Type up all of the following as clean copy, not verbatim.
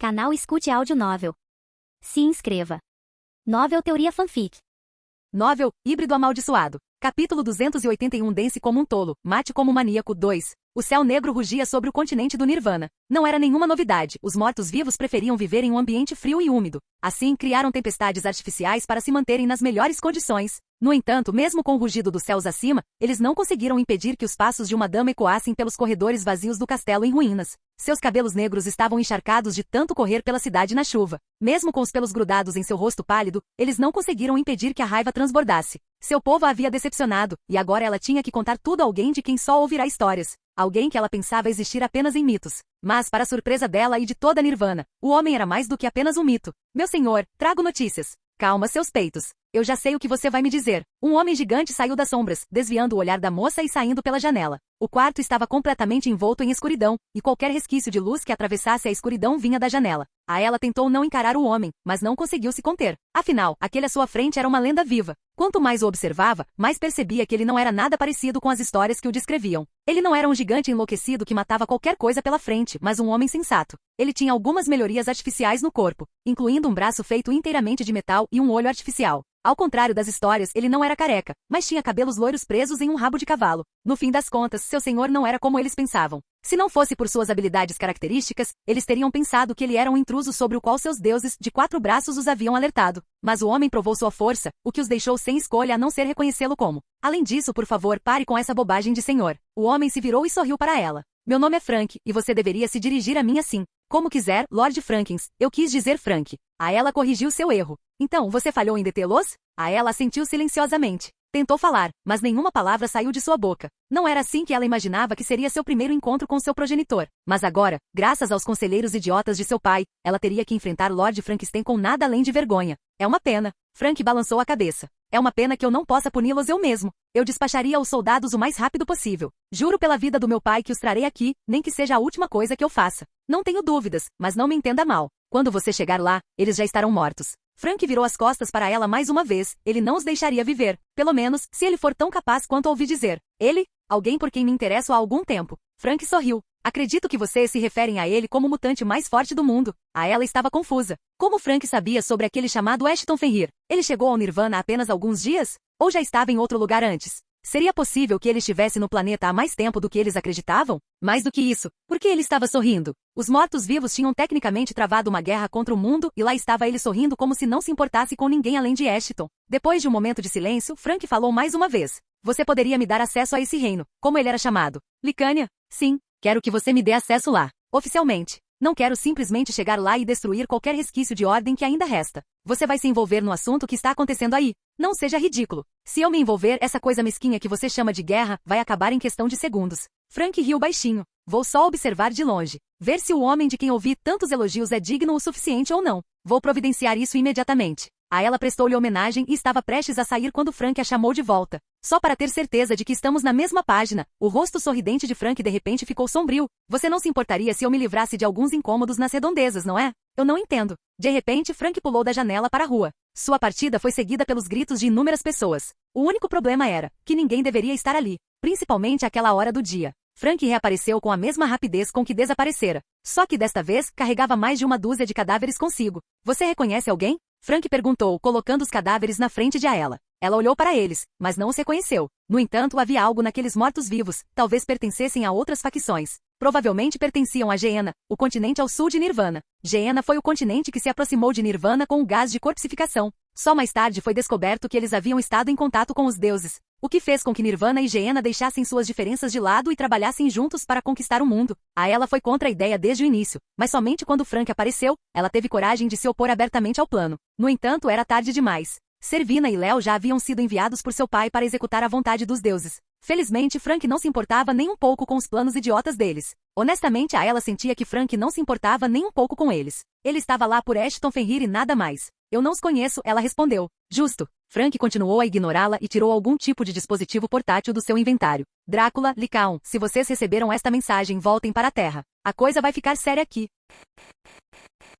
Canal Escute Áudio Novel. Se inscreva. Novel Teoria Fanfic. Novel, Híbrido Amaldiçoado. Capítulo 281. Dance como um tolo, mate como um maníaco. 2. O céu negro rugia sobre o continente do Nirvana. Não era nenhuma novidade, os mortos-vivos preferiam viver em um ambiente frio e úmido. Assim, criaram tempestades artificiais para se manterem nas melhores condições. No entanto, mesmo com o rugido dos céus acima, eles não conseguiram impedir que os passos de uma dama ecoassem pelos corredores vazios do castelo em ruínas. Seus cabelos negros estavam encharcados de tanto correr pela cidade na chuva. Mesmo com os pelos grudados em seu rosto pálido, eles não conseguiram impedir que a raiva transbordasse. Seu povo a havia decepcionado, e agora ela tinha que contar tudo a alguém de quem só ouvirá histórias. Alguém que ela pensava existir apenas em mitos. Mas, para a surpresa dela e de toda a Nirvana, o homem era mais do que apenas um mito. Meu senhor, trago notícias. Calma seus peitos. Eu já sei o que você vai me dizer. Um homem gigante saiu das sombras, desviando o olhar da moça e saindo pela janela. O quarto estava completamente envolto em escuridão, e qualquer resquício de luz que atravessasse a escuridão vinha da janela. Ela tentou não encarar o homem, mas não conseguiu se conter. Afinal, aquele à sua frente era uma lenda viva. Quanto mais o observava, mais percebia que ele não era nada parecido com as histórias que o descreviam. Ele não era um gigante enlouquecido que matava qualquer coisa pela frente, mas um homem sensato. Ele tinha algumas melhorias artificiais no corpo, incluindo um braço feito inteiramente de metal e um olho artificial. Ao contrário das histórias, ele não era careca, mas tinha cabelos loiros presos em um rabo de cavalo. No fim das contas, seu senhor não era como eles pensavam. Se não fosse por suas habilidades características, eles teriam pensado que ele era um intruso sobre o qual seus deuses de 4 braços os haviam alertado. Mas o homem provou sua força, o que os deixou sem escolha a não ser reconhecê-lo como. Além disso, por favor, pare com essa bobagem de senhor. O homem se virou e sorriu para ela. Meu nome é Frank, e você deveria se dirigir a mim assim. Como quiser, Lord Frankins, eu quis dizer Frank. Ela corrigiu seu erro. Então, você falhou em detê-los? Ela assentiu silenciosamente. Tentou falar, mas nenhuma palavra saiu de sua boca. Não era assim que ela imaginava que seria seu primeiro encontro com seu progenitor. Mas agora, graças aos conselheiros idiotas de seu pai, ela teria que enfrentar Lord Frankenstein com nada além de vergonha. É uma pena. Frank balançou a cabeça. É uma pena que eu não possa puni-los eu mesmo. Eu despacharia os soldados o mais rápido possível. Juro pela vida do meu pai que os trarei aqui, nem que seja a última coisa que eu faça. Não tenho dúvidas, mas não me entenda mal. Quando você chegar lá, eles já estarão mortos. Frank virou as costas para ela mais uma vez. Ele não os deixaria viver. Pelo menos, se ele for tão capaz quanto ouvi dizer. Ele? Alguém por quem me interesso há algum tempo. Frank sorriu. Acredito que vocês se referem a ele como o mutante mais forte do mundo. Ela estava confusa. Como Frank sabia sobre aquele chamado Ashton Fenrir? Ele chegou ao Nirvana há apenas alguns dias? Ou já estava em outro lugar antes? Seria possível que ele estivesse no planeta há mais tempo do que eles acreditavam? Mais do que isso, por que ele estava sorrindo? Os mortos-vivos tinham tecnicamente travado uma guerra contra o mundo e lá estava ele sorrindo como se não se importasse com ninguém além de Ashton. Depois de um momento de silêncio, Frank falou mais uma vez. Você poderia me dar acesso a esse reino, como ele era chamado? Licânia? Sim, quero que você me dê acesso lá. Oficialmente. Não quero simplesmente chegar lá e destruir qualquer resquício de ordem que ainda resta. Você vai se envolver no assunto que está acontecendo aí. Não seja ridículo. Se eu me envolver, essa coisa mesquinha que você chama de guerra vai acabar em questão de segundos. Frank riu baixinho. Vou só observar de longe. Ver se o homem de quem ouvi tantos elogios é digno o suficiente ou não. Vou providenciar isso imediatamente. Ela prestou-lhe homenagem e estava prestes a sair quando Frank a chamou de volta. Só para ter certeza de que estamos na mesma página, o rosto sorridente de Frank de repente ficou sombrio. Você não se importaria se eu me livrasse de alguns incômodos nas redondezas, não é? Eu não entendo. De repente, Frank pulou da janela para a rua. Sua partida foi seguida pelos gritos de inúmeras pessoas. O único problema era que ninguém deveria estar ali, principalmente àquela hora do dia. Frank reapareceu com a mesma rapidez com que desaparecera. Só que desta vez, carregava mais de uma dúzia de cadáveres consigo. Você reconhece alguém? Frank perguntou, colocando os cadáveres na frente de ela. Ela olhou para eles, mas não os reconheceu. No entanto, havia algo naqueles mortos-vivos, talvez pertencessem a outras facções. Provavelmente pertenciam a Gehenna, o continente ao sul de Nirvana. Gehenna foi o continente que se aproximou de Nirvana com o gás de corpsificação. Só mais tarde foi descoberto que eles haviam estado em contato com os deuses, o que fez com que Nirvana e Gehenna deixassem suas diferenças de lado e trabalhassem juntos para conquistar o mundo. Ela foi contra a ideia desde o início, mas somente quando Frank apareceu, ela teve coragem de se opor abertamente ao plano. No entanto, era tarde demais. Servina e Léo já haviam sido enviados por seu pai para executar a vontade dos deuses. Felizmente, Frank não se importava nem um pouco com os planos idiotas deles. Honestamente, ela sentia que Frank não se importava nem um pouco com eles. Ele estava lá por Ashton Fenrir e nada mais. Eu não os conheço, ela respondeu. Justo. Frank continuou a ignorá-la e tirou algum tipo de dispositivo portátil do seu inventário. Drácula, Lycaon, se vocês receberam esta mensagem, voltem para a Terra. A coisa vai ficar séria aqui.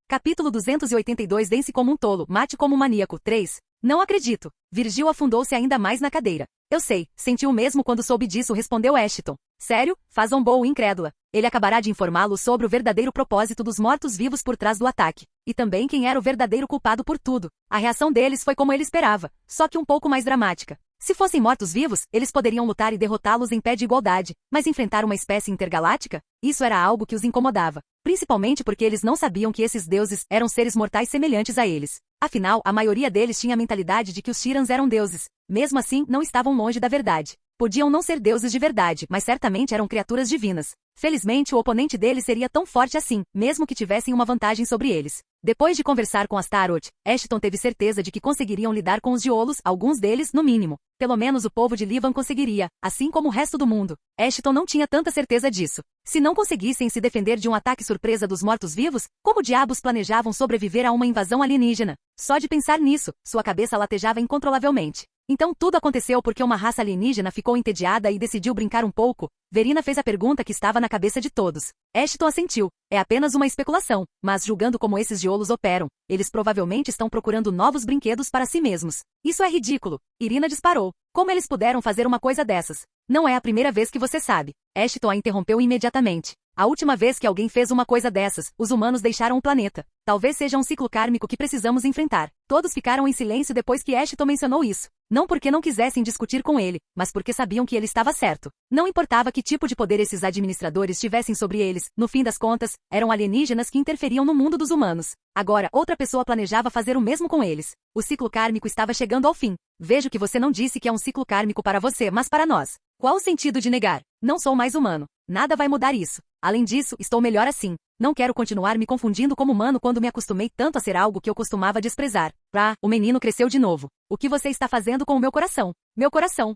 Capítulo 282. Dance como um tolo, mate como um maníaco. 3. Não acredito. Virgil afundou-se ainda mais na cadeira. Eu sei, senti o mesmo quando soube disso, respondeu Ashton. Sério? Faz Zombou incrédula. Ele acabará de informá-lo sobre o verdadeiro propósito dos mortos-vivos por trás do ataque. E também quem era o verdadeiro culpado por tudo. A reação deles foi como ele esperava, só que um pouco mais dramática. Se fossem mortos-vivos, eles poderiam lutar e derrotá-los em pé de igualdade, mas enfrentar uma espécie intergaláctica? Isso era algo que os incomodava, principalmente porque eles não sabiam que esses deuses eram seres mortais semelhantes a eles. Afinal, a maioria deles tinha a mentalidade de que os Tyrans eram deuses. Mesmo assim, não estavam longe da verdade. Podiam não ser deuses de verdade, mas certamente eram criaturas divinas. Felizmente, o oponente deles seria tão forte assim, mesmo que tivessem uma vantagem sobre eles. Depois de conversar com Astaroth, Ashton teve certeza de que conseguiriam lidar com os Diolos, alguns deles, no mínimo. Pelo menos o povo de Livan conseguiria, assim como o resto do mundo. Ashton não tinha tanta certeza disso. Se não conseguissem se defender de um ataque surpresa dos mortos-vivos, como diabos planejavam sobreviver a uma invasão alienígena? Só de pensar nisso, sua cabeça latejava incontrolavelmente. Então tudo aconteceu porque uma raça alienígena ficou entediada e decidiu brincar um pouco. Verina fez a pergunta que estava na cabeça de todos. Ashton assentiu. É apenas uma especulação, mas julgando como esses Diolos operam, eles provavelmente estão procurando novos brinquedos para si mesmos. Isso é ridículo. Irina disparou. Como eles puderam fazer uma coisa dessas? Não é a primeira vez que você sabe. Ashton a interrompeu imediatamente. A última vez que alguém fez uma coisa dessas, os humanos deixaram o planeta. Talvez seja um ciclo kármico que precisamos enfrentar. Todos ficaram em silêncio depois que Ashton mencionou isso. Não porque não quisessem discutir com ele, mas porque sabiam que ele estava certo. Não importava que tipo de poder esses administradores tivessem sobre eles, no fim das contas, eram alienígenas que interferiam no mundo dos humanos. Agora, outra pessoa planejava fazer o mesmo com eles. O ciclo kármico estava chegando ao fim. Vejo que você não disse que é um ciclo kármico para você, mas para nós. Qual o sentido de negar? Não sou mais humano. Nada vai mudar isso. Além disso, estou melhor assim. Não quero continuar me confundindo como humano quando me acostumei tanto a ser algo que eu costumava desprezar. Ah, o menino cresceu de novo. O que você está fazendo com o meu coração? Meu coração.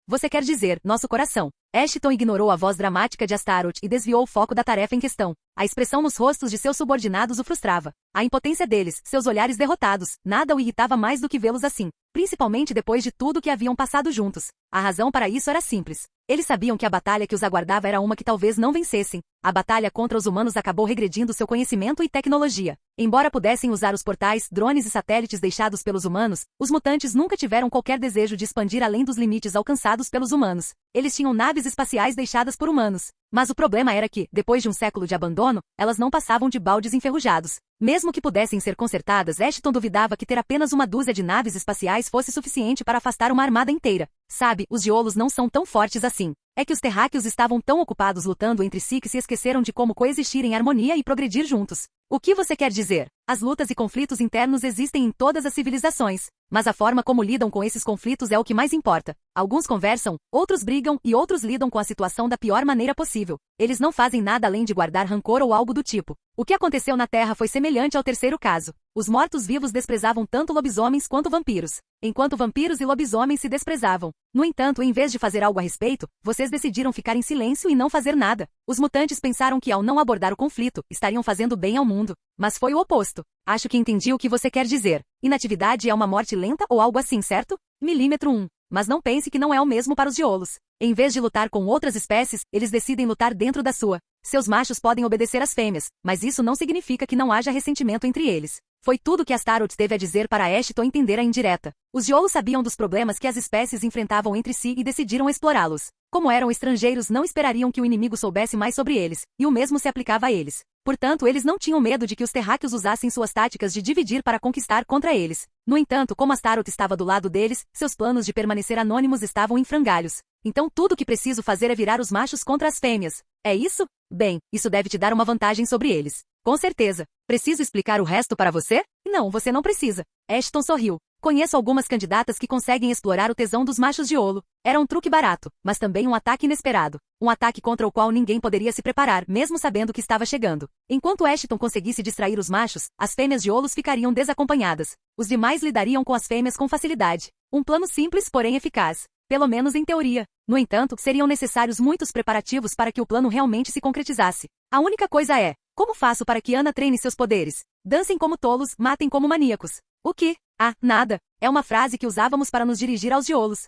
Você quer dizer, nosso coração. Ashton ignorou a voz dramática de Astaroth e desviou o foco da tarefa em questão. A expressão nos rostos de seus subordinados o frustrava. A impotência deles, seus olhares derrotados, nada o irritava mais do que vê-los assim. Principalmente depois de tudo que haviam passado juntos. A razão para isso era simples. Eles sabiam que a batalha que os aguardava era uma que talvez não vencessem. A batalha contra os humanos acabou regredindo seu conhecimento e tecnologia. Embora pudessem usar os portais, drones e satélites deixados pelos humanos, os mutantes nunca tiveram qualquer desejo de expandir além dos limites alcançados pelos humanos. Eles tinham naves espaciais deixadas por humanos. Mas o problema era que, depois de um século de abandono, elas não passavam de baldes enferrujados. Mesmo que pudessem ser consertadas, Ashton duvidava que ter apenas uma dúzia de naves espaciais fosse suficiente para afastar uma armada inteira. Sabe, os Diolos não são tão fortes assim. É que os terráqueos estavam tão ocupados lutando entre si que se esqueceram de como coexistir em harmonia e progredir juntos. O que você quer dizer? As lutas e conflitos internos existem em todas as civilizações, mas a forma como lidam com esses conflitos é o que mais importa. Alguns conversam, outros brigam e outros lidam com a situação da pior maneira possível. Eles não fazem nada além de guardar rancor ou algo do tipo. O que aconteceu na Terra foi semelhante ao terceiro caso. Os mortos-vivos desprezavam tanto lobisomens quanto vampiros, enquanto vampiros e lobisomens se desprezavam. No entanto, em vez de fazer algo a respeito, vocês decidiram ficar em silêncio e não fazer nada. Os mutantes pensaram que ao não abordar o conflito, estariam fazendo bem ao mundo. Mas foi o oposto. Acho que entendi o que você quer dizer. Inatividade é uma morte lenta ou algo assim, certo? Milímetro 1. Mas não pense que não é o mesmo para os Diolos. Em vez de lutar com outras espécies, eles decidem lutar dentro da sua. Seus machos podem obedecer às fêmeas, mas isso não significa que não haja ressentimento entre eles. Foi tudo que Astaroth teve a dizer para Ashton entender a indireta. Os Diolos sabiam dos problemas que as espécies enfrentavam entre si e decidiram explorá-los. Como eram estrangeiros, não esperariam que o inimigo soubesse mais sobre eles, e o mesmo se aplicava a eles. Portanto, eles não tinham medo de que os terráqueos usassem suas táticas de dividir para conquistar contra eles. No entanto, como Astaroth estava do lado deles, seus planos de permanecer anônimos estavam em frangalhos. Então tudo o que preciso fazer é virar os machos contra as fêmeas. É isso? Bem, isso deve te dar uma vantagem sobre eles. Com certeza. Preciso explicar o resto para você? Não, você não precisa. Ashton sorriu. Conheço algumas candidatas que conseguem explorar o tesão dos machos de Olo. Era um truque barato, mas também um ataque inesperado. Um ataque contra o qual ninguém poderia se preparar, mesmo sabendo que estava chegando. Enquanto Ashton conseguisse distrair os machos, as fêmeas de Olos ficariam desacompanhadas. Os demais lidariam com as fêmeas com facilidade. Um plano simples, porém eficaz. Pelo menos em teoria. No entanto, seriam necessários muitos preparativos para que o plano realmente se concretizasse. A única coisa é, como faço para que Ana treine seus poderes? Dancem como tolos, matem como maníacos. O que? Ah, nada. É uma frase que usávamos para nos dirigir aos Diolos.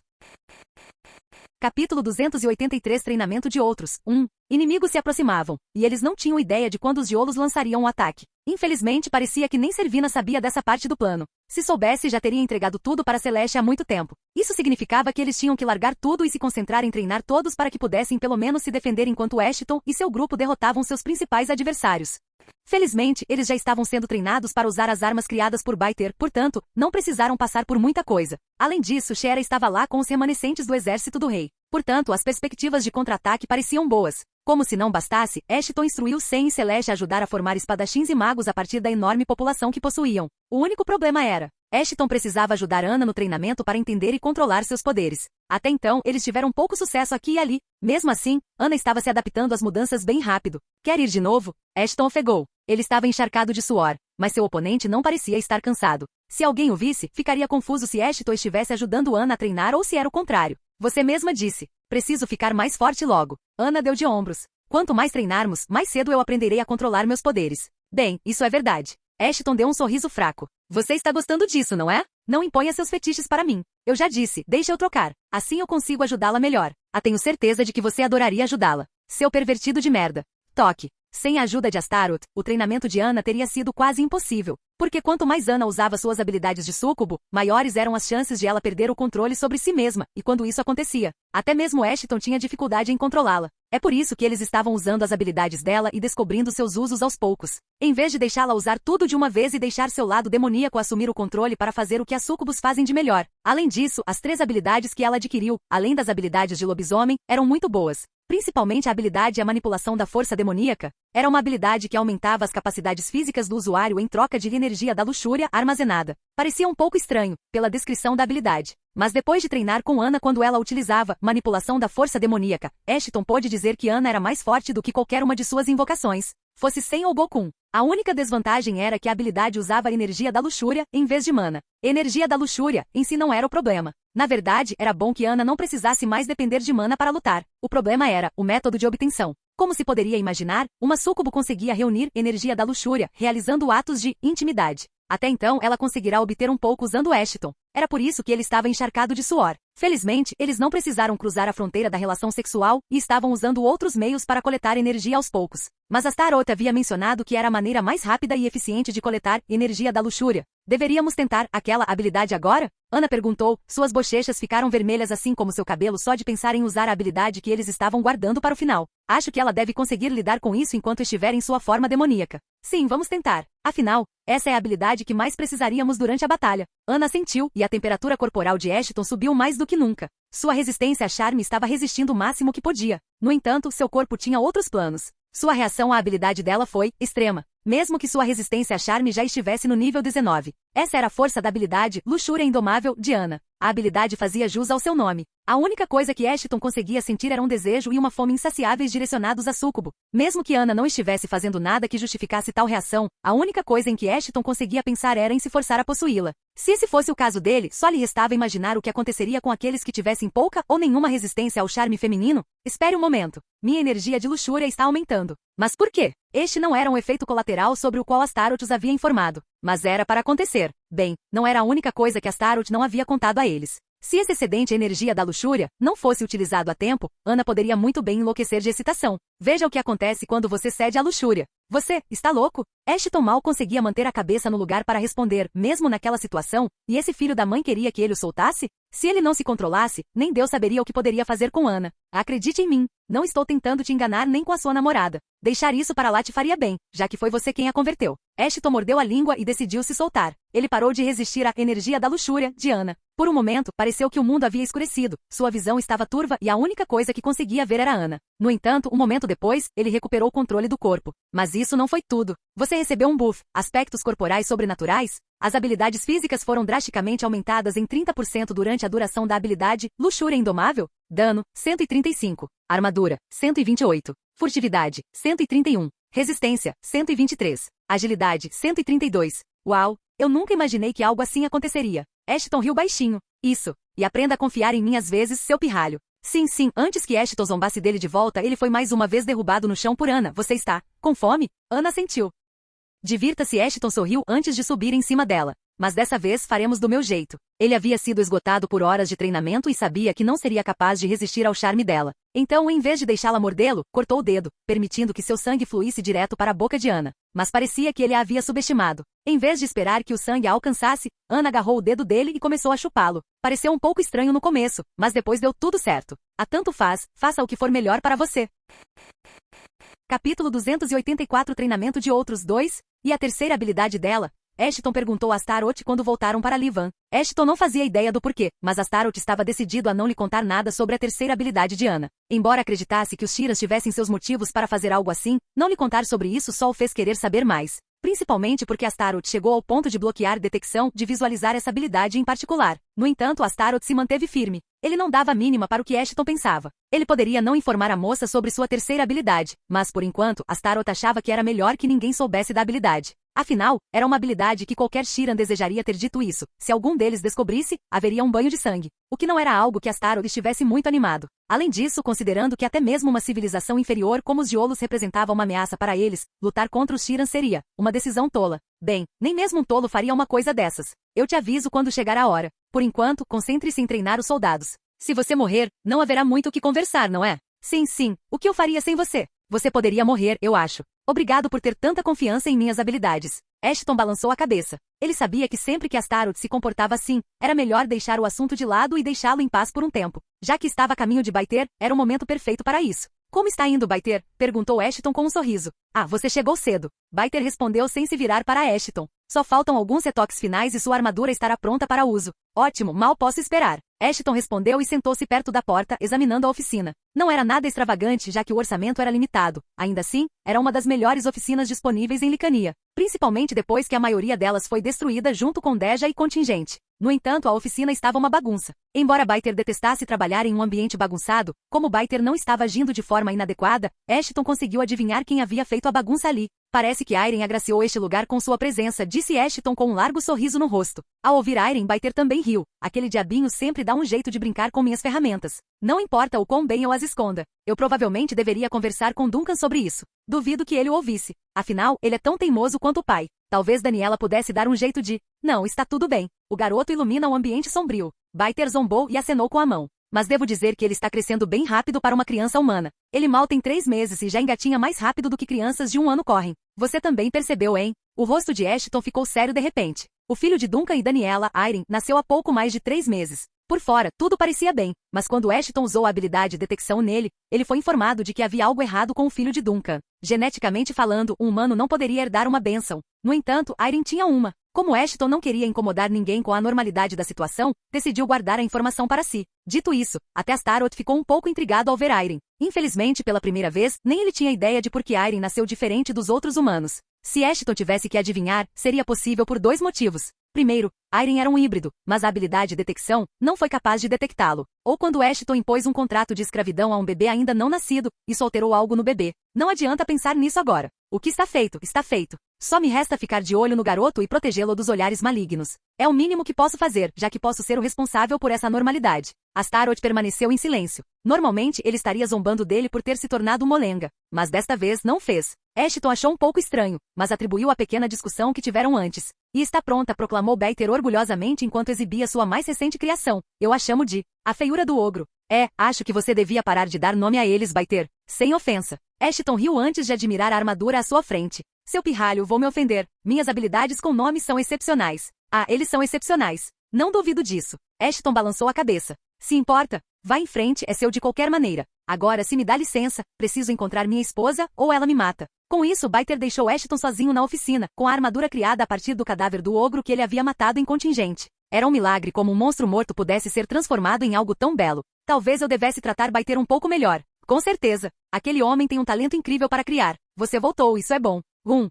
Capítulo 283 Treinamento de outros. 1. Inimigos se aproximavam, e eles não tinham ideia de quando os Diolos lançariam o ataque. Infelizmente parecia que nem Servina sabia dessa parte do plano. Se soubesse já teria entregado tudo para Celeste há muito tempo. Isso significava que eles tinham que largar tudo e se concentrar em treinar todos para que pudessem pelo menos se defender enquanto Ashton e seu grupo derrotavam seus principais adversários. Felizmente, eles já estavam sendo treinados para usar as armas criadas por Baiter, portanto, não precisaram passar por muita coisa. Além disso, Shera estava lá com os remanescentes do exército do rei. Portanto, as perspectivas de contra-ataque pareciam boas. Como se não bastasse, Ashton instruiu Sen e Celeste a ajudar a formar espadachins e magos a partir da enorme população que possuíam. O único problema era, Ashton precisava ajudar Ana no treinamento para entender e controlar seus poderes. Até então, eles tiveram pouco sucesso aqui e ali. Mesmo assim, Ana estava se adaptando às mudanças bem rápido. Quer ir de novo? Ashton ofegou. Ele estava encharcado de suor, mas seu oponente não parecia estar cansado. Se alguém o visse, ficaria confuso se Ashton estivesse ajudando Ana a treinar ou se era o contrário. Você mesma disse. Preciso ficar mais forte logo. Ana deu de ombros. Quanto mais treinarmos, mais cedo eu aprenderei a controlar meus poderes. Bem, isso é verdade. Ashton deu um sorriso fraco. Você está gostando disso, não é? Não imponha seus fetiches para mim. Eu já disse, deixa eu trocar. Assim eu consigo ajudá-la melhor. Tenho certeza de que você adoraria ajudá-la. Seu pervertido de merda. Toque. Sem a ajuda de Astaroth, o treinamento de Ana teria sido quase impossível. Porque quanto mais Ana usava suas habilidades de súcubo, maiores eram as chances de ela perder o controle sobre si mesma, e quando isso acontecia, até mesmo Ashton tinha dificuldade em controlá-la. É por isso que eles estavam usando as habilidades dela e descobrindo seus usos aos poucos. Em vez de deixá-la usar tudo de uma vez e deixar seu lado demoníaco assumir o controle para fazer o que as súcubos fazem de melhor. Além disso, as 3 habilidades que ela adquiriu, além das habilidades de lobisomem, eram muito boas. Principalmente a habilidade e a manipulação da força demoníaca, era uma habilidade que aumentava as capacidades físicas do usuário em troca de energia da luxúria armazenada. Parecia um pouco estranho, pela descrição da habilidade. Mas depois de treinar com Ana quando ela utilizava manipulação da força demoníaca, Ashton pôde dizer que Ana era mais forte do que qualquer uma de suas invocações. Fosse Sen ou Gokun. A única desvantagem era que a habilidade usava a energia da luxúria em vez de mana. Energia da luxúria em si não era o problema. Na verdade, era bom que Ana não precisasse mais depender de mana para lutar. O problema era o método de obtenção. Como se poderia imaginar, uma súcubo conseguia reunir energia da luxúria, realizando atos de intimidade. Até então, ela conseguirá obter um pouco usando Ashton. Era por isso que ele estava encharcado de suor. Felizmente, eles não precisaram cruzar a fronteira da relação sexual e estavam usando outros meios para coletar energia aos poucos. Mas Astaroth havia mencionado que era a maneira mais rápida e eficiente de coletar energia da luxúria. Deveríamos tentar aquela habilidade agora? Ana perguntou. Suas bochechas ficaram vermelhas assim como seu cabelo só de pensar em usar a habilidade que eles estavam guardando para o final. Acho que ela deve conseguir lidar com isso enquanto estiver em sua forma demoníaca. Sim, vamos tentar. Afinal, essa é a habilidade que mais precisaríamos durante a batalha. Ana assentiu e a temperatura corporal de Ashton subiu mais do que nunca. Sua resistência a charme estava resistindo o máximo que podia. No entanto, seu corpo tinha outros planos. Sua reação à habilidade dela foi extrema, mesmo que sua resistência a charme já estivesse no nível 19. Essa era a força da habilidade Luxúria Indomável de Ana. A habilidade fazia jus ao seu nome. A única coisa que Ashton conseguia sentir era um desejo e uma fome insaciáveis direcionados a súcubo. Mesmo que Ana não estivesse fazendo nada que justificasse tal reação, a única coisa em que Ashton conseguia pensar era em se forçar a possuí-la. Se esse fosse o caso dele, só lhe restava imaginar o que aconteceria com aqueles que tivessem pouca ou nenhuma resistência ao charme feminino. Espere um momento. Minha energia de luxúria está aumentando. Mas por quê? Este não era um efeito colateral sobre o qual Astaroth os havia informado. Mas era para acontecer. Bem, não era a única coisa que Astaroth não havia contado a eles. Se esse excedente energia da luxúria não fosse utilizado a tempo, Ana poderia muito bem enlouquecer de excitação. Veja o que acontece quando você cede à luxúria. Você está louco? Ashton mal conseguia manter a cabeça no lugar para responder, mesmo naquela situação, e esse filho da mãe queria que ele o soltasse? Se ele não se controlasse, nem Deus saberia o que poderia fazer com Ana. Acredite em mim, não estou tentando te enganar nem com a sua namorada. Deixar isso para lá te faria bem, já que foi você quem a converteu. Ashton mordeu a língua e decidiu se soltar. Ele parou de resistir à energia da luxúria de Ana. Por um momento, pareceu que o mundo havia escurecido. Sua visão estava turva e a única coisa que conseguia ver era Ana. No entanto, um momento depois, ele recuperou o controle do corpo. Mas isso não foi tudo. Você recebeu um buff. Aspectos corporais sobrenaturais? As habilidades físicas foram drasticamente aumentadas em 30% durante a duração da habilidade Luxúria Indomável. Dano, 135. Armadura, 128. Furtividade, 131. Resistência, 123. Agilidade, 132. Uau! Eu nunca imaginei que algo assim aconteceria. Ashton riu baixinho. Isso. E aprenda a confiar em mim às vezes, seu pirralho. Sim, antes que Ashton zombasse dele de volta, ele foi mais uma vez derrubado no chão por Ana. Você está com fome? Ana sentiu. Divirta-se. Ashton sorriu antes de subir em cima dela. mas dessa vez faremos do meu jeito. Ele havia sido esgotado por horas de treinamento e sabia que não seria capaz de resistir ao charme dela. Então, em vez de deixá-la mordê-lo, cortou o dedo, permitindo que seu sangue fluísse direto para a boca de Ana. Mas parecia que ele a havia subestimado. Em vez de esperar que o sangue a alcançasse, Ana agarrou o dedo dele e começou a chupá-lo. Pareceu um pouco estranho no começo, mas depois deu tudo certo. A tanto faz, faça o que for melhor para você. Capítulo 284 Treinamento de outros dois, e a terceira habilidade dela? Ashton perguntou a Astaroth quando voltaram para Livan. Ashton não fazia ideia do porquê, mas Astaroth estava decidido a não lhe contar nada sobre a terceira habilidade de Ana. Embora acreditasse que os Shirans tivessem seus motivos para fazer algo assim, não lhe contar sobre isso só o fez querer saber mais. Principalmente porque Astaroth chegou ao ponto de bloquear detecção de visualizar essa habilidade em particular. No entanto, Astaroth se manteve firme. Ele não dava a mínima para o que Ashton pensava. Ele poderia não informar a moça sobre sua terceira habilidade, mas por enquanto, Astaroth achava que era melhor que ninguém soubesse da habilidade. Afinal, era uma habilidade que qualquer Shiran desejaria ter dito isso. Se algum deles descobrisse, haveria um banho de sangue. O que não era algo que Astaroth estivesse muito animado. Além disso, considerando que até mesmo uma civilização inferior como os Diolos representava uma ameaça para eles, lutar contra os Shiran seria uma decisão tola. Bem, nem mesmo um tolo faria uma coisa dessas. Eu te aviso quando chegar a hora. Por enquanto, concentre-se em treinar os soldados. Se você morrer, não haverá muito o que conversar, não é? Sim. O que eu faria sem você? Você poderia morrer, eu acho. Obrigado por ter tanta confiança em minhas habilidades. Ashton balançou a cabeça. Ele sabia que sempre que Astaroth se comportava assim, era melhor deixar o assunto de lado e deixá-lo em paz por um tempo. Já que estava a caminho de Baiter, era o momento perfeito para isso. Como está indo, Baiter? Perguntou Ashton com um sorriso. Ah, você chegou cedo. Baiter respondeu sem se virar para Ashton. Só faltam alguns retoques finais e sua armadura estará pronta para uso. Ótimo, mal posso esperar. Ashton respondeu e sentou-se perto da porta, examinando a oficina. Não era nada extravagante, já que o orçamento era limitado. Ainda assim, era uma das melhores oficinas disponíveis em Licania. Principalmente depois que a maioria delas foi destruída junto com Deja e contingente. No entanto, a oficina estava uma bagunça. Embora Baiter detestasse trabalhar em um ambiente bagunçado, como Baiter não estava agindo de forma inadequada, Ashton conseguiu adivinhar quem havia feito a bagunça ali. Parece que Airen agraciou este lugar com sua presença, disse Ashton com um largo sorriso no rosto. Ao ouvir Airen, Baiter também riu. Aquele diabinho sempre dá um jeito de brincar com minhas ferramentas. Não importa o quão bem eu as esconda. Eu provavelmente deveria conversar com Duncan sobre isso. Duvido que ele o ouvisse. Afinal, ele é tão teimoso quanto o pai. Talvez Daniela pudesse dar um jeito de... Não, está tudo bem. O garoto ilumina o ambiente sombrio. Baiter zombou e acenou com a mão. Mas devo dizer que ele está crescendo bem rápido para uma criança humana. Ele mal tem 3 meses e já engatinha mais rápido do que crianças de 1 ano correm. Você também percebeu, hein? O rosto de Ashton ficou sério de repente. O filho de Duncan e Daniela, Airen, nasceu há pouco mais de 3 meses. Por fora, tudo parecia bem, mas quando Ashton usou a habilidade de detecção nele, ele foi informado de que havia algo errado com o filho de Duncan. Geneticamente falando, um humano não poderia herdar uma bênção. No entanto, Airen tinha uma. Como Ashton não queria incomodar ninguém com a anormalidade da situação, decidiu guardar a informação para si. Dito isso, até Astaroth ficou um pouco intrigado ao ver Airen. Infelizmente, pela primeira vez, nem ele tinha ideia de por que Airen nasceu diferente dos outros humanos. Se Ashton tivesse que adivinhar, seria possível por 2 motivos. Primeiro, Airen era um híbrido, mas a habilidade de detecção não foi capaz de detectá-lo. Ou quando Ashton impôs um contrato de escravidão a um bebê ainda não nascido, isso alterou algo no bebê. Não adianta pensar nisso agora. O que está feito, está feito. Só me resta ficar de olho no garoto e protegê-lo dos olhares malignos. É o mínimo que posso fazer, já que posso ser o responsável por essa anormalidade. Astaroth permaneceu em silêncio. Normalmente, ele estaria zombando dele por ter se tornado um molenga, mas desta vez não fez. Ashton achou um pouco estranho, mas atribuiu a pequena discussão que tiveram antes. E está pronta, proclamou Baiter orgulhosamente enquanto exibia sua mais recente criação. Eu a chamo de a feiura do ogro. Acho que você devia parar de dar nome a eles, Baiter. Sem ofensa. Ashton riu antes de admirar a armadura à sua frente. Seu pirralho, vou me ofender. Minhas habilidades com nome são excepcionais. Ah, eles são excepcionais. Não duvido disso. Ashton balançou a cabeça. Se importa, vá em frente, é seu de qualquer maneira. Agora, se me dá licença, preciso encontrar minha esposa, ou ela me mata. Com isso, Baiter deixou Ashton sozinho na oficina, com a armadura criada a partir do cadáver do ogro que ele havia matado em contingente. Era um milagre como um monstro morto pudesse ser transformado em algo tão belo. Talvez eu devesse tratar Baiter um pouco melhor. Com certeza. Aquele homem tem um talento incrível para criar. Você voltou, isso é bom.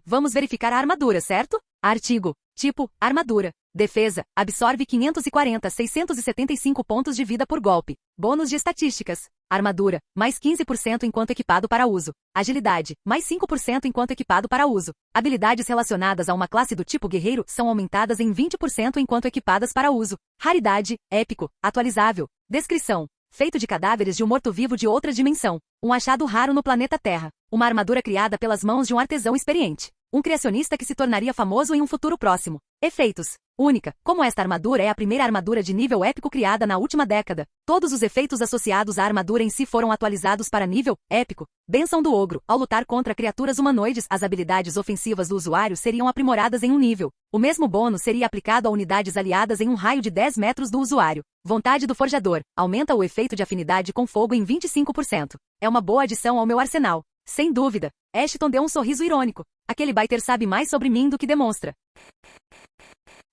Vamos verificar a armadura, certo? Artigo. Tipo, armadura. Defesa. Absorve 540-675 pontos de vida por golpe. Bônus de estatísticas. Armadura. Mais 15% enquanto equipado para uso. Agilidade. Mais 5% enquanto equipado para uso. Habilidades relacionadas a uma classe do tipo guerreiro são aumentadas em 20% enquanto equipadas para uso. Raridade. Épico. Atualizável. Descrição. Feito de cadáveres de um morto-vivo de outra dimensão. Um achado raro no planeta Terra. Uma armadura criada pelas mãos de um artesão experiente. Um criacionista que se tornaria famoso em um futuro próximo. Efeitos. Única, como esta armadura é a primeira armadura de nível épico criada na última década. Todos os efeitos associados à armadura em si foram atualizados para nível épico. Bênção do ogro. Ao lutar contra criaturas humanoides, as habilidades ofensivas do usuário seriam aprimoradas em um nível. O mesmo bônus seria aplicado a unidades aliadas em um raio de 10 metros do usuário. Vontade do forjador. Aumenta o efeito de afinidade com fogo em 25%. É uma boa adição ao meu arsenal. Sem dúvida. Ashton deu um sorriso irônico. Aquele Biter sabe mais sobre mim do que demonstra.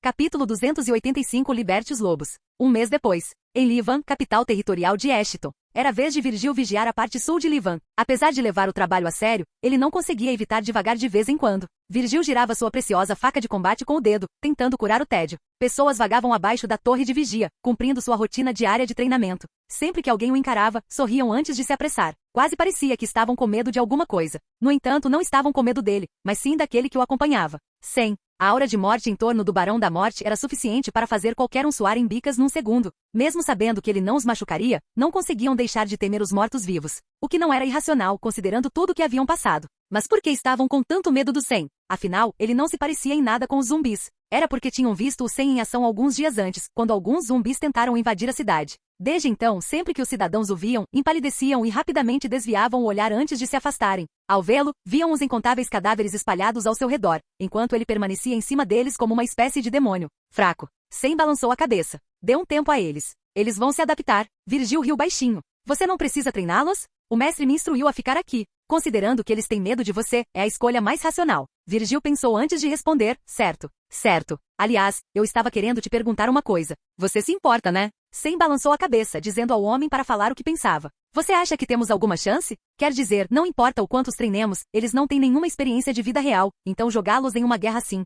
Capítulo 285 Liberte os Lobos. Um mês depois. Em Livan, capital territorial de Ashton. Era a vez de Virgil vigiar a parte sul de Livan. Apesar de levar o trabalho a sério, ele não conseguia evitar divagar de vez em quando. Virgil girava sua preciosa faca de combate com o dedo, tentando curar o tédio. Pessoas vagavam abaixo da torre de vigia, cumprindo sua rotina diária de treinamento. Sempre que alguém o encarava, sorriam antes de se apressar. Quase parecia que estavam com medo de alguma coisa. No entanto, não estavam com medo dele, mas sim daquele que o acompanhava. Sem. A aura de morte em torno do Barão da Morte era suficiente para fazer qualquer um suar em bicas num segundo. Mesmo sabendo que ele não os machucaria, não conseguiam deixar de temer os mortos-vivos. O que não era irracional, considerando tudo o que haviam passado. Mas por que estavam com tanto medo do Sem? Afinal, ele não se parecia em nada com os zumbis. Era porque tinham visto o Sem em ação alguns dias antes, quando alguns zumbis tentaram invadir a cidade. Desde então, sempre que os cidadãos o viam, empalideciam e rapidamente desviavam o olhar antes de se afastarem. Ao vê-lo, viam os incontáveis cadáveres espalhados ao seu redor, enquanto ele permanecia em cima deles como uma espécie de demônio. Fraco. Sem balançou a cabeça. Deu um tempo a eles. Eles vão se adaptar. Virgil riu baixinho. Você não precisa treiná-los? O mestre me instruiu a ficar aqui. Considerando que eles têm medo de você, é a escolha mais racional. Virgil pensou antes de responder. Certo. Certo. Aliás, eu estava querendo te perguntar uma coisa. Você se importa, né? Sem balançou a cabeça, dizendo ao homem para falar o que pensava. Você acha que temos alguma chance? Quer dizer, não importa o quanto os treinemos, eles não têm nenhuma experiência de vida real, então jogá-los em uma guerra assim.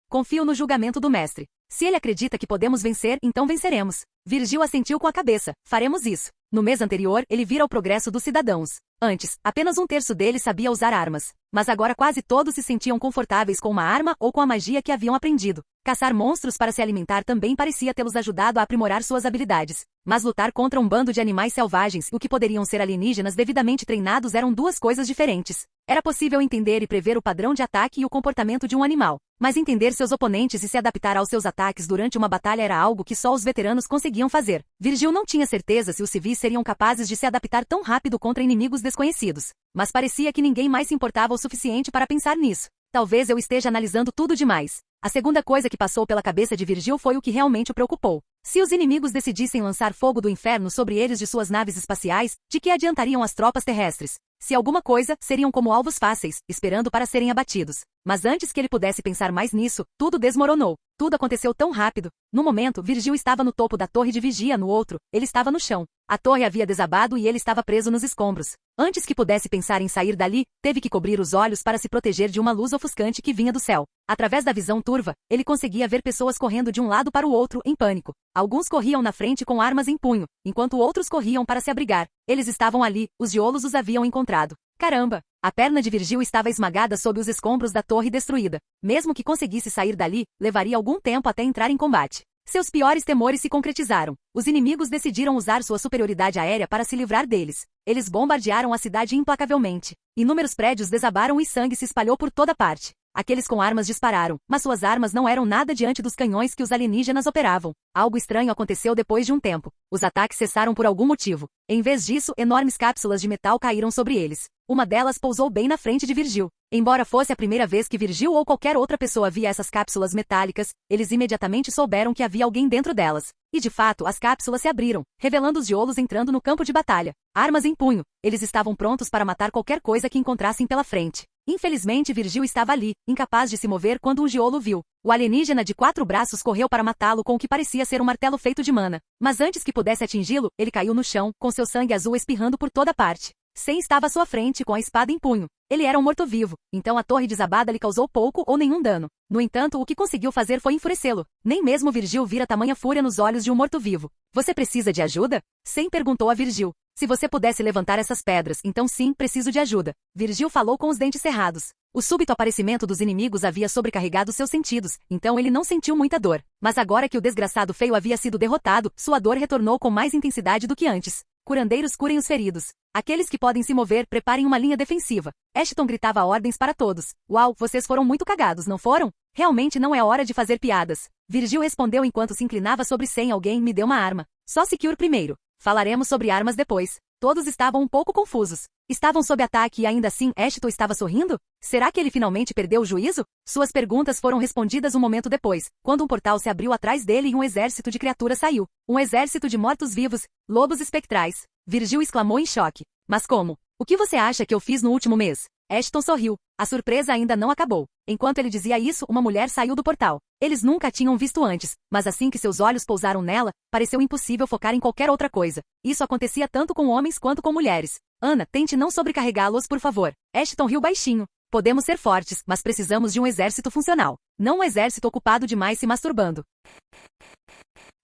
Confio no julgamento do mestre. Se ele acredita que podemos vencer, então venceremos. Virgil assentiu com a cabeça. Faremos isso. No mês anterior, ele vira o progresso dos cidadãos. Antes, apenas um terço deles sabia usar armas. Mas agora quase todos se sentiam confortáveis com uma arma ou com a magia que haviam aprendido. Caçar monstros para se alimentar também parecia tê-los ajudado a aprimorar suas habilidades. Mas lutar contra um bando de animais selvagens e o que poderiam ser alienígenas devidamente treinados eram duas coisas diferentes. Era possível entender e prever o padrão de ataque e o comportamento de um animal. Mas entender seus oponentes e se adaptar aos seus ataques durante uma batalha era algo que só os veteranos conseguiam fazer. Virgil não tinha certeza se os civis seriam capazes de se adaptar tão rápido contra inimigos desconhecidos. Mas parecia que ninguém mais se importava o suficiente para pensar nisso. Talvez eu esteja analisando tudo demais. A segunda coisa que passou pela cabeça de Virgil foi o que realmente o preocupou. Se os inimigos decidissem lançar fogo do inferno sobre eles de suas naves espaciais, de que adiantariam as tropas terrestres? Se alguma coisa, seriam como alvos fáceis, esperando para serem abatidos. Mas antes que ele pudesse pensar mais nisso, tudo desmoronou. Tudo aconteceu tão rápido. No momento, Virgil estava no topo da torre de vigia, no outro, ele estava no chão. A torre havia desabado e ele estava preso nos escombros. Antes que pudesse pensar em sair dali, teve que cobrir os olhos para se proteger de uma luz ofuscante que vinha do céu. Através da visão turva, ele conseguia ver pessoas correndo de um lado para o outro, em pânico. Alguns corriam na frente com armas em punho, enquanto outros corriam para se abrigar. Eles estavam ali, os geolos os haviam encontrado. Caramba! A perna de Virgil estava esmagada sob os escombros da torre destruída. Mesmo que conseguisse sair dali, levaria algum tempo até entrar em combate. Seus piores temores se concretizaram. Os inimigos decidiram usar sua superioridade aérea para se livrar deles. Eles bombardearam a cidade implacavelmente. Inúmeros prédios desabaram e sangue se espalhou por toda parte. Aqueles com armas dispararam, mas suas armas não eram nada diante dos canhões que os alienígenas operavam. Algo estranho aconteceu depois de um tempo. Os ataques cessaram por algum motivo. Em vez disso, enormes cápsulas de metal caíram sobre eles. Uma delas pousou bem na frente de Virgil. Embora fosse a primeira vez que Virgil ou qualquer outra pessoa via essas cápsulas metálicas, eles imediatamente souberam que havia alguém dentro delas. E de fato, as cápsulas se abriram, revelando os geolos entrando no campo de batalha. Armas em punho. Eles estavam prontos para matar qualquer coisa que encontrassem pela frente. Infelizmente, Virgil estava ali, incapaz de se mover quando um geolo o viu. O alienígena de 4 braços correu para matá-lo com o que parecia ser um martelo feito de mana. Mas antes que pudesse atingi-lo, ele caiu no chão, com seu sangue azul espirrando por toda parte. Sem estava à sua frente com a espada em punho. Ele era um morto-vivo, então a torre desabada lhe causou pouco ou nenhum dano. No entanto, o que conseguiu fazer foi enfurecê-lo. Nem mesmo Virgil vira tamanha fúria nos olhos de um morto-vivo. Você precisa de ajuda? Sem perguntou a Virgil. Se você pudesse levantar essas pedras, então sim, preciso de ajuda. Virgil falou com os dentes cerrados. O súbito aparecimento dos inimigos havia sobrecarregado seus sentidos, então ele não sentiu muita dor. Mas agora que o desgraçado feio havia sido derrotado, sua dor retornou com mais intensidade do que antes. Curandeiros curem os feridos. Aqueles que podem se mover, preparem uma linha defensiva. Ashton gritava ordens para todos. Uau, vocês foram muito cagados, não foram? Realmente não é hora de fazer piadas. Virgil respondeu enquanto se inclinava sobre Sam. Alguém me deu uma arma. Só Secure primeiro. Falaremos sobre armas depois. Todos estavam um pouco confusos. Estavam sob ataque e ainda assim Ashton estava sorrindo? Será que ele finalmente perdeu o juízo? Suas perguntas foram respondidas um momento depois, quando um portal se abriu atrás dele e um exército de criaturas saiu. Um exército de mortos-vivos, lobos espectrais. Virgil exclamou em choque. Mas como? O que você acha que eu fiz no último mês? Ashton sorriu. A surpresa ainda não acabou. Enquanto ele dizia isso, uma mulher saiu do portal. Eles nunca a tinham visto antes, mas assim que seus olhos pousaram nela, pareceu impossível focar em qualquer outra coisa. Isso acontecia tanto com homens quanto com mulheres. Ana, tente não sobrecarregá-los, por favor. Ashton riu baixinho. Podemos ser fortes, mas precisamos de um exército funcional. Não um exército ocupado demais se masturbando.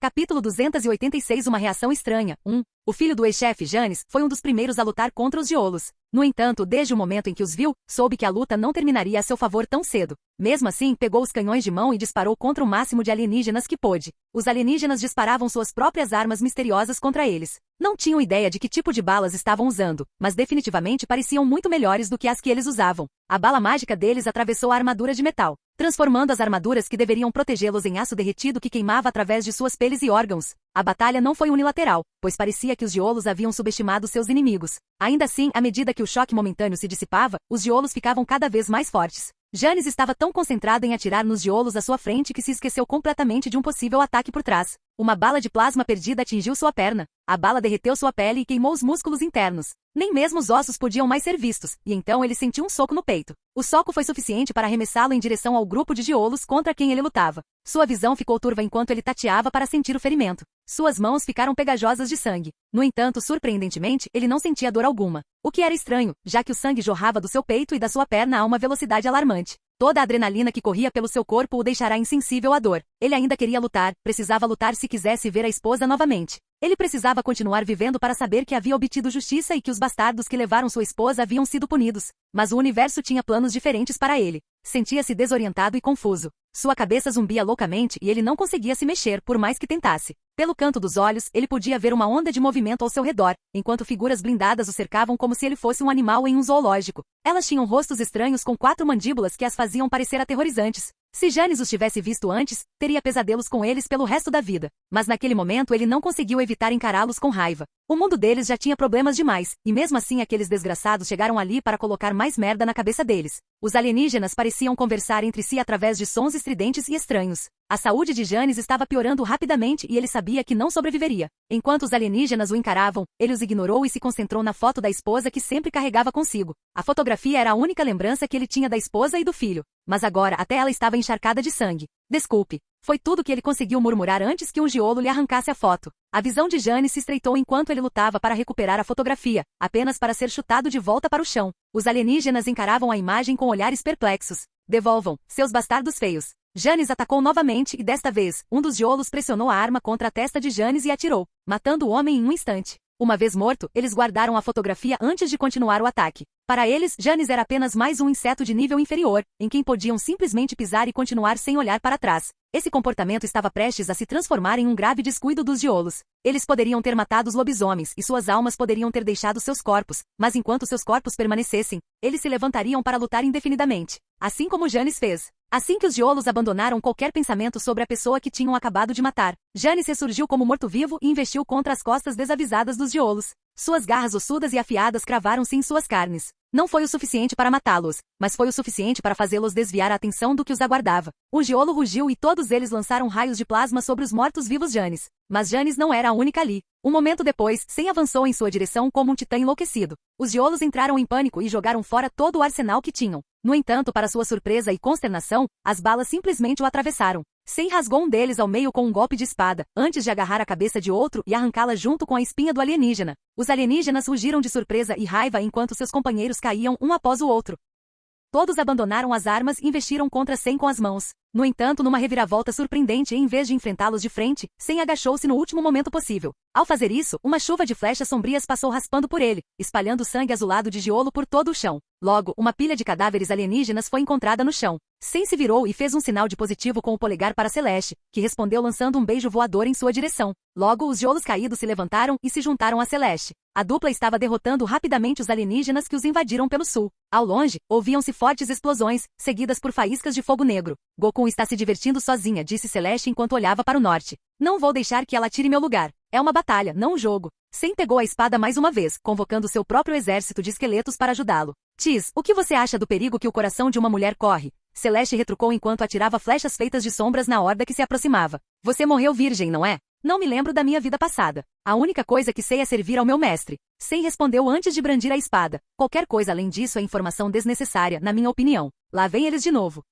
Capítulo 286. Uma reação estranha. 1. O filho do ex-chefe Janis foi um dos primeiros a lutar contra os Diolos. No entanto, desde o momento em que os viu, soube que a luta não terminaria a seu favor tão cedo. Mesmo assim, pegou os canhões de mão e disparou contra o máximo de alienígenas que pôde. Os alienígenas disparavam suas próprias armas misteriosas contra eles. Não tinham ideia de que tipo de balas estavam usando, mas definitivamente pareciam muito melhores do que as que eles usavam. A bala mágica deles atravessou a armadura de metal, transformando as armaduras que deveriam protegê-los em aço derretido que queimava através de suas peles e órgãos. A batalha não foi unilateral, pois parecia que os Diolos haviam subestimado seus inimigos. Ainda assim, à medida que o choque momentâneo se dissipava, os Diolos ficavam cada vez mais fortes. Janis estava tão concentrado em atirar nos Diolos à sua frente que se esqueceu completamente de um possível ataque por trás. Uma bala de plasma perdida atingiu sua perna. A bala derreteu sua pele e queimou os músculos internos. Nem mesmo os ossos podiam mais ser vistos, e então ele sentiu um soco no peito. O soco foi suficiente para arremessá-lo em direção ao grupo de Diolos contra quem ele lutava. Sua visão ficou turva enquanto ele tateava para sentir o ferimento. Suas mãos ficaram pegajosas de sangue. No entanto, surpreendentemente, ele não sentia dor alguma. O que era estranho, já que o sangue jorrava do seu peito e da sua perna a uma velocidade alarmante. Toda a adrenalina que corria pelo seu corpo o deixará insensível à dor. Ele ainda queria lutar, precisava lutar se quisesse ver a esposa novamente. Ele precisava continuar vivendo para saber que havia obtido justiça e que os bastardos que levaram sua esposa haviam sido punidos. Mas o universo tinha planos diferentes para ele. Sentia-se desorientado e confuso. Sua cabeça zumbia loucamente e ele não conseguia se mexer, por mais que tentasse. Pelo canto dos olhos, ele podia ver uma onda de movimento ao seu redor, enquanto figuras blindadas o cercavam como se ele fosse um animal em um zoológico. Elas tinham rostos estranhos com 4 mandíbulas que as faziam parecer aterrorizantes. Se Janis os tivesse visto antes, teria pesadelos com eles pelo resto da vida. Mas naquele momento ele não conseguiu evitar encará-los com raiva. O mundo deles já tinha problemas demais, e mesmo assim aqueles desgraçados chegaram ali para colocar mais merda na cabeça deles. Os alienígenas pareciam conversar entre si através de sons estridentes e estranhos. A saúde de Janis estava piorando rapidamente e ele sabia que não sobreviveria. Enquanto os alienígenas o encaravam, ele os ignorou e se concentrou na foto da esposa que sempre carregava consigo. A fotografia era a única lembrança que ele tinha da esposa e do filho. Mas agora até ela estava encharcada de sangue. Desculpe. Foi tudo que ele conseguiu murmurar antes que um Giolo lhe arrancasse a foto. A visão de Janis se estreitou enquanto ele lutava para recuperar a fotografia, apenas para ser chutado de volta para o chão. Os alienígenas encaravam a imagem com olhares perplexos. Devolvam, seus bastardos feios. Janis atacou novamente e desta vez, um dos Giolos pressionou a arma contra a testa de Janis e atirou, matando o homem em um instante. Uma vez morto, eles guardaram a fotografia antes de continuar o ataque. Para eles, Janis era apenas mais um inseto de nível inferior, em quem podiam simplesmente pisar e continuar sem olhar para trás. Esse comportamento estava prestes a se transformar em um grave descuido dos Giolos. Eles poderiam ter matado os lobisomens e suas almas poderiam ter deixado seus corpos, mas enquanto seus corpos permanecessem, eles se levantariam para lutar indefinidamente. Assim como Janis fez. Assim que os Giolos abandonaram qualquer pensamento sobre a pessoa que tinham acabado de matar, Janis ressurgiu como morto-vivo e investiu contra as costas desavisadas dos Giolos. Suas garras ossudas e afiadas cravaram-se em suas carnes. Não foi o suficiente para matá-los, mas foi o suficiente para fazê-los desviar a atenção do que os aguardava. O Giolo rugiu e todos eles lançaram raios de plasma sobre os mortos-vivos Janis. Mas Janis não era a única ali. Um momento depois, Sen avançou em sua direção como um titã enlouquecido. Os Giolos entraram em pânico e jogaram fora todo o arsenal que tinham. No entanto, para sua surpresa e consternação, as balas simplesmente o atravessaram. Sen rasgou um deles ao meio com um golpe de espada, antes de agarrar a cabeça de outro e arrancá-la junto com a espinha do alienígena. Os alienígenas rugiram de surpresa e raiva enquanto seus companheiros caíam um após o outro. Todos abandonaram as armas e investiram contra Sem com as mãos. No entanto, numa reviravolta surpreendente, em vez de enfrentá-los de frente, Sem agachou-se no último momento possível. Ao fazer isso, uma chuva de flechas sombrias passou raspando por ele, espalhando sangue azulado de Giolo por todo o chão. Logo, uma pilha de cadáveres alienígenas foi encontrada no chão. Sem se virou e fez um sinal de positivo com o polegar para Celeste, que respondeu lançando um beijo voador em sua direção. Logo, os Giolos caídos se levantaram e se juntaram a Celeste. A dupla estava derrotando rapidamente os alienígenas que os invadiram pelo sul. Ao longe, ouviam-se fortes explosões, seguidas por faíscas de fogo negro. Goku está se divertindo sozinha, disse Celeste enquanto olhava para o norte. Não vou deixar que ela tire meu lugar. É uma batalha, não um jogo. Sem pegou a espada mais uma vez, convocando seu próprio exército de esqueletos para ajudá-lo. Tis, o que você acha do perigo que o coração de uma mulher corre? Celeste retrucou enquanto atirava flechas feitas de sombras na horda que se aproximava. Você morreu virgem, não é? Não me lembro da minha vida passada. A única coisa que sei é servir ao meu mestre. Sem respondeu antes de brandir a espada. Qualquer coisa além disso é informação desnecessária, na minha opinião. Lá vem eles de novo.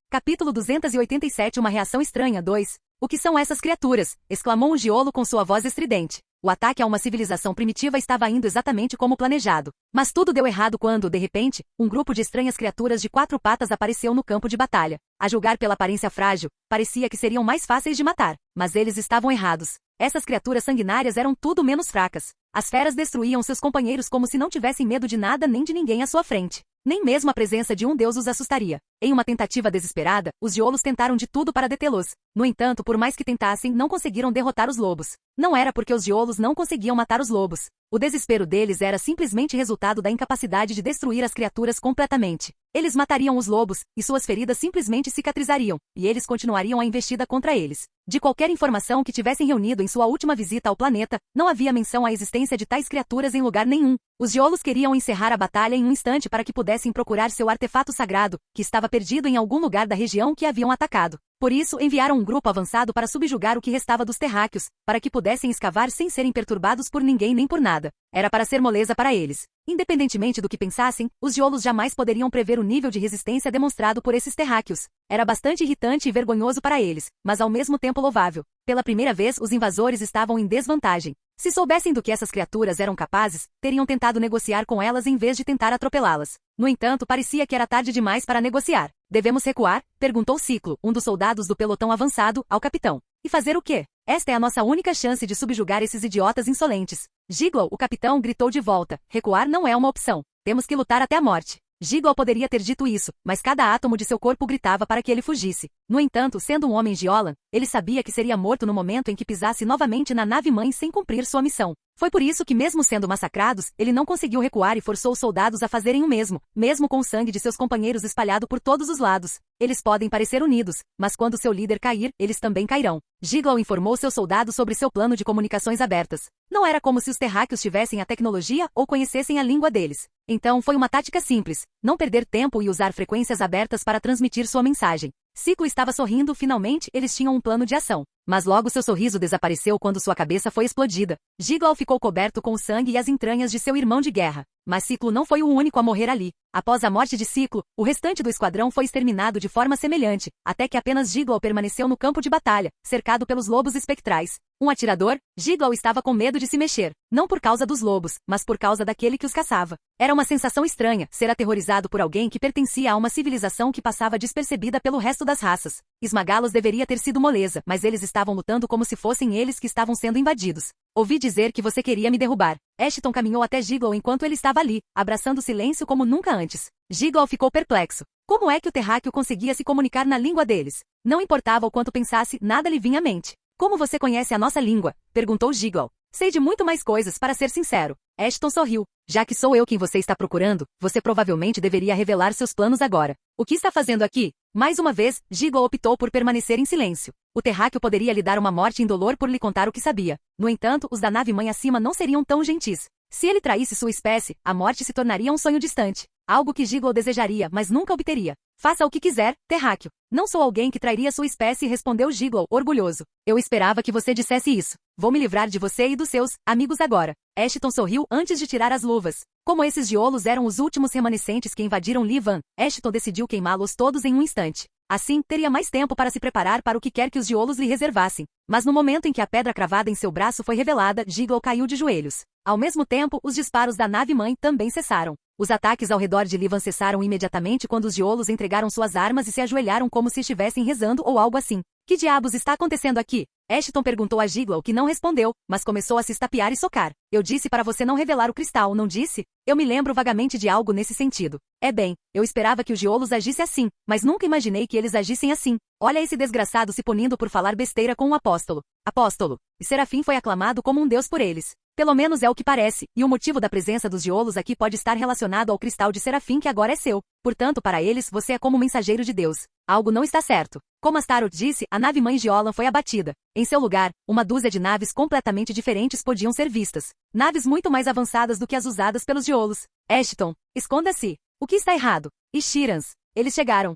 Capítulo 287 Uma reação estranha 2. O que são essas criaturas? Exclamou um Giolo com sua voz estridente. O ataque a uma civilização primitiva estava indo exatamente como planejado. Mas tudo deu errado quando, de repente, um grupo de estranhas criaturas de 4 patas apareceu no campo de batalha. A julgar pela aparência frágil, parecia que seriam mais fáceis de matar. Mas eles estavam errados. Essas criaturas sanguinárias eram tudo menos fracas. As feras destruíam seus companheiros como se não tivessem medo de nada nem de ninguém à sua frente. Nem mesmo a presença de um deus os assustaria. Em uma tentativa desesperada, os Giolos tentaram de tudo para detê-los. No entanto, por mais que tentassem, não conseguiram derrotar os lobos. Não era porque os Giolos não conseguiam matar os lobos. O desespero deles era simplesmente resultado da incapacidade de destruir as criaturas completamente. Eles matariam os lobos, e suas feridas simplesmente cicatrizariam, e eles continuariam a investida contra eles. De qualquer informação que tivessem reunido em sua última visita ao planeta, não havia menção à existência de tais criaturas em lugar nenhum. Os Giolos queriam encerrar a batalha em um instante para que pudessem procurar seu artefato sagrado, que estava perdido em algum lugar da região que haviam atacado. Por isso, enviaram um grupo avançado para subjugar o que restava dos terráqueos, para que pudessem escavar sem serem perturbados por ninguém nem por nada. Era para ser moleza para eles. Independentemente do que pensassem, os Giolos jamais poderiam prever o nível de resistência demonstrado por esses terráqueos. Era bastante irritante e vergonhoso para eles, mas ao mesmo tempo louvável. Pela primeira vez, os invasores estavam em desvantagem. Se soubessem do que essas criaturas eram capazes, teriam tentado negociar com elas em vez de tentar atropelá-las. No entanto, parecia que era tarde demais para negociar. Devemos recuar? Perguntou Ciclo, um dos soldados do pelotão avançado, ao capitão. E fazer o quê? Esta é a nossa única chance de subjugar esses idiotas insolentes. Giggle, o capitão, gritou de volta. Recuar não é uma opção. Temos que lutar até a morte. Giggle poderia ter dito isso, mas cada átomo de seu corpo gritava para que ele fugisse. No entanto, sendo um homem Giolan, ele sabia que seria morto no momento em que pisasse novamente na nave-mãe sem cumprir sua missão. Foi por isso que, mesmo sendo massacrados, ele não conseguiu recuar e forçou os soldados a fazerem o mesmo com o sangue de seus companheiros espalhado por todos os lados. Eles podem parecer unidos, mas quando seu líder cair, eles também cairão. Giggle informou seus soldados sobre seu plano de comunicações abertas. Não era como se os terráqueos tivessem a tecnologia ou conhecessem a língua deles. Então foi uma tática simples, não perder tempo e usar frequências abertas para transmitir sua mensagem. Ciclo estava sorrindo, finalmente eles tinham um plano de ação. Mas logo seu sorriso desapareceu quando sua cabeça foi explodida. Giggle ficou coberto com o sangue e as entranhas de seu irmão de guerra. Mas Ciclo não foi o único a morrer ali. Após a morte de Ciclo, o restante do esquadrão foi exterminado de forma semelhante, até que apenas Giggle permaneceu no campo de batalha, cercado pelos lobos espectrais. Um atirador, Giggle estava com medo de se mexer, não por causa dos lobos, mas por causa daquele que os caçava. Era uma sensação estranha, ser aterrorizado por alguém que pertencia a uma civilização que passava despercebida pelo resto das raças. Esmagá-los deveria ter sido moleza, mas eles estavam lutando como se fossem eles que estavam sendo invadidos. Ouvi dizer que você queria me derrubar. Ashton caminhou até Giggle enquanto ele estava ali, abraçando o silêncio como nunca antes. Giggle ficou perplexo. Como é que o terráqueo conseguia se comunicar na língua deles? Não importava o quanto pensasse, nada lhe vinha à mente. Como você conhece a nossa língua? Perguntou Giggle. Sei de muito mais coisas, para ser sincero. Ashton sorriu. Já que sou eu quem você está procurando, você provavelmente deveria revelar seus planos agora. O que está fazendo aqui? Mais uma vez, Giggle optou por permanecer em silêncio. O terráqueo poderia lhe dar uma morte indolor por lhe contar o que sabia. No entanto, os da nave-mãe acima não seriam tão gentis. Se ele traísse sua espécie, a morte se tornaria um sonho distante. Algo que Giggle desejaria, mas nunca obteria. Faça o que quiser, terráqueo. Não sou alguém que trairia sua espécie, respondeu Giggle, orgulhoso. Eu esperava que você dissesse isso. Vou me livrar de você e dos seus amigos agora. Ashton sorriu antes de tirar as luvas. Como esses Giolos eram os últimos remanescentes que invadiram Livan, Ashton decidiu queimá-los todos em um instante. Assim, teria mais tempo para se preparar para o que quer que os Giolos lhe reservassem. Mas no momento em que a pedra cravada em seu braço foi revelada, Giggle caiu de joelhos. Ao mesmo tempo, os disparos da nave-mãe também cessaram. Os ataques ao redor de Livan cessaram imediatamente quando os Diolos entregaram suas armas e se ajoelharam como se estivessem rezando ou algo assim. Que diabos está acontecendo aqui? Ashton perguntou a Giggle, que não respondeu, mas começou a se estapear e socar. Eu disse para você não revelar o cristal, não disse? Eu me lembro vagamente de algo nesse sentido. É bem, eu esperava que os Diolos agissem assim, mas nunca imaginei que eles agissem assim. Olha esse desgraçado se punindo por falar besteira com um apóstolo. Apóstolo. E Serafim foi aclamado como um deus por eles. Pelo menos é o que parece, e o motivo da presença dos Diolos aqui pode estar relacionado ao cristal de Serafim que agora é seu. Portanto, para eles, você é como mensageiro de Deus. Algo não está certo. Como Astaroth disse, a nave-mãe de Olan foi abatida. Em seu lugar, uma dúzia de naves completamente diferentes podiam ser vistas. Naves muito mais avançadas do que as usadas pelos Diolos. Ashton, esconda-se. O que está errado? E Shirans. Eles chegaram.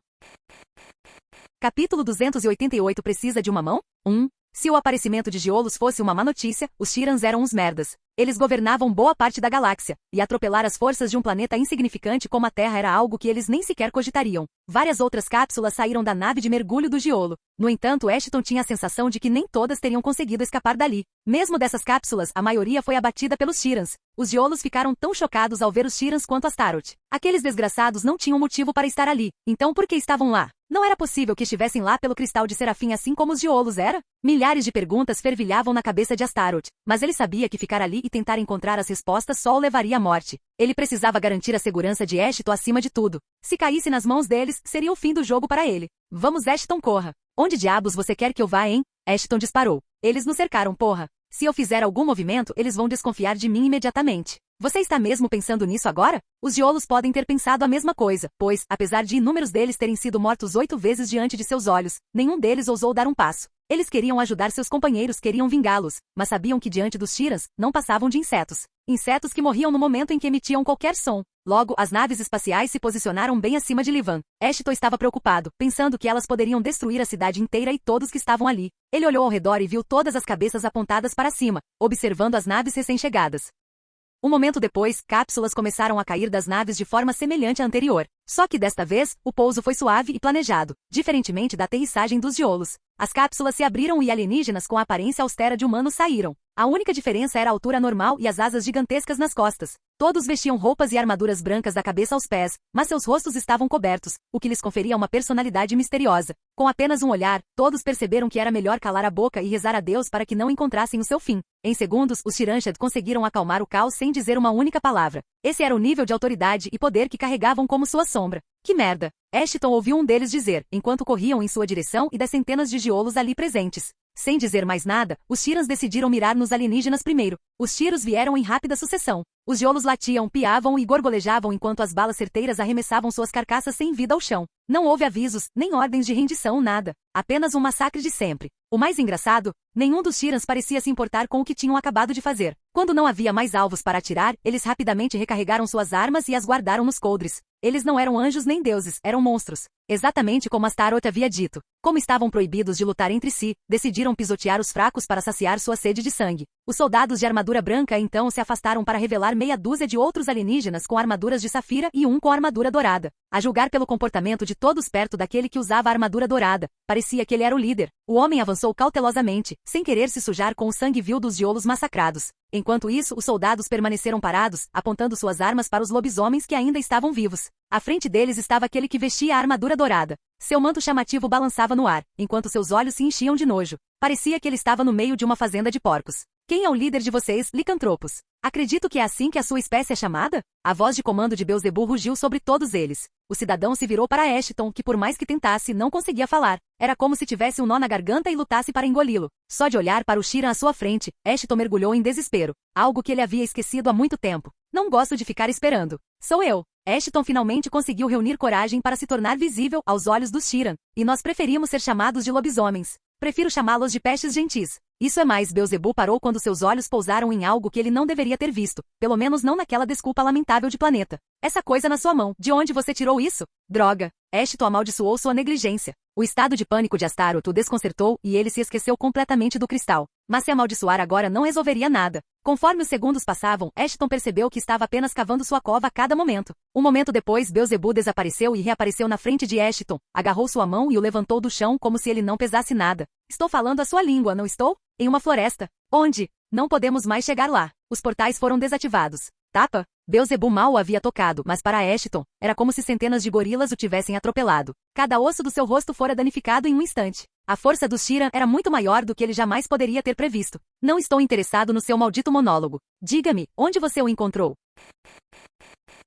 Capítulo 288 precisa de uma mão? 1. Se o aparecimento de Diolos fosse uma má notícia, os Shirans eram uns merdas. Eles governavam boa parte da galáxia, e atropelar as forças de um planeta insignificante como a Terra era algo que eles nem sequer cogitariam. Várias outras cápsulas saíram da nave de mergulho do Giolo. No entanto, Ashton tinha a sensação de que nem todas teriam conseguido escapar dali. Mesmo dessas cápsulas, a maioria foi abatida pelos Shirans. Os Diolos ficaram tão chocados ao ver os Shirans quanto Astaroth. Aqueles desgraçados não tinham motivo para estar ali, então por que estavam lá? Não era possível que estivessem lá pelo cristal de Serafim assim como os Diolos era? Milhares de perguntas fervilhavam na cabeça de Astaroth, mas ele sabia que ficar ali e tentar encontrar as respostas só o levaria à morte. Ele precisava garantir a segurança de Ashton acima de tudo. Se caísse nas mãos deles, seria o fim do jogo para ele. Vamos, Ashton, corra. Onde diabos você quer que eu vá, hein? Ashton disparou. Eles nos cercaram, porra. Se eu fizer algum movimento, eles vão desconfiar de mim imediatamente. Você está mesmo pensando nisso agora? Os Diolos podem ter pensado a mesma coisa, pois, apesar de inúmeros deles terem sido mortos 8 vezes diante de seus olhos, nenhum deles ousou dar um passo. Eles queriam ajudar seus companheiros, queriam vingá-los, mas sabiam que diante dos Shirans, não passavam de insetos. Insetos que morriam no momento em que emitiam qualquer som. Logo, as naves espaciais se posicionaram bem acima de Livan. Ashton estava preocupado, pensando que elas poderiam destruir a cidade inteira e todos que estavam ali. Ele olhou ao redor e viu todas as cabeças apontadas para cima, observando as naves recém-chegadas. Um momento depois, cápsulas começaram a cair das naves de forma semelhante à anterior. Só que desta vez, o pouso foi suave e planejado, diferentemente da aterrissagem dos Diolos. As cápsulas se abriram e alienígenas com a aparência austera de humanos saíram. A única diferença era a altura normal e as asas gigantescas nas costas. Todos vestiam roupas e armaduras brancas da cabeça aos pés, mas seus rostos estavam cobertos, o que lhes conferia uma personalidade misteriosa. Com apenas um olhar, todos perceberam que era melhor calar a boca e rezar a Deus para que não encontrassem o seu fim. Em segundos, os Tiranshad conseguiram acalmar o caos sem dizer uma única palavra. Esse era o nível de autoridade e poder que carregavam como sua sombra. Que merda! Ashton ouviu um deles dizer, enquanto corriam em sua direção e das centenas de Diolos ali presentes. Sem dizer mais nada, os Shirans decidiram mirar nos alienígenas primeiro. Os tiros vieram em rápida sucessão. Os Diolos latiam, piavam e gorgolejavam enquanto as balas certeiras arremessavam suas carcaças sem vida ao chão. Não houve avisos, nem ordens de rendição, nada. Apenas um massacre de sempre. O mais engraçado, nenhum dos Shirans parecia se importar com o que tinham acabado de fazer. Quando não havia mais alvos para atirar, eles rapidamente recarregaram suas armas e as guardaram nos coldres. Eles não eram anjos nem deuses, eram monstros. Exatamente como Astaroth havia dito. Como estavam proibidos de lutar entre si, decidiram pisotear os fracos para saciar sua sede de sangue. Os soldados de armadura branca então se afastaram para revelar meia dúzia de outros alienígenas com armaduras de safira e um com armadura dourada. A julgar pelo comportamento de todos perto daquele que usava a armadura dourada, parecia que ele era o líder. O homem avançou cautelosamente, sem querer se sujar com o sangue vil dos Diolos massacrados. Enquanto isso, os soldados permaneceram parados, apontando suas armas para os lobisomens que ainda estavam vivos. À frente deles estava aquele que vestia a armadura dourada. Seu manto chamativo balançava no ar, enquanto seus olhos se enchiam de nojo. Parecia que ele estava no meio de uma fazenda de porcos. Quem é o líder de vocês, licantropos? Acredito que é assim que a sua espécie é chamada? A voz de comando de Beelzebub rugiu sobre todos eles. O cidadão se virou para Ashton, que por mais que tentasse, não conseguia falar. Era como se tivesse um nó na garganta e lutasse para engoli-lo. Só de olhar para o Shiran à sua frente, Ashton mergulhou em desespero. Algo que ele havia esquecido há muito tempo. Não gosto de ficar esperando. Sou eu. Ashton finalmente conseguiu reunir coragem para se tornar visível aos olhos dos Shiran. E nós preferimos ser chamados de lobisomens. Prefiro chamá-los de pestes gentis. Isso é mais, Beelzebub parou quando seus olhos pousaram em algo que ele não deveria ter visto, pelo menos não naquela desculpa lamentável de planeta. Essa coisa na sua mão, de onde você tirou isso? Droga! Ashton amaldiçoou sua negligência. O estado de pânico de Astaroth o desconcertou e ele se esqueceu completamente do cristal. Mas se amaldiçoar agora não resolveria nada. Conforme os segundos passavam, Ashton percebeu que estava apenas cavando sua cova a cada momento. Um momento depois, Beelzebub desapareceu e reapareceu na frente de Ashton, agarrou sua mão e o levantou do chão como se ele não pesasse nada. Estou falando a sua língua, não estou? Em uma floresta. Onde? Não podemos mais chegar lá. Os portais foram desativados. Tapa? Beelzebub mal o havia tocado, mas para Ashton, era como se centenas de gorilas o tivessem atropelado. Cada osso do seu rosto fora danificado em um instante. A força dos Sheeran era muito maior do que ele jamais poderia ter previsto. Não estou interessado no seu maldito monólogo. Diga-me, onde você o encontrou?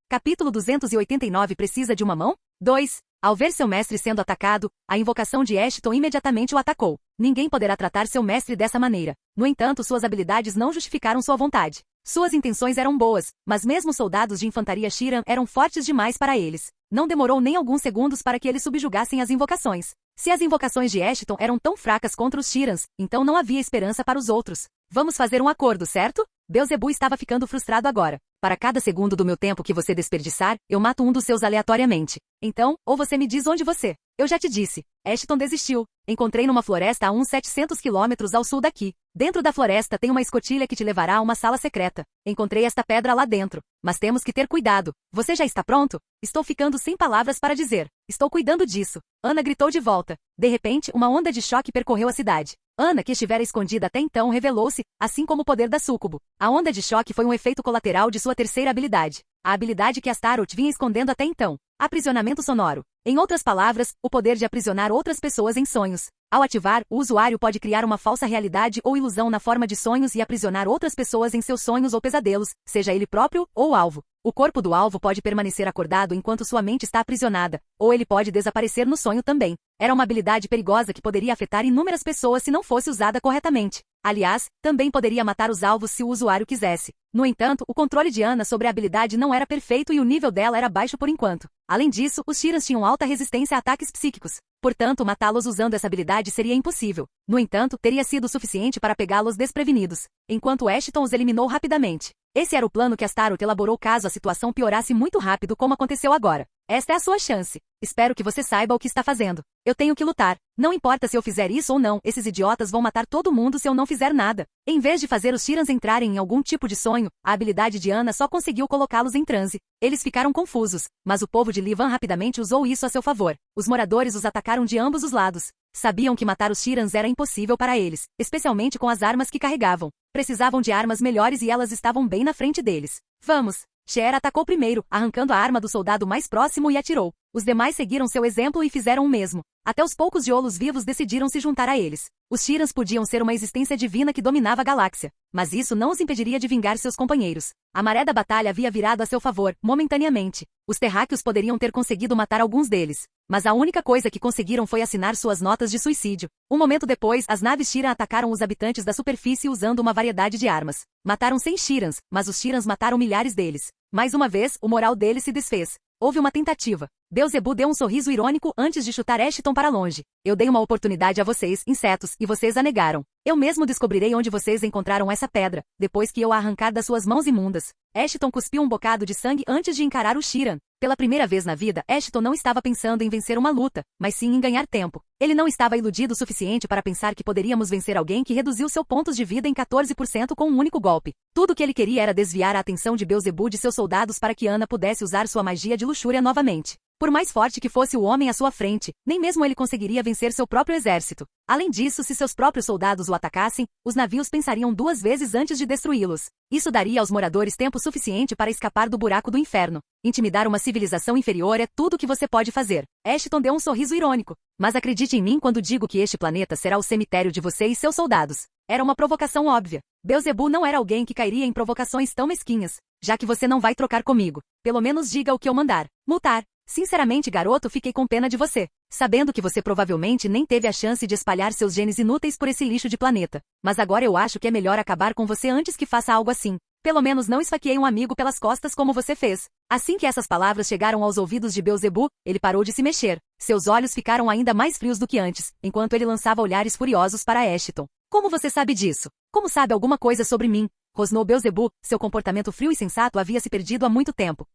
Capítulo 289 Precisa de uma mão? 2. Ao ver seu mestre sendo atacado, a invocação de Ashton imediatamente o atacou. Ninguém poderá tratar seu mestre dessa maneira. No entanto, suas habilidades não justificaram sua vontade. Suas intenções eram boas, mas mesmo os soldados de infantaria Sheeran eram fortes demais para eles. Não demorou nem alguns segundos para que eles subjugassem as invocações. Se as invocações de Ashton eram tão fracas contra os Sheerans, então não havia esperança para os outros. Vamos fazer um acordo, certo? Beelzebub estava ficando frustrado agora. Para cada segundo do meu tempo que você desperdiçar, eu mato um dos seus aleatoriamente. Então, ou você me diz onde você... Eu já te disse. Ashton desistiu. Encontrei numa floresta a uns 700 quilômetros ao sul daqui. Dentro da floresta tem uma escotilha que te levará a uma sala secreta. Encontrei esta pedra lá dentro. Mas temos que ter cuidado. Você já está pronto? Estou ficando sem palavras para dizer. Estou cuidando disso. Ana gritou de volta. De repente, uma onda de choque percorreu a cidade. Ana, que estivera escondida até então, revelou-se, assim como o poder da súcubo. A onda de choque foi um efeito colateral de sua terceira habilidade. A habilidade que Astaroth vinha escondendo até então. Aprisionamento sonoro. Em outras palavras, o poder de aprisionar outras pessoas em sonhos. Ao ativar, o usuário pode criar uma falsa realidade ou ilusão na forma de sonhos e aprisionar outras pessoas em seus sonhos ou pesadelos, seja ele próprio ou o alvo. O corpo do alvo pode permanecer acordado enquanto sua mente está aprisionada, ou ele pode desaparecer no sonho também. Era uma habilidade perigosa que poderia afetar inúmeras pessoas se não fosse usada corretamente. Aliás, também poderia matar os alvos se o usuário quisesse. No entanto, o controle de Ana sobre a habilidade não era perfeito e o nível dela era baixo por enquanto. Além disso, os Sheerans tinham alta resistência a ataques psíquicos. Portanto, matá-los usando essa habilidade seria impossível. No entanto, teria sido suficiente para pegá-los desprevenidos, enquanto Ashton os eliminou rapidamente. Esse era o plano que Astaroth elaborou caso a situação piorasse muito rápido como aconteceu agora. Esta é a sua chance. Espero que você saiba o que está fazendo. Eu tenho que lutar. Não importa se eu fizer isso ou não, esses idiotas vão matar todo mundo se eu não fizer nada. Em vez de fazer os Sheerans entrarem em algum tipo de sonho, a habilidade de Ana só conseguiu colocá-los em transe. Eles ficaram confusos, mas o povo de Livan rapidamente usou isso a seu favor. Os moradores os atacaram de ambos os lados. Sabiam que matar os Sheerans era impossível para eles, especialmente com as armas que carregavam. Precisavam de armas melhores e elas estavam bem na frente deles. Vamos! Sheer atacou primeiro, arrancando a arma do soldado mais próximo e atirou. Os demais seguiram seu exemplo e fizeram o mesmo. Até os poucos Geolos vivos decidiram se juntar a eles. Os Sheerans podiam ser uma existência divina que dominava a galáxia, mas isso não os impediria de vingar seus companheiros. A maré da batalha havia virado a seu favor, momentaneamente. Os terráqueos poderiam ter conseguido matar alguns deles, mas a única coisa que conseguiram foi assinar suas notas de suicídio. Um momento depois, as naves Sheeran atacaram os habitantes da superfície usando uma variedade de armas. Mataram 100 Sheerans, mas os Sheerans mataram milhares deles. Mais uma vez, o moral deles se desfez. Houve uma tentativa. Beelzebub deu um sorriso irônico antes de chutar Ashton para longe. Eu dei uma oportunidade a vocês, insetos, e vocês a negaram. Eu mesmo descobrirei onde vocês encontraram essa pedra, depois que eu a arrancar das suas mãos imundas. Ashton cuspiu um bocado de sangue antes de encarar o Sheeran. Pela primeira vez na vida, Ashton não estava pensando em vencer uma luta, mas sim em ganhar tempo. Ele não estava iludido o suficiente para pensar que poderíamos vencer alguém que reduziu seus pontos de vida em 14% com um único golpe. Tudo o que ele queria era desviar a atenção de Beelzebub de seus soldados para que Ana pudesse usar sua magia de luxúria novamente. Por mais forte que fosse o homem à sua frente, nem mesmo ele conseguiria vencer seu próprio exército. Além disso, se seus próprios soldados o atacassem, os navios pensariam duas vezes antes de destruí-los. Isso daria aos moradores tempo suficiente para escapar do buraco do inferno. Intimidar uma civilização inferior é tudo o que você pode fazer. Ashton deu um sorriso irônico. Mas acredite em mim quando digo que este planeta será o cemitério de você e seus soldados. Era uma provocação óbvia. Beelzebub não era alguém que cairia em provocações tão mesquinhas. Já que você não vai trocar comigo, pelo menos diga o que eu mandar. Multar. Sinceramente, garoto, fiquei com pena de você, sabendo que você provavelmente nem teve a chance de espalhar seus genes inúteis por esse lixo de planeta. Mas agora eu acho que é melhor acabar com você antes que faça algo assim. Pelo menos não esfaqueei um amigo pelas costas como você fez. Assim que essas palavras chegaram aos ouvidos de Beelzebub, ele parou de se mexer. Seus olhos ficaram ainda mais frios do que antes, enquanto ele lançava olhares furiosos para Ashton. Como você sabe disso? Como sabe alguma coisa sobre mim? Rosnou Beelzebub, seu comportamento frio e sensato havia se perdido há muito tempo.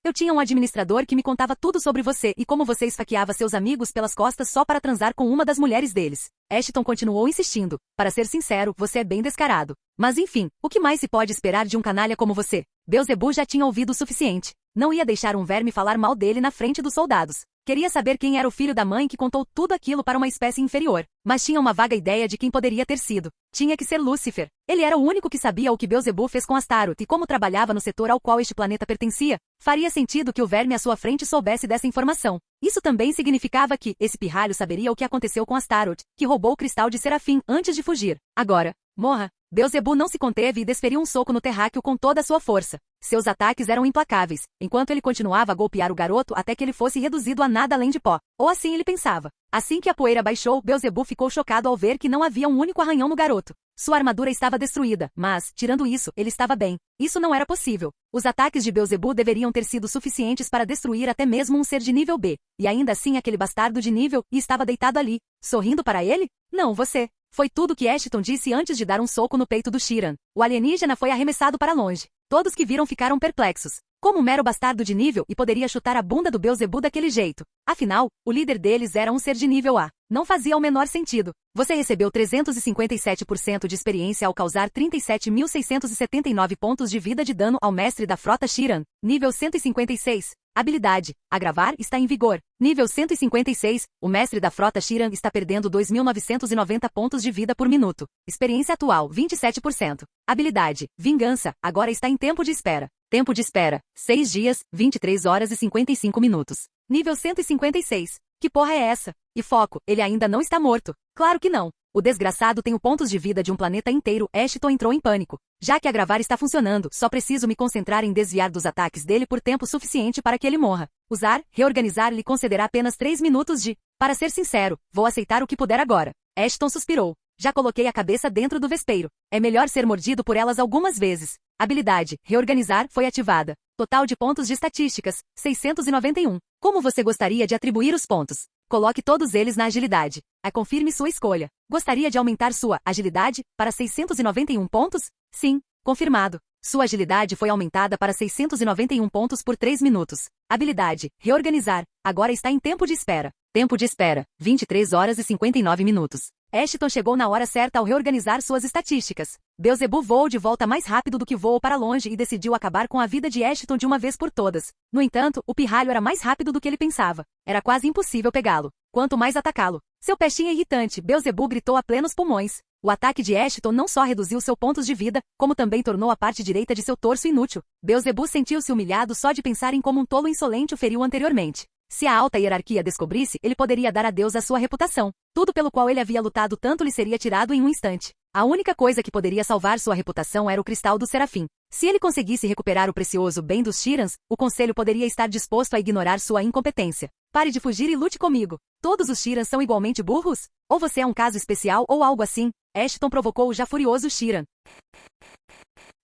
Eu tinha um administrador que me contava tudo sobre você e como você esfaqueava seus amigos pelas costas só para transar com uma das mulheres deles. Ashton continuou insistindo. Para ser sincero, você é bem descarado. Mas enfim, o que mais se pode esperar de um canalha como você? Beelzebub já tinha ouvido o suficiente. Não ia deixar um verme falar mal dele na frente dos soldados. Queria saber quem era o filho da mãe que contou tudo aquilo para uma espécie inferior, mas tinha uma vaga ideia de quem poderia ter sido. Tinha que ser Lúcifer. Ele era o único que sabia o que Beelzebub fez com Astaroth e como trabalhava no setor ao qual este planeta pertencia. Faria sentido que o verme à sua frente soubesse dessa informação. Isso também significava que esse pirralho saberia o que aconteceu com Astaroth, que roubou o cristal de Serafim antes de fugir. Agora, morra. Beelzebub não se conteve e desferiu um soco no terráqueo com toda a sua força. Seus ataques eram implacáveis, enquanto ele continuava a golpear o garoto até que ele fosse reduzido a nada além de pó. Ou assim ele pensava. Assim que a poeira baixou, Beelzebub ficou chocado ao ver que não havia um único arranhão no garoto. Sua armadura estava destruída, mas, tirando isso, ele estava bem. Isso não era possível. Os ataques de Beelzebub deveriam ter sido suficientes para destruir até mesmo um ser de nível B. E ainda assim aquele bastardo de nível E estava deitado ali, sorrindo para ele? Não, você. Foi tudo o que Ashton disse antes de dar um soco no peito do Sheeran. O alienígena foi arremessado para longe. Todos que viram ficaram perplexos. Como um mero bastardo de nível E poderia chutar a bunda do Beelzebub daquele jeito? Afinal, o líder deles era um ser de nível A. Não fazia o menor sentido. Você recebeu 357% de experiência ao causar 37.679 pontos de vida de dano ao mestre da frota Sheeran. Nível 156. Habilidade. Agravar está em vigor. Nível 156. O mestre da frota Sheeran está perdendo 2.990 pontos de vida por minuto. Experiência atual, 27%. Habilidade. Vingança. Agora está em tempo de espera. Tempo de espera. 6 dias, 23 horas e 55 minutos. Nível 156. Que porra é essa? E foco, ele ainda não está morto. Claro que não. O desgraçado tem os pontos de vida de um planeta inteiro. Ashton entrou em pânico. Já que a gravar está funcionando, só preciso me concentrar em desviar dos ataques dele por tempo suficiente para que ele morra. Usar, reorganizar lhe concederá apenas 3 minutos de... Para ser sincero, vou aceitar o que puder agora. Ashton suspirou. Já coloquei a cabeça dentro do vespeiro. É melhor ser mordido por elas algumas vezes. Habilidade, reorganizar, foi ativada. Total de pontos de estatísticas, 691. Como você gostaria de atribuir os pontos? Coloque todos eles na agilidade. Confirme sua escolha. Gostaria de aumentar sua agilidade para 691 pontos? Sim, confirmado. Sua agilidade foi aumentada para 691 pontos por 3 minutos. Habilidade, reorganizar. Agora está em tempo de espera. Tempo de espera, 23 horas e 59 minutos. Ashton chegou na hora certa ao reorganizar suas estatísticas. Beelzebub voou de volta mais rápido do que voou para longe e decidiu acabar com a vida de Ashton de uma vez por todas. No entanto, o pirralho era mais rápido do que ele pensava. Era quase impossível pegá-lo. Quanto mais atacá-lo. Seu peixinho irritante, Beelzebub gritou a plenos pulmões. O ataque de Ashton não só reduziu seus pontos de vida, como também tornou a parte direita de seu torso inútil. Beelzebub sentiu-se humilhado só de pensar em como um tolo insolente o feriu anteriormente. Se a alta hierarquia descobrisse, ele poderia dar adeus à sua reputação. Tudo pelo qual ele havia lutado tanto lhe seria tirado em um instante. A única coisa que poderia salvar sua reputação era o cristal do Serafim. Se ele conseguisse recuperar o precioso bem dos Sheerans, o conselho poderia estar disposto a ignorar sua incompetência. Pare de fugir e lute comigo. Todos os Sheerans são igualmente burros? Ou você é um caso especial ou algo assim? Ashton provocou o já furioso Sheeran.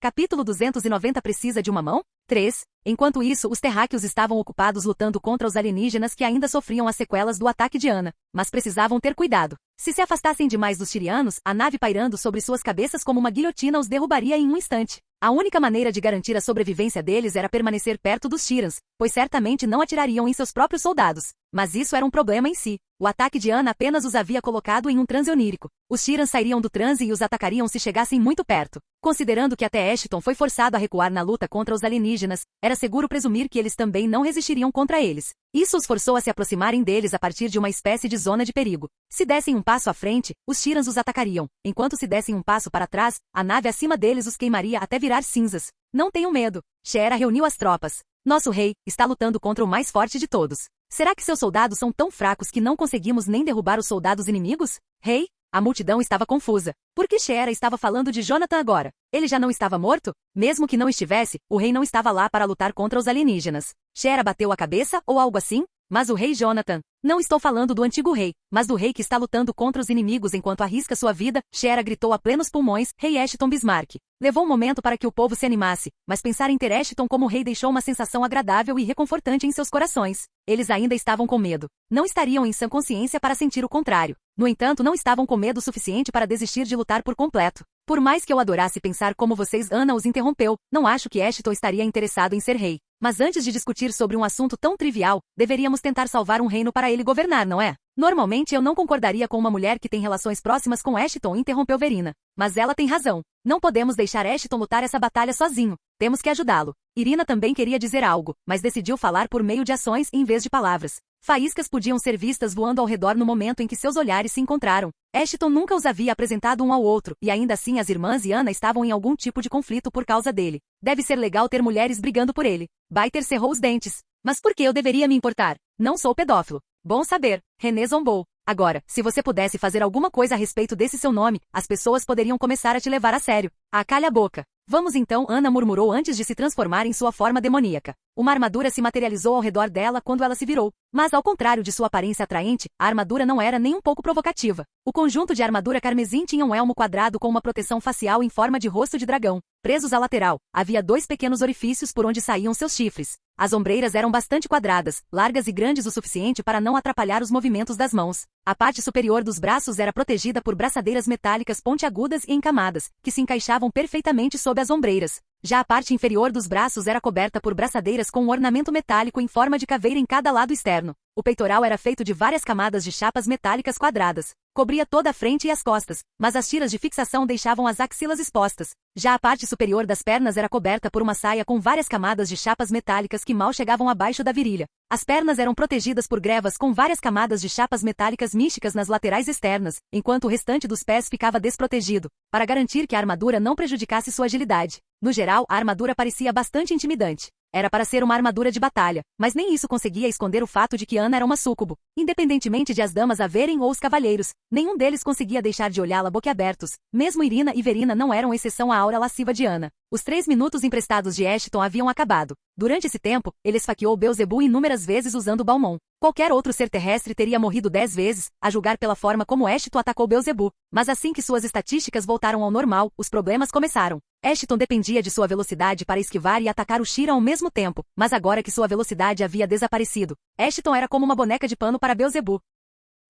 Capítulo 290 Precisa de uma mão? 3. Enquanto isso, os terráqueos estavam ocupados lutando contra os alienígenas que ainda sofriam as sequelas do ataque de Ana. Mas precisavam ter cuidado. Se afastassem demais dos Shirianos, a nave pairando sobre suas cabeças como uma guilhotina os derrubaria em um instante. A única maneira de garantir a sobrevivência deles era permanecer perto dos Shirans, pois certamente não atirariam em seus próprios soldados. Mas isso era um problema em si. O ataque de Ana apenas os havia colocado em um transe onírico. Os Shirans sairiam do transe e os atacariam se chegassem muito perto. Considerando que até Ashton foi forçado a recuar na luta contra os alienígenas, era seguro presumir que eles também não resistiriam contra eles. Isso os forçou a se aproximarem deles a partir de uma espécie de zona de perigo. Se dessem um passo à frente, os Shirans os atacariam. Enquanto se dessem um passo para trás, a nave acima deles os queimaria até virar cinzas. Não tenham medo. Shera reuniu as tropas. Nosso rei está lutando contra o mais forte de todos. Será que seus soldados são tão fracos que não conseguimos nem derrubar os soldados inimigos? Rei? A multidão estava confusa. Por que Shera estava falando de Jonathan agora? Ele já não estava morto? Mesmo que não estivesse, o rei não estava lá para lutar contra os alienígenas. Shera bateu a cabeça ou algo assim? Mas o rei Jonathan... Não estou falando do antigo rei, mas do rei que está lutando contra os inimigos enquanto arrisca sua vida, Shera gritou a plenos pulmões, Rei Ashton Bismarck. Levou um momento para que o povo se animasse, mas pensar em ter Ashton como rei deixou uma sensação agradável e reconfortante em seus corações. Eles ainda estavam com medo. Não estariam em sã consciência para sentir o contrário. No entanto, não estavam com medo suficiente para desistir de lutar por completo. Por mais que eu adorasse pensar como vocês, Ana os interrompeu, não acho que Ashton estaria interessado em ser rei. Mas antes de discutir sobre um assunto tão trivial, deveríamos tentar salvar um reino para ele governar, não é? Normalmente eu não concordaria com uma mulher que tem relações próximas com Ashton, interrompeu Verina. Mas ela tem razão. Não podemos deixar Ashton lutar essa batalha sozinho. Temos que ajudá-lo. Irina também queria dizer algo, mas decidiu falar por meio de ações em vez de palavras. Faíscas podiam ser vistas voando ao redor no momento em que seus olhares se encontraram. Ashton nunca os havia apresentado um ao outro, e ainda assim as irmãs e Anna estavam em algum tipo de conflito por causa dele. Deve ser legal ter mulheres brigando por ele. Biter cerrou os dentes. Mas por que eu deveria me importar? Não sou pedófilo. Bom saber. René zombou. Agora, se você pudesse fazer alguma coisa a respeito desse seu nome, as pessoas poderiam começar a te levar a sério. Ah, calha a boca. Vamos então, Anna murmurou antes de se transformar em sua forma demoníaca. Uma armadura se materializou ao redor dela quando ela se virou. Mas ao contrário de sua aparência atraente, a armadura não era nem um pouco provocativa. O conjunto de armadura carmesim tinha um elmo quadrado com uma proteção facial em forma de rosto de dragão. Presos à lateral, havia 2 pequenos orifícios por onde saíam seus chifres. As ombreiras eram bastante quadradas, largas e grandes o suficiente para não atrapalhar os movimentos das mãos. A parte superior dos braços era protegida por braçadeiras metálicas pontiagudas e encamadas, que se encaixavam perfeitamente sob as ombreiras. Já a parte inferior dos braços era coberta por braçadeiras com um ornamento metálico em forma de caveira em cada lado externo. O peitoral era feito de várias camadas de chapas metálicas quadradas. Cobria toda a frente e as costas, mas as tiras de fixação deixavam as axilas expostas. Já a parte superior das pernas era coberta por uma saia com várias camadas de chapas metálicas que mal chegavam abaixo da virilha. As pernas eram protegidas por grevas com várias camadas de chapas metálicas místicas nas laterais externas, enquanto o restante dos pés ficava desprotegido, para garantir que a armadura não prejudicasse sua agilidade. No geral, a armadura parecia bastante intimidante. Era para ser uma armadura de batalha, mas nem isso conseguia esconder o fato de que Anna era uma súcubo. Independentemente de as damas a verem ou os cavalheiros, nenhum deles conseguia deixar de olhá-la boquiabertos. Mesmo Irina e Verina não eram exceção à aura lasciva de Anna. Os 3 minutos emprestados de Ashton haviam acabado. Durante esse tempo, ele esfaqueou Beelzebub inúmeras vezes usando Balmon. Qualquer outro ser terrestre teria morrido 10 vezes, a julgar pela forma como Ashton atacou Beelzebub. Mas assim que suas estatísticas voltaram ao normal, os problemas começaram. Ashton dependia de sua velocidade para esquivar e atacar o Shira ao mesmo tempo, mas agora que sua velocidade havia desaparecido, Ashton era como uma boneca de pano para Beelzebub.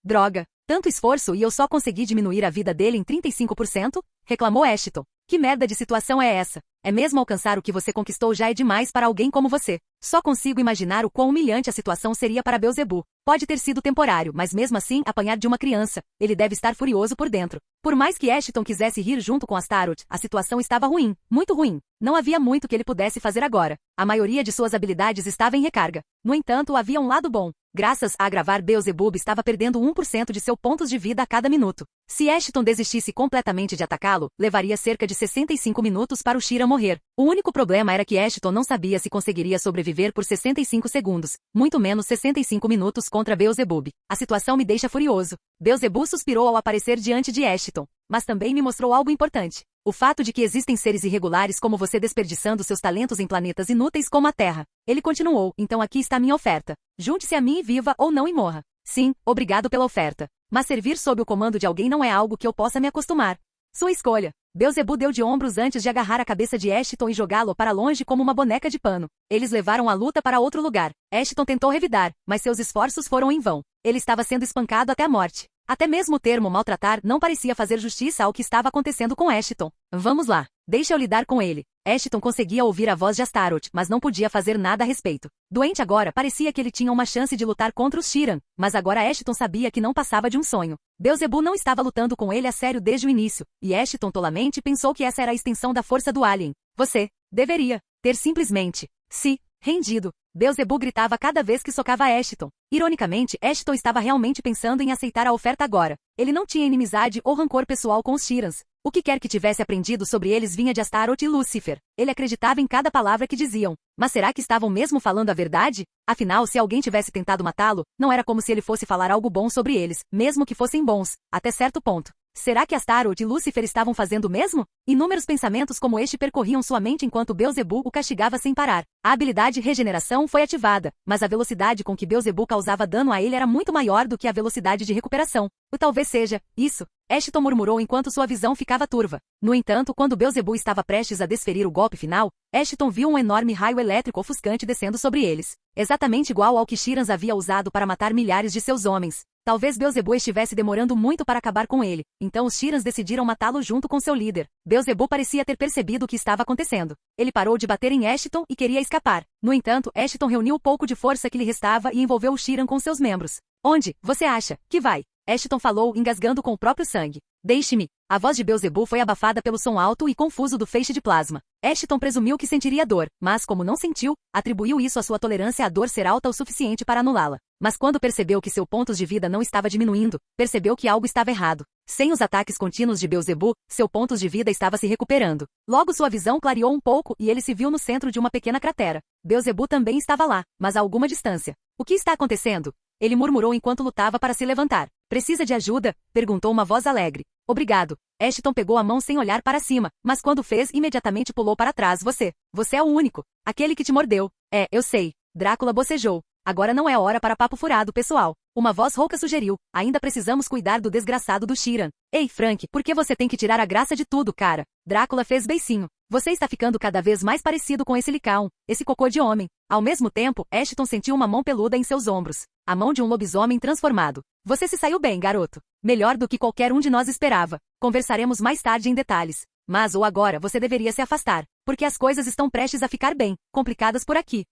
Droga! Tanto esforço e eu só consegui diminuir a vida dele em 35%? Reclamou Ashton. Que merda de situação é essa? É mesmo alcançar o que você conquistou já é demais para alguém como você. Só consigo imaginar o quão humilhante a situação seria para Beelzebub. Pode ter sido temporário, mas mesmo assim, apanhar de uma criança, ele deve estar furioso por dentro. Por mais que Ashton quisesse rir junto com Astaroth, a situação estava ruim, muito ruim. Não havia muito que ele pudesse fazer agora. A maioria de suas habilidades estava em recarga. No entanto, havia um lado bom. Graças a agravar, Beelzebub estava perdendo 1% de seus pontos de vida a cada minuto. Se Ashton desistisse completamente de atacá-lo, levaria cerca de 65 minutos para o Shira morrer. O único problema era que Ashton não sabia se conseguiria sobreviver por 65 segundos, muito menos 65 minutos contra Beelzebub. A situação me deixa furioso. Beelzebub suspirou ao aparecer diante de Ashton, mas também me mostrou algo importante. O fato de que existem seres irregulares como você desperdiçando seus talentos em planetas inúteis como a Terra. Ele continuou, então aqui está minha oferta. Junte-se a mim e viva ou não e morra. Sim, obrigado pela oferta. Mas servir sob o comando de alguém não é algo que eu possa me acostumar. Sua escolha. Beelzebub deu de ombros antes de agarrar a cabeça de Ashton e jogá-lo para longe como uma boneca de pano. Eles levaram a luta para outro lugar. Ashton tentou revidar, mas seus esforços foram em vão. Ele estava sendo espancado até a morte. Até mesmo o termo maltratar não parecia fazer justiça ao que estava acontecendo com Ashton. Vamos lá. Deixa eu lidar com ele. Ashton conseguia ouvir a voz de Astaroth, mas não podia fazer nada a respeito. Doente agora, parecia que ele tinha uma chance de lutar contra os Shiran, mas agora Ashton sabia que não passava de um sonho. Beelzebub não estava lutando com ele a sério desde o início, e Ashton tolamente pensou que essa era a extensão da força do Alien. Você deveria ter simplesmente se rendido. Beelzebub gritava cada vez que socava Ashton. Ironicamente, Ashton estava realmente pensando em aceitar a oferta agora. Ele não tinha inimizade ou rancor pessoal com os Shirans. O que quer que tivesse aprendido sobre eles vinha de Astaroth e Lúcifer. Ele acreditava em cada palavra que diziam. Mas será que estavam mesmo falando a verdade? Afinal, se alguém tivesse tentado matá-lo, não era como se ele fosse falar algo bom sobre eles, mesmo que fossem bons, até certo ponto. Será que Astaroth e Lúcifer estavam fazendo o mesmo? Inúmeros pensamentos como este percorriam sua mente enquanto Beelzebub o castigava sem parar. A habilidade regeneração foi ativada, mas a velocidade com que Beelzebub causava dano a ele era muito maior do que a velocidade de recuperação. Ou talvez seja isso. Ashton murmurou enquanto sua visão ficava turva. No entanto, quando Beelzebub estava prestes a desferir o golpe final, Ashton viu um enorme raio elétrico ofuscante descendo sobre eles. Exatamente igual ao que Shirans havia usado para matar milhares de seus homens. Talvez Beelzebub estivesse demorando muito para acabar com ele, então os Shirans decidiram matá-lo junto com seu líder. Beelzebub parecia ter percebido o que estava acontecendo. Ele parou de bater em Ashton e queria escapar. No entanto, Ashton reuniu o pouco de força que lhe restava e envolveu o Shiran com seus membros. Onde, você acha, que vai? Ashton falou, engasgando com o próprio sangue. Deixe-me. A voz de Beelzebub foi abafada pelo som alto e confuso do feixe de plasma. Ashton presumiu que sentiria dor, mas como não sentiu, atribuiu isso à sua tolerância à dor ser alta o suficiente para anulá-la. Mas quando percebeu que seu pontos de vida não estava diminuindo, percebeu que algo estava errado. Sem os ataques contínuos de Beelzebub, seu pontos de vida estava se recuperando. Logo sua visão clareou um pouco e ele se viu no centro de uma pequena cratera. Beelzebub também estava lá, mas a alguma distância. O que está acontecendo? Ele murmurou enquanto lutava para se levantar. Precisa de ajuda? Perguntou uma voz alegre. Obrigado. Ashton pegou a mão sem olhar para cima, mas quando fez, imediatamente pulou para trás. Você é o único. Aquele que te mordeu. É, eu sei. Drácula bocejou. Agora não é hora para papo furado, pessoal. Uma voz rouca sugeriu. Ainda precisamos cuidar do desgraçado do Sheeran. Ei, Frank, por que você tem que tirar a graça de tudo, cara? Drácula fez beicinho. Você está ficando cada vez mais parecido com esse Lycaon, esse cocô de homem. Ao mesmo tempo, Ashton sentiu uma mão peluda em seus ombros. A mão de um lobisomem transformado. Você se saiu bem, garoto. Melhor do que qualquer um de nós esperava. Conversaremos mais tarde em detalhes. Mas ou agora você deveria se afastar, porque as coisas estão prestes a ficar bem complicadas por aqui.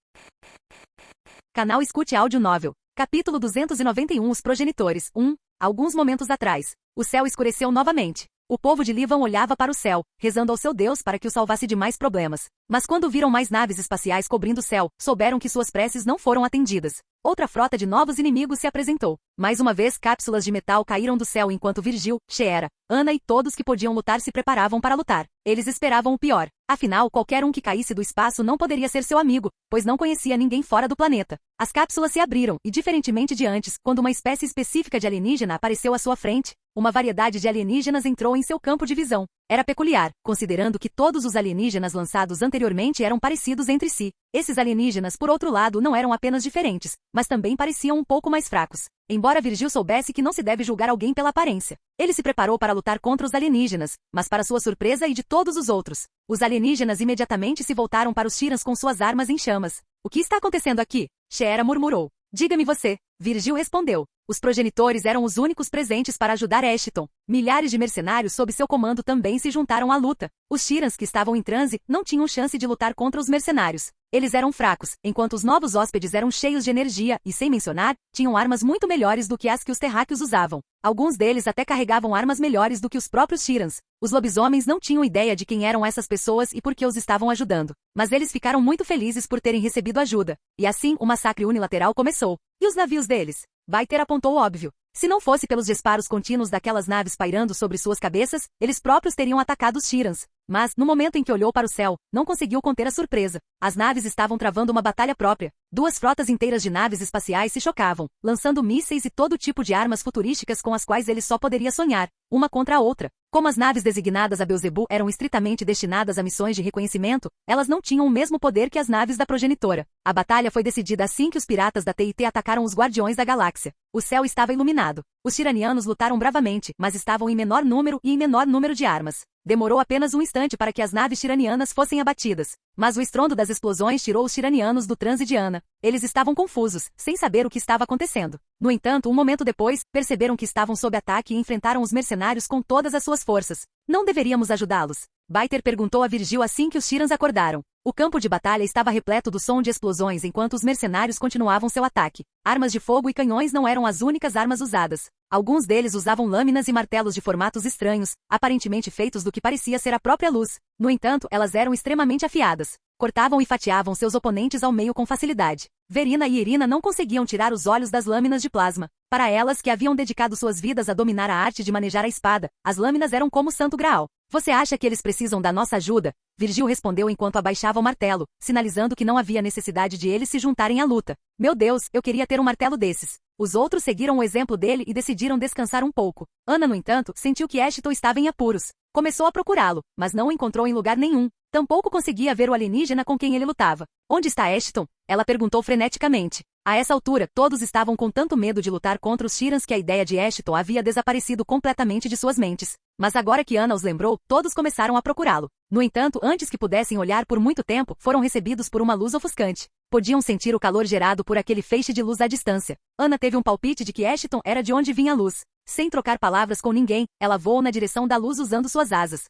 Canal Escute Áudio Novel. Capítulo 291 Os Progenitores. 1. Alguns momentos atrás. O céu escureceu novamente. O povo de Livan olhava para o céu, rezando ao seu Deus para que o salvasse de mais problemas. Mas quando viram mais naves espaciais cobrindo o céu, souberam que suas preces não foram atendidas. Outra frota de novos inimigos se apresentou. Mais uma vez, cápsulas de metal caíram do céu enquanto Virgil, Sheera, Ana e todos que podiam lutar se preparavam para lutar. Eles esperavam o pior. Afinal, qualquer um que caísse do espaço não poderia ser seu amigo, pois não conhecia ninguém fora do planeta. As cápsulas se abriram, e diferentemente de antes, quando uma espécie específica de alienígena apareceu à sua frente, uma variedade de alienígenas entrou em seu campo de visão. Era peculiar, considerando que todos os alienígenas lançados anteriormente eram parecidos entre si. Esses alienígenas, por outro lado, não eram apenas diferentes, mas também pareciam um pouco mais fracos. Embora Virgil soubesse que não se deve julgar alguém pela aparência, ele se preparou para lutar contra os alienígenas, mas para sua surpresa e de todos os outros, os alienígenas imediatamente se voltaram para os Sheerans com suas armas em chamas. O que está acontecendo aqui? Sheera murmurou. Diga-me você. Virgil respondeu. Os progenitores eram os únicos presentes para ajudar Ashton. Milhares de mercenários sob seu comando também se juntaram à luta. Os Sheerans que estavam em transe não tinham chance de lutar contra os mercenários. Eles eram fracos, enquanto os novos hóspedes eram cheios de energia e, sem mencionar, tinham armas muito melhores do que as que os terráqueos usavam. Alguns deles até carregavam armas melhores do que os próprios Sheerans. Os lobisomens não tinham ideia de quem eram essas pessoas e por que os estavam ajudando. Mas eles ficaram muito felizes por terem recebido ajuda. E assim, o massacre unilateral começou. E os navios deles? Baiter apontou o óbvio. Se não fosse pelos disparos contínuos daquelas naves pairando sobre suas cabeças, eles próprios teriam atacado os Sheerans. Mas, no momento em que olhou para o céu, não conseguiu conter a surpresa. As naves estavam travando uma batalha própria. Duas frotas inteiras de naves espaciais se chocavam, lançando mísseis e todo tipo de armas futurísticas com as quais ele só poderia sonhar, uma contra a outra. Como as naves designadas a Beelzebub eram estritamente destinadas a missões de reconhecimento, elas não tinham o mesmo poder que as naves da progenitora. A batalha foi decidida assim que os piratas da TIT atacaram os Guardiões da Galáxia. O céu estava iluminado. Os tiranianos lutaram bravamente, mas estavam em menor número e em menor número de armas. Demorou apenas um instante para que as naves tiranianas fossem abatidas. Mas o estrondo das explosões tirou os tiranianos do transe de Ana. Eles estavam confusos, sem saber o que estava acontecendo. No entanto, um momento depois, perceberam que estavam sob ataque e enfrentaram os mercenários com todas as suas forças. Não deveríamos ajudá-los? Baiter perguntou a Virgil assim que os Sheerans acordaram. O campo de batalha estava repleto do som de explosões enquanto os mercenários continuavam seu ataque. Armas de fogo e canhões não eram as únicas armas usadas. Alguns deles usavam lâminas e martelos de formatos estranhos, aparentemente feitos do que parecia ser a própria luz. No entanto, elas eram extremamente afiadas. Cortavam e fatiavam seus oponentes ao meio com facilidade. Verina e Irina não conseguiam tirar os olhos das lâminas de plasma. Para elas que haviam dedicado suas vidas a dominar a arte de manejar a espada, as lâminas eram como o Santo Graal. Você acha que eles precisam da nossa ajuda? Virgil respondeu enquanto abaixava o martelo, sinalizando que não havia necessidade de eles se juntarem à luta. Meu Deus, eu queria ter um martelo desses. Os outros seguiram o exemplo dele e decidiram descansar um pouco. Ana, no entanto, sentiu que Ashton estava em apuros. Começou a procurá-lo, mas não o encontrou em lugar nenhum. Tampouco conseguia ver o alienígena com quem ele lutava. Onde está Ashton? Ela perguntou freneticamente. A essa altura, todos estavam com tanto medo de lutar contra os Sheerans que a ideia de Ashton havia desaparecido completamente de suas mentes. Mas agora que Ana os lembrou, todos começaram a procurá-lo. No entanto, antes que pudessem olhar por muito tempo, foram recebidos por uma luz ofuscante. Podiam sentir o calor gerado por aquele feixe de luz à distância. Ana teve um palpite de que Ashton era de onde vinha a luz. Sem trocar palavras com ninguém, ela voou na direção da luz usando suas asas.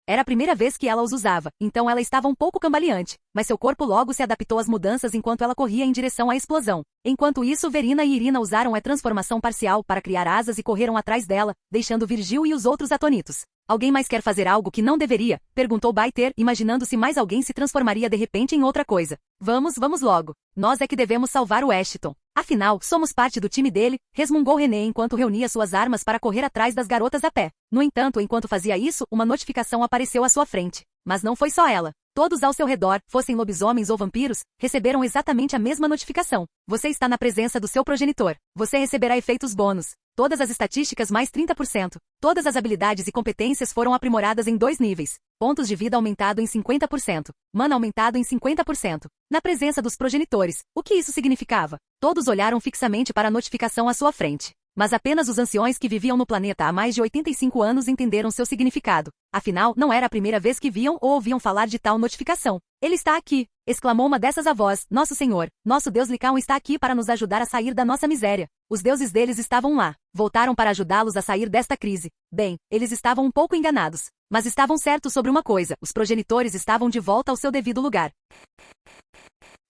Era a primeira vez que ela os usava, então ela estava um pouco cambaleante, mas seu corpo logo se adaptou às mudanças enquanto ela corria em direção à explosão. Enquanto isso, Verina e Irina usaram a transformação parcial para criar asas e correram atrás dela, deixando Virgil e os outros atônitos. Alguém mais quer fazer algo que não deveria? Perguntou Baiter, imaginando se mais alguém se transformaria de repente em outra coisa. Vamos logo. Nós é que devemos salvar o Ashton. Afinal, somos parte do time dele, resmungou René enquanto reunia suas armas para correr atrás das garotas a pé. No entanto, enquanto fazia isso, uma notificação apareceu à sua frente. Mas não foi só ela. Todos ao seu redor, fossem lobisomens ou vampiros, receberam exatamente a mesma notificação. Você está na presença do seu progenitor. Você receberá efeitos bônus. Todas as estatísticas mais 30%. Todas as habilidades e competências foram aprimoradas em 2 níveis. Pontos de vida aumentado em 50%. Mana aumentado em 50%. Na presença dos progenitores. O que isso significava? Todos olharam fixamente para a notificação à sua frente. Mas apenas os anciões que viviam no planeta há mais de 85 anos entenderam seu significado. Afinal, não era a primeira vez que viam ou ouviam falar de tal notificação. Ele está aqui, exclamou uma dessas avós. Nosso Senhor, nosso Deus Licão está aqui para nos ajudar a sair da nossa miséria. Os deuses deles estavam lá. Voltaram para ajudá-los a sair desta crise. Bem, eles estavam um pouco enganados. Mas estavam certos sobre uma coisa, os progenitores estavam de volta ao seu devido lugar.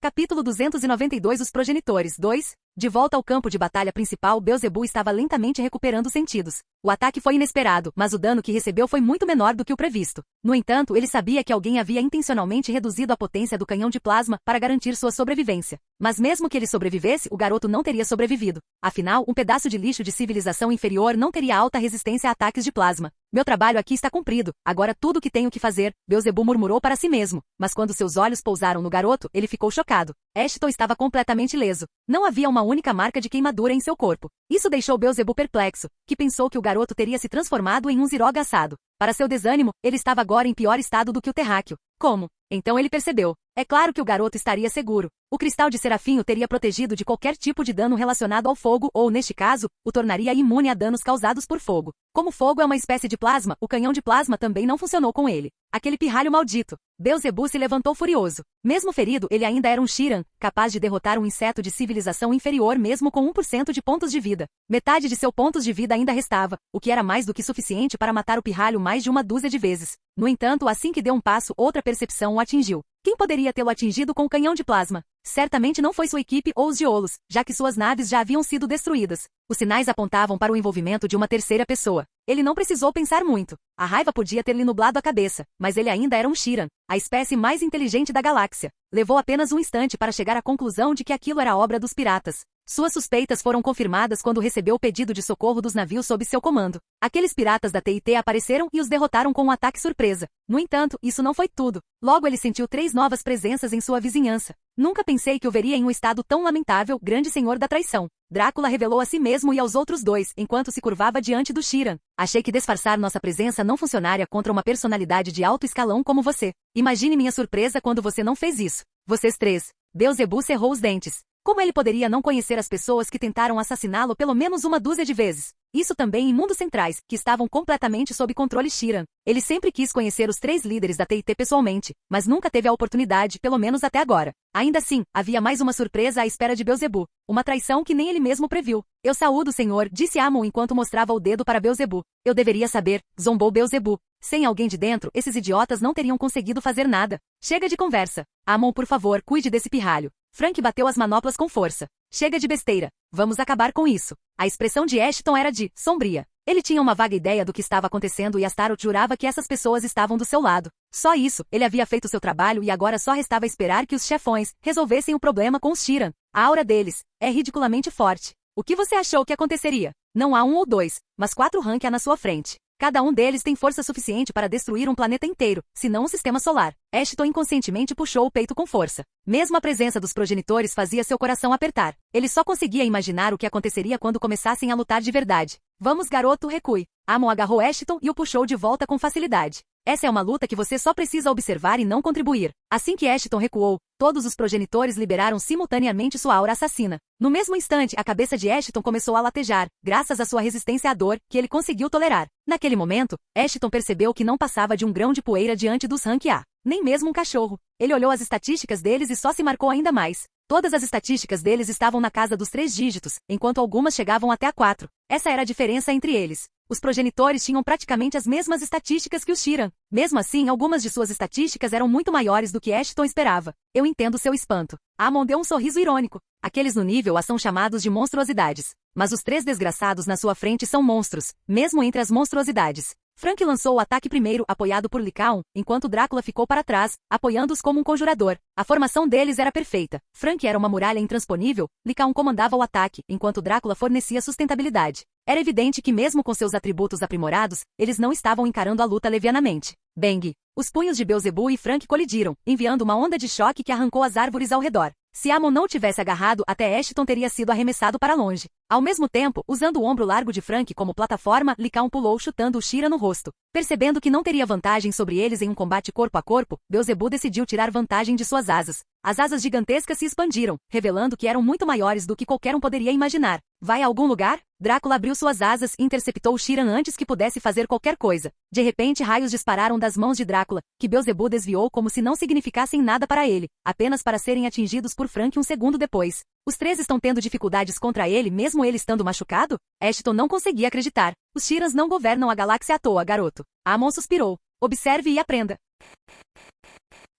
Capítulo 292 Os progenitores 2. De volta ao campo de batalha principal, Beelzebub estava lentamente recuperando os sentidos. O ataque foi inesperado, mas o dano que recebeu foi muito menor do que o previsto. No entanto, ele sabia que alguém havia intencionalmente reduzido a potência do canhão de plasma para garantir sua sobrevivência. Mas mesmo que ele sobrevivesse, o garoto não teria sobrevivido. Afinal, um pedaço de lixo de civilização inferior não teria alta resistência a ataques de plasma. Meu trabalho aqui está cumprido, agora tudo o que tenho que fazer, Beelzebub murmurou para si mesmo. Mas quando seus olhos pousaram no garoto, ele ficou chocado. Ashton estava completamente ileso. Não havia uma única marca de queimadura em seu corpo. Isso deixou Beelzebub perplexo, que pensou que o garoto teria se transformado em um ziroga assado. Para seu desânimo, ele estava agora em pior estado do que o terráqueo. Como? Então ele percebeu. É claro que o garoto estaria seguro. O cristal de Serafim o teria protegido de qualquer tipo de dano relacionado ao fogo ou, neste caso, o tornaria imune a danos causados por fogo. Como fogo é uma espécie de plasma, o canhão de plasma também não funcionou com ele. Aquele pirralho maldito. Beelzebub se levantou furioso. Mesmo ferido, ele ainda era um Shiran, capaz de derrotar um inseto de civilização inferior mesmo com 1% de pontos de vida. Metade de seus pontos de vida ainda restava, o que era mais do que suficiente para matar o pirralho mais de uma dúzia de vezes. No entanto, assim que deu um passo, outra percepção o atingiu. Quem poderia tê-lo atingido com o canhão de plasma? Certamente não foi sua equipe ou os Geolos, já que suas naves já haviam sido destruídas. Os sinais apontavam para o envolvimento de uma terceira pessoa. Ele não precisou pensar muito. A raiva podia ter lhe nublado a cabeça, mas ele ainda era um Shiran, a espécie mais inteligente da galáxia. Levou apenas um instante para chegar à conclusão de que aquilo era obra dos piratas. Suas suspeitas foram confirmadas quando recebeu o pedido de socorro dos navios sob seu comando. Aqueles piratas da TIT apareceram e os derrotaram com um ataque surpresa. No entanto, isso não foi tudo. Logo ele sentiu 3 novas presenças em sua vizinhança. Nunca pensei que o veria em um estado tão lamentável, grande senhor da traição. Drácula revelou a si mesmo e aos outros 2, enquanto se curvava diante do Shiran. Achei que disfarçar nossa presença não funcionaria contra uma personalidade de alto escalão como você. Imagine minha surpresa quando você não fez isso. Vocês 3. Beelzebub cerrou os dentes. Como ele poderia não conhecer as pessoas que tentaram assassiná-lo pelo menos uma dúzia de vezes? Isso também em mundos centrais, que estavam completamente sob controle Shiran. Ele sempre quis conhecer os 3 líderes da TIT pessoalmente, mas nunca teve a oportunidade, pelo menos até agora. Ainda assim, havia mais uma surpresa à espera de Beelzebub, uma traição que nem ele mesmo previu. Eu saúdo, senhor, disse Amon enquanto mostrava o dedo para Beelzebub. Eu deveria saber, zombou Beelzebub. Sem alguém de dentro, esses idiotas não teriam conseguido fazer nada. Chega de conversa. Amon, por favor, cuide desse pirralho. Frank bateu as manoplas com força. Chega de besteira. Vamos acabar com isso. A expressão de Ashton era de sombria. Ele tinha uma vaga ideia do que estava acontecendo e Astaroth jurava que essas pessoas estavam do seu lado. Só isso, ele havia feito seu trabalho e agora só restava esperar que os chefões resolvessem o problema com os Shiran. A aura deles é ridiculamente forte. O que você achou que aconteceria? Não há 1 ou 2, mas 4 Rankia na sua frente. Cada um deles tem força suficiente para destruir um planeta inteiro, se não um sistema solar. Ashton inconscientemente puxou o peito com força. Mesmo a presença dos progenitores fazia seu coração apertar. Ele só conseguia imaginar o que aconteceria quando começassem a lutar de verdade. Vamos, garoto, recue. Amon agarrou Ashton e o puxou de volta com facilidade. Essa é uma luta que você só precisa observar e não contribuir. Assim que Ashton recuou, todos os progenitores liberaram simultaneamente sua aura assassina. No mesmo instante, a cabeça de Ashton começou a latejar, graças à sua resistência à dor, que ele conseguiu tolerar. Naquele momento, Ashton percebeu que não passava de um grão de poeira diante dos Rankia. Nem mesmo um cachorro. Ele olhou as estatísticas deles e só se marcou ainda mais. Todas as estatísticas deles estavam na casa dos 3 dígitos, enquanto algumas chegavam até a 4. Essa era a diferença entre eles. Os progenitores tinham praticamente as mesmas estatísticas que os Sheeran. Mesmo assim, algumas de suas estatísticas eram muito maiores do que Ashton esperava. Eu entendo seu espanto. Amon deu um sorriso irônico. Aqueles no nível A são chamados de monstruosidades. Mas os 3 desgraçados na sua frente são monstros, mesmo entre as monstruosidades. Frank lançou o ataque primeiro, apoiado por Lycaon, enquanto Drácula ficou para trás, apoiando-os como um conjurador. A formação deles era perfeita. Frank era uma muralha intransponível, Lycaon comandava o ataque, enquanto Drácula fornecia sustentabilidade. Era evidente que mesmo com seus atributos aprimorados, eles não estavam encarando a luta levianamente. Bang! Os punhos de Beelzebub e Frank colidiram, enviando uma onda de choque que arrancou as árvores ao redor. Se Amon não tivesse agarrado, até Ashton teria sido arremessado para longe. Ao mesmo tempo, usando o ombro largo de Frank como plataforma, Lycaon pulou chutando o Sheeran no rosto. Percebendo que não teria vantagem sobre eles em um combate corpo a corpo, Beelzebub decidiu tirar vantagem de suas asas. As asas gigantescas se expandiram, revelando que eram muito maiores do que qualquer um poderia imaginar. Vai a algum lugar? Drácula abriu suas asas e interceptou Sheeran antes que pudesse fazer qualquer coisa. De repente, raios dispararam das mãos de Drácula, que Beelzebub desviou como se não significassem nada para ele, apenas para serem atingidos por Frank um segundo depois. Os 3 estão tendo dificuldades contra ele mesmo ele estando machucado? Ashton não conseguia acreditar. Os Sheerans não governam a galáxia à toa, garoto. Amon suspirou. Observe e aprenda.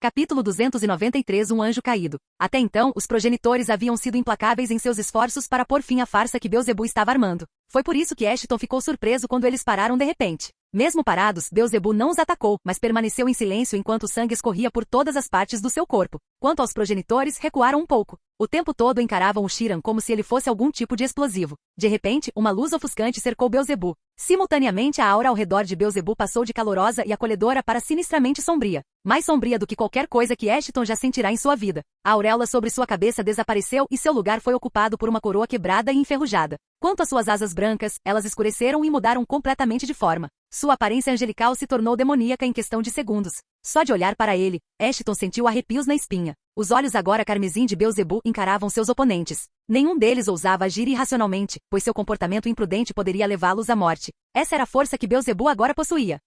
Capítulo 293 Um anjo caído. Até então, os progenitores haviam sido implacáveis em seus esforços para pôr fim à farsa que Beelzebub estava armando. Foi por isso que Ashton ficou surpreso quando eles pararam de repente. Mesmo parados, Beelzebub não os atacou, mas permaneceu em silêncio enquanto o sangue escorria por todas as partes do seu corpo. Quanto aos progenitores, recuaram um pouco. O tempo todo encaravam o Sheeran como se ele fosse algum tipo de explosivo. De repente, uma luz ofuscante cercou Beelzebub. Simultaneamente, a aura ao redor de Beelzebub passou de calorosa e acolhedora para sinistramente sombria. Mais sombria do que qualquer coisa que Ashton já sentirá em sua vida. A auréola sobre sua cabeça desapareceu e seu lugar foi ocupado por uma coroa quebrada e enferrujada. Quanto às suas asas brancas, elas escureceram e mudaram completamente de forma. Sua aparência angelical se tornou demoníaca em questão de segundos. Só de olhar para ele, Ashton sentiu arrepios na espinha. Os olhos agora carmesim de Beelzebub encaravam seus oponentes. Nenhum deles ousava agir irracionalmente, pois seu comportamento imprudente poderia levá-los à morte. Essa era a força que Beelzebub agora possuía.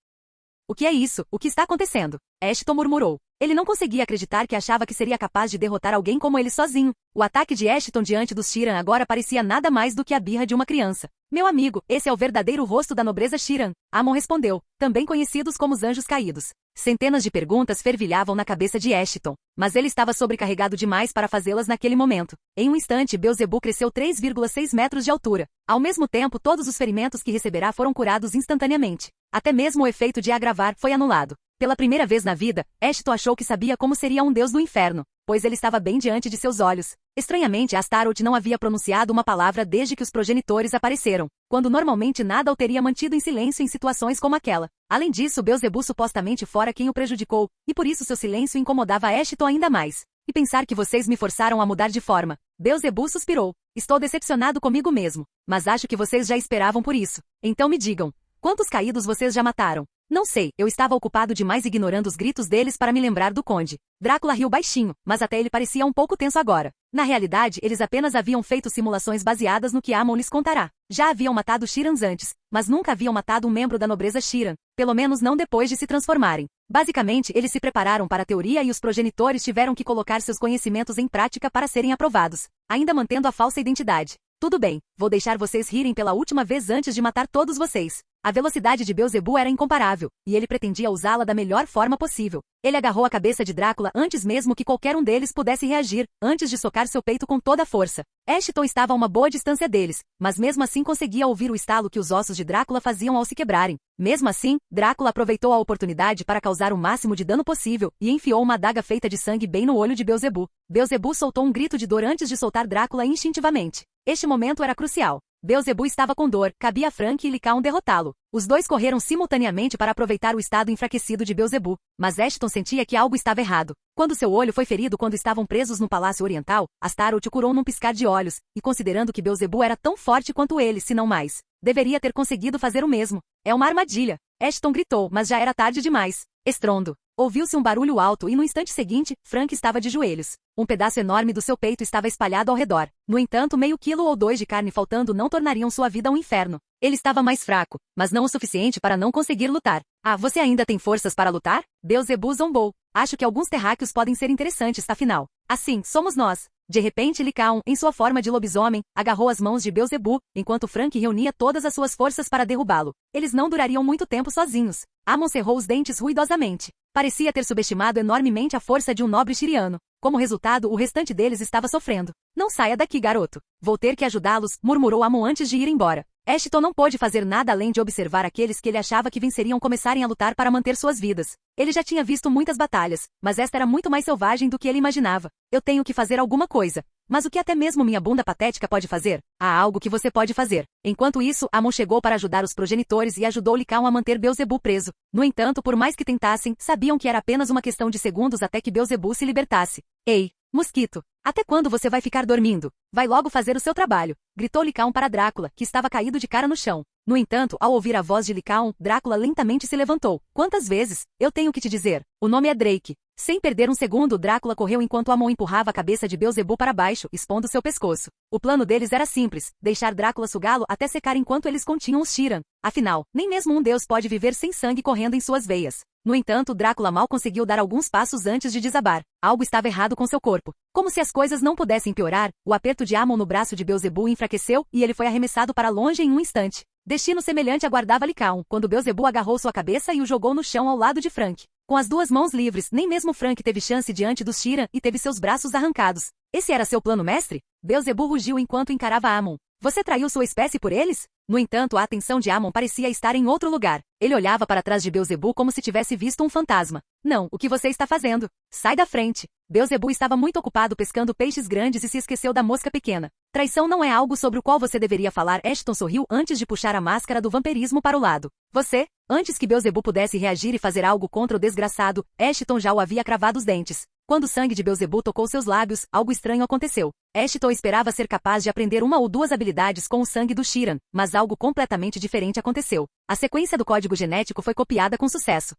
O que é isso? O que está acontecendo? Ashton murmurou. Ele não conseguia acreditar que achava que seria capaz de derrotar alguém como ele sozinho. O ataque de Ashton diante dos Sheeran agora parecia nada mais do que a birra de uma criança. Meu amigo, esse é o verdadeiro rosto da nobreza Sheeran. Amon respondeu, também conhecidos como os anjos caídos. Centenas de perguntas fervilhavam na cabeça de Ashton, mas ele estava sobrecarregado demais para fazê-las naquele momento. Em um instante, Beelzebub cresceu 3,6 metros de altura. Ao mesmo tempo, todos os ferimentos que receberá foram curados instantaneamente. Até mesmo o efeito de agravar foi anulado. Pela primeira vez na vida, Ashton achou que sabia como seria um deus do inferno, pois ele estava bem diante de seus olhos. Estranhamente, Astaroth não havia pronunciado uma palavra desde que os progenitores apareceram, quando normalmente nada o teria mantido em silêncio em situações como aquela. Além disso, Beelzebub supostamente fora quem o prejudicou, e por isso seu silêncio incomodava Ashton ainda mais. E pensar que vocês me forçaram a mudar de forma. Beelzebub suspirou. Estou decepcionado comigo mesmo, mas acho que vocês já esperavam por isso. Então me digam, quantos caídos vocês já mataram? Não sei, eu estava ocupado demais ignorando os gritos deles para me lembrar do conde. Drácula riu baixinho, mas até ele parecia um pouco tenso agora. Na realidade, eles apenas haviam feito simulações baseadas no que Amon lhes contará. Já haviam matado Sheerans antes, mas nunca haviam matado um membro da nobreza Sheeran, pelo menos não depois de se transformarem. Basicamente, eles se prepararam para a teoria e os progenitores tiveram que colocar seus conhecimentos em prática para serem aprovados, ainda mantendo a falsa identidade. Tudo bem, vou deixar vocês rirem pela última vez antes de matar todos vocês. A velocidade de Beelzebub era incomparável, e ele pretendia usá-la da melhor forma possível. Ele agarrou a cabeça de Drácula antes mesmo que qualquer um deles pudesse reagir, antes de socar seu peito com toda a força. Ashton estava a uma boa distância deles, mas mesmo assim conseguia ouvir o estalo que os ossos de Drácula faziam ao se quebrarem. Mesmo assim, Drácula aproveitou a oportunidade para causar o máximo de dano possível e enfiou uma adaga feita de sangue bem no olho de Beelzebub. Beelzebub soltou um grito de dor antes de soltar Drácula instintivamente. Este momento era crucial. Beelzebub estava com dor, cabia a Frank e Lycaon derrotá-lo. Os dois correram simultaneamente para aproveitar o estado enfraquecido de Beelzebub, mas Ashton sentia que algo estava errado. Quando seu olho foi ferido quando estavam presos no Palácio Oriental, Astaroth o curou num piscar de olhos, e considerando que Beelzebub era tão forte quanto ele, se não mais, deveria ter conseguido fazer o mesmo. É uma armadilha. Ashton gritou, mas já era tarde demais. Estrondo. Ouviu-se um barulho alto e no instante seguinte, Frank estava de joelhos. Um pedaço enorme do seu peito estava espalhado ao redor. No entanto, meio quilo ou 2 de carne faltando não tornariam sua vida um inferno. Ele estava mais fraco, mas não o suficiente para não conseguir lutar. Ah, você ainda tem forças para lutar? Beelzebub zombou. Acho que alguns terráqueos podem ser interessantes, afinal. Assim, somos nós. De repente Lycaon, em sua forma de lobisomem, agarrou as mãos de Beelzebub, enquanto Frank reunia todas as suas forças para derrubá-lo. Eles não durariam muito tempo sozinhos. Ammon cerrou os dentes ruidosamente. Parecia ter subestimado enormemente a força de um nobre Shiriano. Como resultado, o restante deles estava sofrendo. Não saia daqui, garoto. Vou ter que ajudá-los, murmurou Ammon antes de ir embora. Ashton não pôde fazer nada além de observar aqueles que ele achava que venceriam começarem a lutar para manter suas vidas. Ele já tinha visto muitas batalhas, mas esta era muito mais selvagem do que ele imaginava. Eu tenho que fazer alguma coisa. Mas o que até mesmo minha bunda patética pode fazer? Há algo que você pode fazer. Enquanto isso, Ammon chegou para ajudar os progenitores e ajudou Lycaon a manter Beelzebub preso. No entanto, por mais que tentassem, sabiam que era apenas uma questão de segundos até que Beelzebub se libertasse. Ei, mosquito! Até quando você vai ficar dormindo? Vai logo fazer o seu trabalho, gritou Lycaon para Drácula, que estava caído de cara no chão. No entanto, ao ouvir a voz de Lycaon, Drácula lentamente se levantou. Quantas vezes? Eu tenho que te dizer. O nome é Drake. Sem perder um segundo, Drácula correu enquanto Ammon empurrava a cabeça de Beelzebub para baixo, expondo seu pescoço. O plano deles era simples, deixar Drácula sugá-lo até secar enquanto eles continham os Shiran. Afinal, nem mesmo um deus pode viver sem sangue correndo em suas veias. No entanto, Drácula mal conseguiu dar alguns passos antes de desabar. Algo estava errado com seu corpo. Como se as coisas não pudessem piorar, o aperto de Ammon no braço de Beelzebub enfraqueceu e ele foi arremessado para longe em um instante. Destino semelhante aguardava Lycaon, quando Beelzebub agarrou sua cabeça e o jogou no chão ao lado de Frank. Com as duas mãos livres, nem mesmo Frank teve chance diante dos Shiran e teve seus braços arrancados. Esse era seu plano mestre? Beelzebub rugiu enquanto encarava Ammon. Você traiu sua espécie por eles? No entanto, a atenção de Ammon parecia estar em outro lugar. Ele olhava para trás de Beelzebub como se tivesse visto um fantasma. Não, o que você está fazendo? Sai da frente. Beelzebub estava muito ocupado pescando peixes grandes e se esqueceu da mosca pequena. Traição não é algo sobre o qual você deveria falar. Ashton sorriu antes de puxar a máscara do vampirismo para o lado. Você? Antes que Beelzebub pudesse reagir e fazer algo contra o desgraçado, Ashton já o havia cravado os dentes. Quando o sangue de Beelzebub tocou seus lábios, algo estranho aconteceu. Ashton esperava ser capaz de aprender uma ou duas habilidades com o sangue do Shiran, mas algo completamente diferente aconteceu. A sequência do código genético foi copiada com sucesso.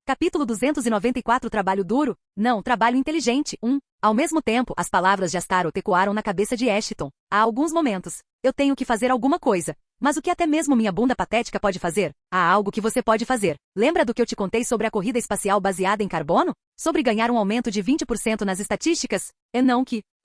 Capítulo 294 Trabalho duro? Não, trabalho inteligente. Ao mesmo tempo, as palavras de Astaroth ecoaram na cabeça de Ashton. Há alguns momentos. Eu tenho que fazer alguma coisa. Mas o que até mesmo minha bunda patética pode fazer? Há algo que você pode fazer. Lembra do que eu te contei sobre a corrida espacial baseada em carbono? Sobre ganhar um aumento de 20% nas estatísticas?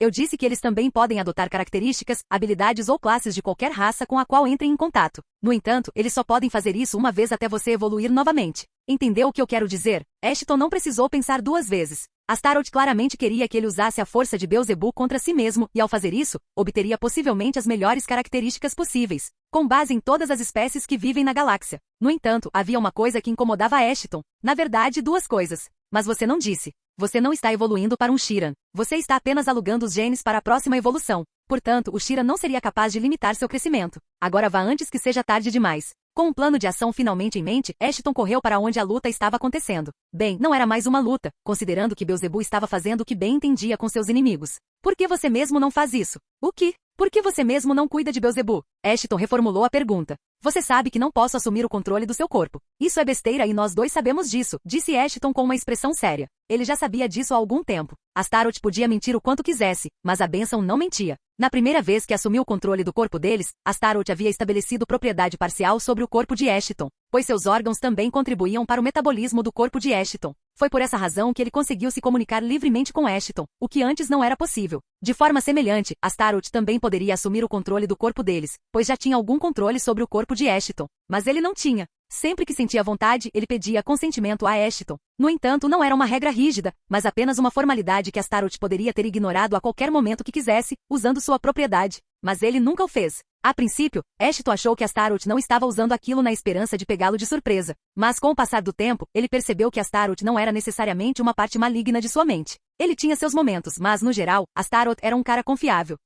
Eu disse que eles também podem adotar características, habilidades ou classes de qualquer raça com a qual entrem em contato. No entanto, eles só podem fazer isso uma vez até você evoluir novamente. Entendeu o que eu quero dizer? Ashton não precisou pensar duas vezes. Astaroth claramente queria que ele usasse a força de Beelzebub contra si mesmo e, ao fazer isso, obteria possivelmente as melhores características possíveis, com base em todas as espécies que vivem na galáxia. No entanto, havia uma coisa que incomodava Ashton. Na verdade, duas coisas. Mas você não disse. Você não está evoluindo para um Shiran. Você está apenas alugando os genes para a próxima evolução. Portanto, o Shiran não seria capaz de limitar seu crescimento. Agora vá antes que seja tarde demais. Com um plano de ação finalmente em mente, Ashton correu para onde a luta estava acontecendo. Bem, não era mais uma luta, considerando que Beelzebub estava fazendo o que bem entendia com seus inimigos. Por que você mesmo não faz isso? O que? Por que você mesmo não cuida de Beelzebub? Ashton reformulou a pergunta. Você sabe que não posso assumir o controle do seu corpo. Isso é besteira e nós dois sabemos disso, disse Ashton com uma expressão séria. Ele já sabia disso há algum tempo. Astaroth podia mentir o quanto quisesse, mas a bênção não mentia. Na primeira vez que assumiu o controle do corpo deles, Astaroth havia estabelecido propriedade parcial sobre o corpo de Ashton, pois seus órgãos também contribuíam para o metabolismo do corpo de Ashton. Foi por essa razão que ele conseguiu se comunicar livremente com Ashton, o que antes não era possível. De forma semelhante, Astaroth também poderia assumir o controle do corpo deles, pois já tinha algum controle sobre o corpo de Ashton. Mas ele não tinha. Sempre que sentia vontade, ele pedia consentimento a Ashton. No entanto, não era uma regra rígida, mas apenas uma formalidade que Astaroth poderia ter ignorado a qualquer momento que quisesse, usando sua propriedade. Mas ele nunca o fez. A princípio, Ashton achou que Astaroth não estava usando aquilo na esperança de pegá-lo de surpresa. Mas com o passar do tempo, ele percebeu que Astaroth não era necessariamente uma parte maligna de sua mente. Ele tinha seus momentos, mas no geral, Astaroth era um cara confiável.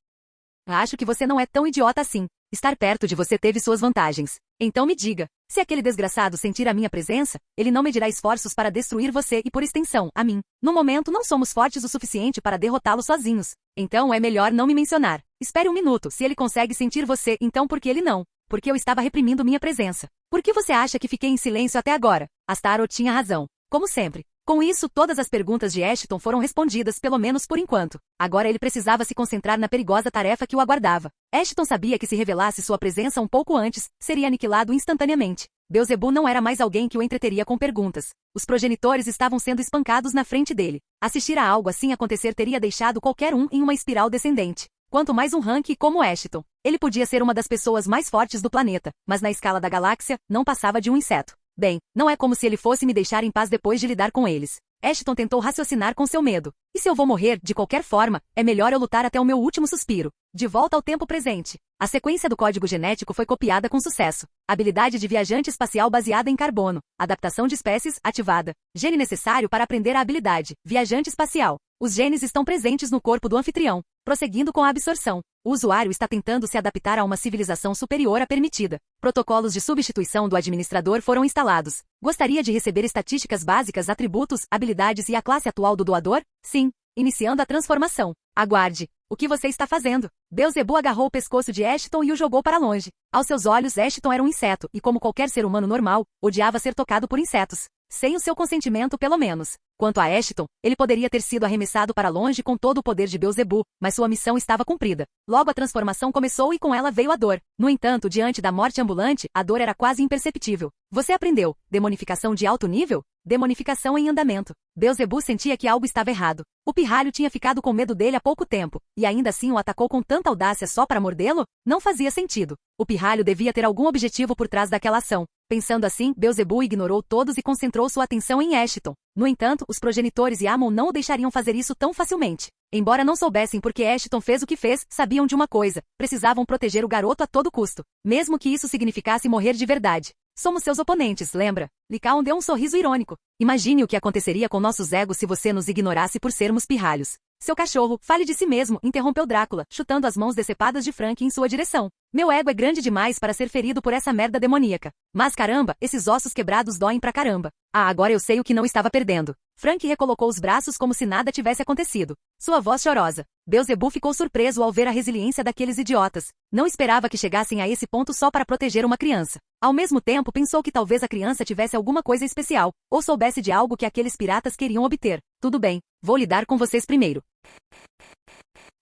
Acho que você não é tão idiota assim. Estar perto de você teve suas vantagens. Então me diga, se aquele desgraçado sentir a minha presença, ele não medirá esforços para destruir você e por extensão, a mim. No momento não somos fortes o suficiente para derrotá-lo sozinhos. Então é melhor não me mencionar. Espere um minuto, se ele consegue sentir você, então por que ele não? Porque eu estava reprimindo minha presença. Por que você acha que fiquei em silêncio até agora? Astaroth tinha razão. Como sempre. Com isso, todas as perguntas de Ashton foram respondidas, pelo menos por enquanto. Agora ele precisava se concentrar na perigosa tarefa que o aguardava. Ashton sabia que se revelasse sua presença um pouco antes, seria aniquilado instantaneamente. Beelzebub não era mais alguém que o entreteria com perguntas. Os progenitores estavam sendo espancados na frente dele. Assistir a algo assim acontecer teria deixado qualquer um em uma espiral descendente. Quanto mais um Hank como Ashton. Ele podia ser uma das pessoas mais fortes do planeta, mas na escala da galáxia, não passava de um inseto. Bem, não é como se ele fosse me deixar em paz depois de lidar com eles. Ashton tentou raciocinar com seu medo. E se eu vou morrer, de qualquer forma, é melhor eu lutar até o meu último suspiro. De volta ao tempo presente. A sequência do código genético foi copiada com sucesso. Habilidade de viajante espacial baseada em carbono. Adaptação de espécies, ativada. Gene necessário para aprender a habilidade. Viajante espacial. Os genes estão presentes no corpo do anfitrião. Prosseguindo com a absorção. O usuário está tentando se adaptar a uma civilização superior à permitida. Protocolos de substituição do administrador foram instalados. Gostaria de receber estatísticas básicas, atributos, habilidades e a classe atual do doador? Sim. Iniciando a transformação. Aguarde. O que você está fazendo? Beelzebub agarrou o pescoço de Ashton e o jogou para longe. Aos seus olhos, Ashton era um inseto, e como qualquer ser humano normal, odiava ser tocado por insetos. Sem o seu consentimento, pelo menos. Quanto a Ashton, ele poderia ter sido arremessado para longe com todo o poder de Beelzebub, mas sua missão estava cumprida. Logo a transformação começou e com ela veio a dor. No entanto, diante da morte ambulante, a dor era quase imperceptível. Você aprendeu. Demonificação de alto nível? Demonificação em andamento. Beelzebub sentia que algo estava errado. O pirralho tinha ficado com medo dele há pouco tempo, e ainda assim o atacou com tanta audácia só para mordê-lo? Não fazia sentido. O pirralho devia ter algum objetivo por trás daquela ação. Pensando assim, Beelzebub ignorou todos e concentrou sua atenção em Ashton. No entanto, os progenitores e Amon não o deixariam fazer isso tão facilmente. Embora não soubessem por que Ashton fez o que fez, sabiam de uma coisa. Precisavam proteger o garoto a todo custo. Mesmo que isso significasse morrer de verdade. Somos seus oponentes, lembra? Lycaon deu um sorriso irônico. Imagine o que aconteceria com nossos egos se você nos ignorasse por sermos pirralhos. Seu cachorro, fale de si mesmo, interrompeu Drácula, chutando as mãos decepadas de Frank em sua direção. Meu ego é grande demais para ser ferido por essa merda demoníaca. Mas caramba, esses ossos quebrados doem pra caramba. Ah, agora eu sei o que não estava perdendo. Frank recolocou os braços como se nada tivesse acontecido. Sua voz chorosa. Beelzebub ficou surpreso ao ver a resiliência daqueles idiotas. Não esperava que chegassem a esse ponto só para proteger uma criança. Ao mesmo tempo, pensou que talvez a criança tivesse alguma coisa especial, ou soubesse de algo que aqueles piratas queriam obter. Tudo bem, vou lidar com vocês primeiro.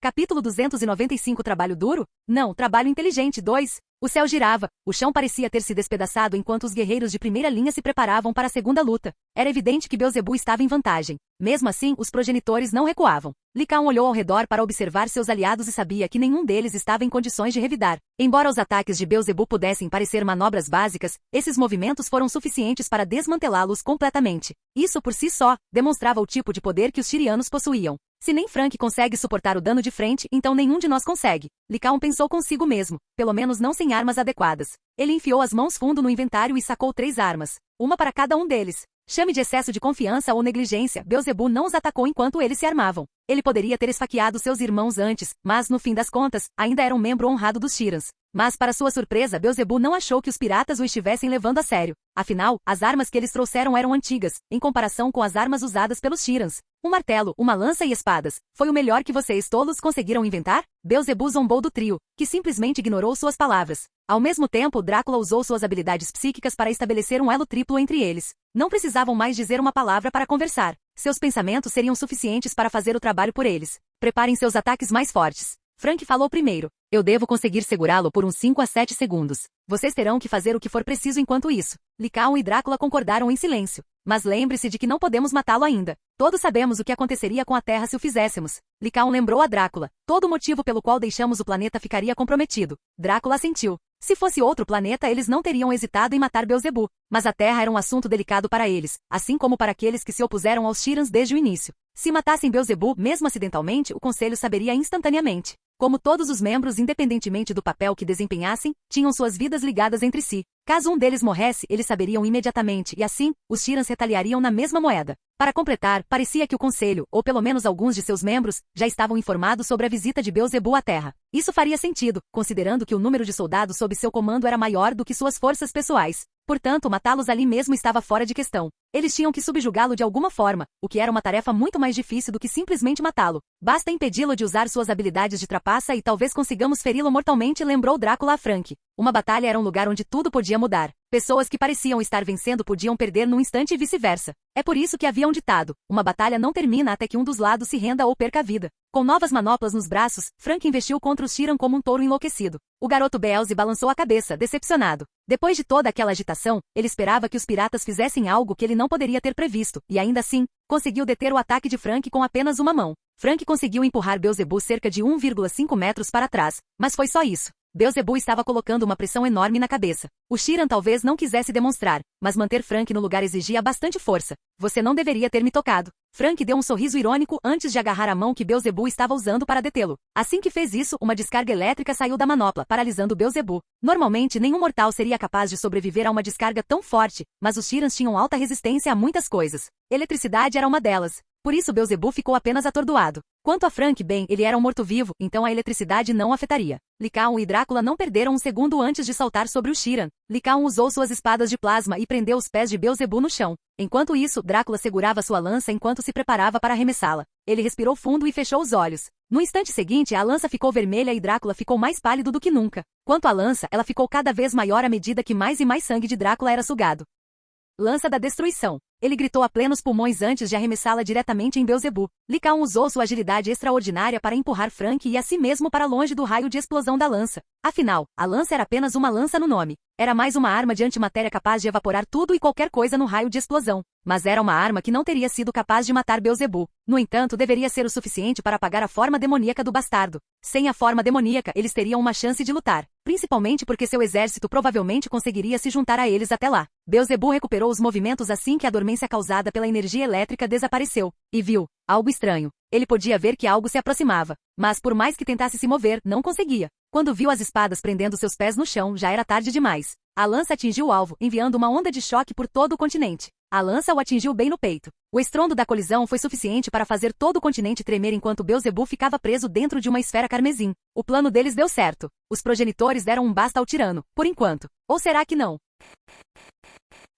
Capítulo 295 Trabalho duro? Não, trabalho inteligente 2. O céu girava, o chão parecia ter se despedaçado enquanto os guerreiros de primeira linha se preparavam para a segunda luta. Era evidente que Beelzebub estava em vantagem. Mesmo assim, os progenitores não recuavam. Lycaon olhou ao redor para observar seus aliados e sabia que nenhum deles estava em condições de revidar. Embora os ataques de Beelzebub pudessem parecer manobras básicas, esses movimentos foram suficientes para desmantelá-los completamente. Isso por si só, demonstrava o tipo de poder que os Tirianos possuíam. Se nem Frank consegue suportar o dano de frente, então nenhum de nós consegue. Lycaon pensou consigo mesmo, pelo menos não sem armas adequadas. Ele enfiou as mãos fundo no inventário e sacou 3 armas. Uma para cada um deles. Chame de excesso de confiança ou negligência, Beelzebub não os atacou enquanto eles se armavam. Ele poderia ter esfaqueado seus irmãos antes, mas, no fim das contas, ainda era um membro honrado dos Tirans. Mas, para sua surpresa, Beelzebub não achou que os piratas o estivessem levando a sério. Afinal, as armas que eles trouxeram eram antigas, em comparação com as armas usadas pelos Tirans. Um martelo, uma lança e espadas. Foi o melhor que vocês tolos conseguiram inventar? Beelzebub zombou do trio, que simplesmente ignorou suas palavras. Ao mesmo tempo, Drácula usou suas habilidades psíquicas para estabelecer um elo triplo entre eles. Não precisavam mais dizer uma palavra para conversar. Seus pensamentos seriam suficientes para fazer o trabalho por eles. Preparem seus ataques mais fortes. Frank falou primeiro. Eu devo conseguir segurá-lo por uns 5 a 7 segundos. Vocês terão que fazer o que for preciso enquanto isso. Lycaon e Drácula concordaram em silêncio. Mas lembre-se de que não podemos matá-lo ainda. Todos sabemos o que aconteceria com a Terra se o fizéssemos. Lycaon lembrou a Drácula. Todo o motivo pelo qual deixamos o planeta ficaria comprometido. Drácula assentiu. Se fosse outro planeta, eles não teriam hesitado em matar Beelzebub. Mas a Terra era um assunto delicado para eles, assim como para aqueles que se opuseram aos Tirans desde o início. Se matassem Beelzebub, mesmo acidentalmente, o Conselho saberia instantaneamente. Como todos os membros, independentemente do papel que desempenhassem, tinham suas vidas ligadas entre si. Caso um deles morresse, eles saberiam imediatamente e assim, os Tirans retaliariam na mesma moeda. Para completar, parecia que o Conselho, ou pelo menos alguns de seus membros, já estavam informados sobre a visita de Beelzebub à Terra. Isso faria sentido, considerando que o número de soldados sob seu comando era maior do que suas forças pessoais. Portanto, matá-los ali mesmo estava fora de questão. Eles tinham que subjugá-lo de alguma forma, o que era uma tarefa muito mais difícil do que simplesmente matá-lo. Basta impedi-lo de usar suas habilidades de trapaça e talvez consigamos feri-lo mortalmente, lembrou Drácula a Frank. Uma batalha era um lugar onde tudo podia mudar. Pessoas que pareciam estar vencendo podiam perder num instante e vice-versa. É por isso que havia um ditado: uma batalha não termina até que um dos lados se renda ou perca a vida. Com novas manoplas nos braços, Frank investiu contra os Sheeran como um touro enlouquecido. O garoto Beelzy balançou a cabeça, decepcionado. Depois de toda aquela agitação, ele esperava que os piratas fizessem algo que ele não poderia ter previsto, e ainda assim, conseguiu deter o ataque de Frank com apenas uma mão. Frank conseguiu empurrar Beelzebub cerca de 1,5 metros para trás, mas foi só isso. Beelzebub estava colocando uma pressão enorme na cabeça. O Sheeran talvez não quisesse demonstrar, mas manter Frank no lugar exigia bastante força. Você não deveria ter me tocado. Frank deu um sorriso irônico antes de agarrar a mão que Beelzebub estava usando para detê-lo. Assim que fez isso, uma descarga elétrica saiu da manopla, paralisando Beelzebub. Normalmente, nenhum mortal seria capaz de sobreviver a uma descarga tão forte, mas os Sheerans tinham alta resistência a muitas coisas. Eletricidade era uma delas. Por isso Beelzebub ficou apenas atordoado. Quanto a Frank, bem, ele era um morto-vivo, então a eletricidade não afetaria. Lycaon e Drácula não perderam um segundo antes de saltar sobre o Sheeran. Lycaon usou suas espadas de plasma e prendeu os pés de Beelzebub no chão. Enquanto isso, Drácula segurava sua lança enquanto se preparava para arremessá-la. Ele respirou fundo e fechou os olhos. No instante seguinte, a lança ficou vermelha e Drácula ficou mais pálido do que nunca. Quanto à lança, ela ficou cada vez maior à medida que mais e mais sangue de Drácula era sugado. Lança da destruição. Ele gritou a plenos pulmões antes de arremessá-la diretamente em Beelzebub. Lycaon usou sua agilidade extraordinária para empurrar Frank e a si mesmo para longe do raio de explosão da lança. Afinal, a lança era apenas uma lança no nome. Era mais uma arma de antimatéria capaz de evaporar tudo e qualquer coisa no raio de explosão. Mas era uma arma que não teria sido capaz de matar Beelzebub. No entanto, deveria ser o suficiente para apagar a forma demoníaca do bastardo. Sem a forma demoníaca, eles teriam uma chance de lutar. Principalmente porque seu exército provavelmente conseguiria se juntar a eles até lá. Beelzebub recuperou os movimentos assim que a dormência causada pela energia elétrica desapareceu. E viu algo estranho. Ele podia ver que algo se aproximava. Mas por mais que tentasse se mover, não conseguia. Quando viu as espadas prendendo seus pés no chão, já era tarde demais. A lança atingiu o alvo, enviando uma onda de choque por todo o continente. A lança o atingiu bem no peito. O estrondo da colisão foi suficiente para fazer todo o continente tremer enquanto Beelzebub ficava preso dentro de uma esfera carmesim. O plano deles deu certo. Os progenitores deram um basta ao tirano, por enquanto. Ou será que não?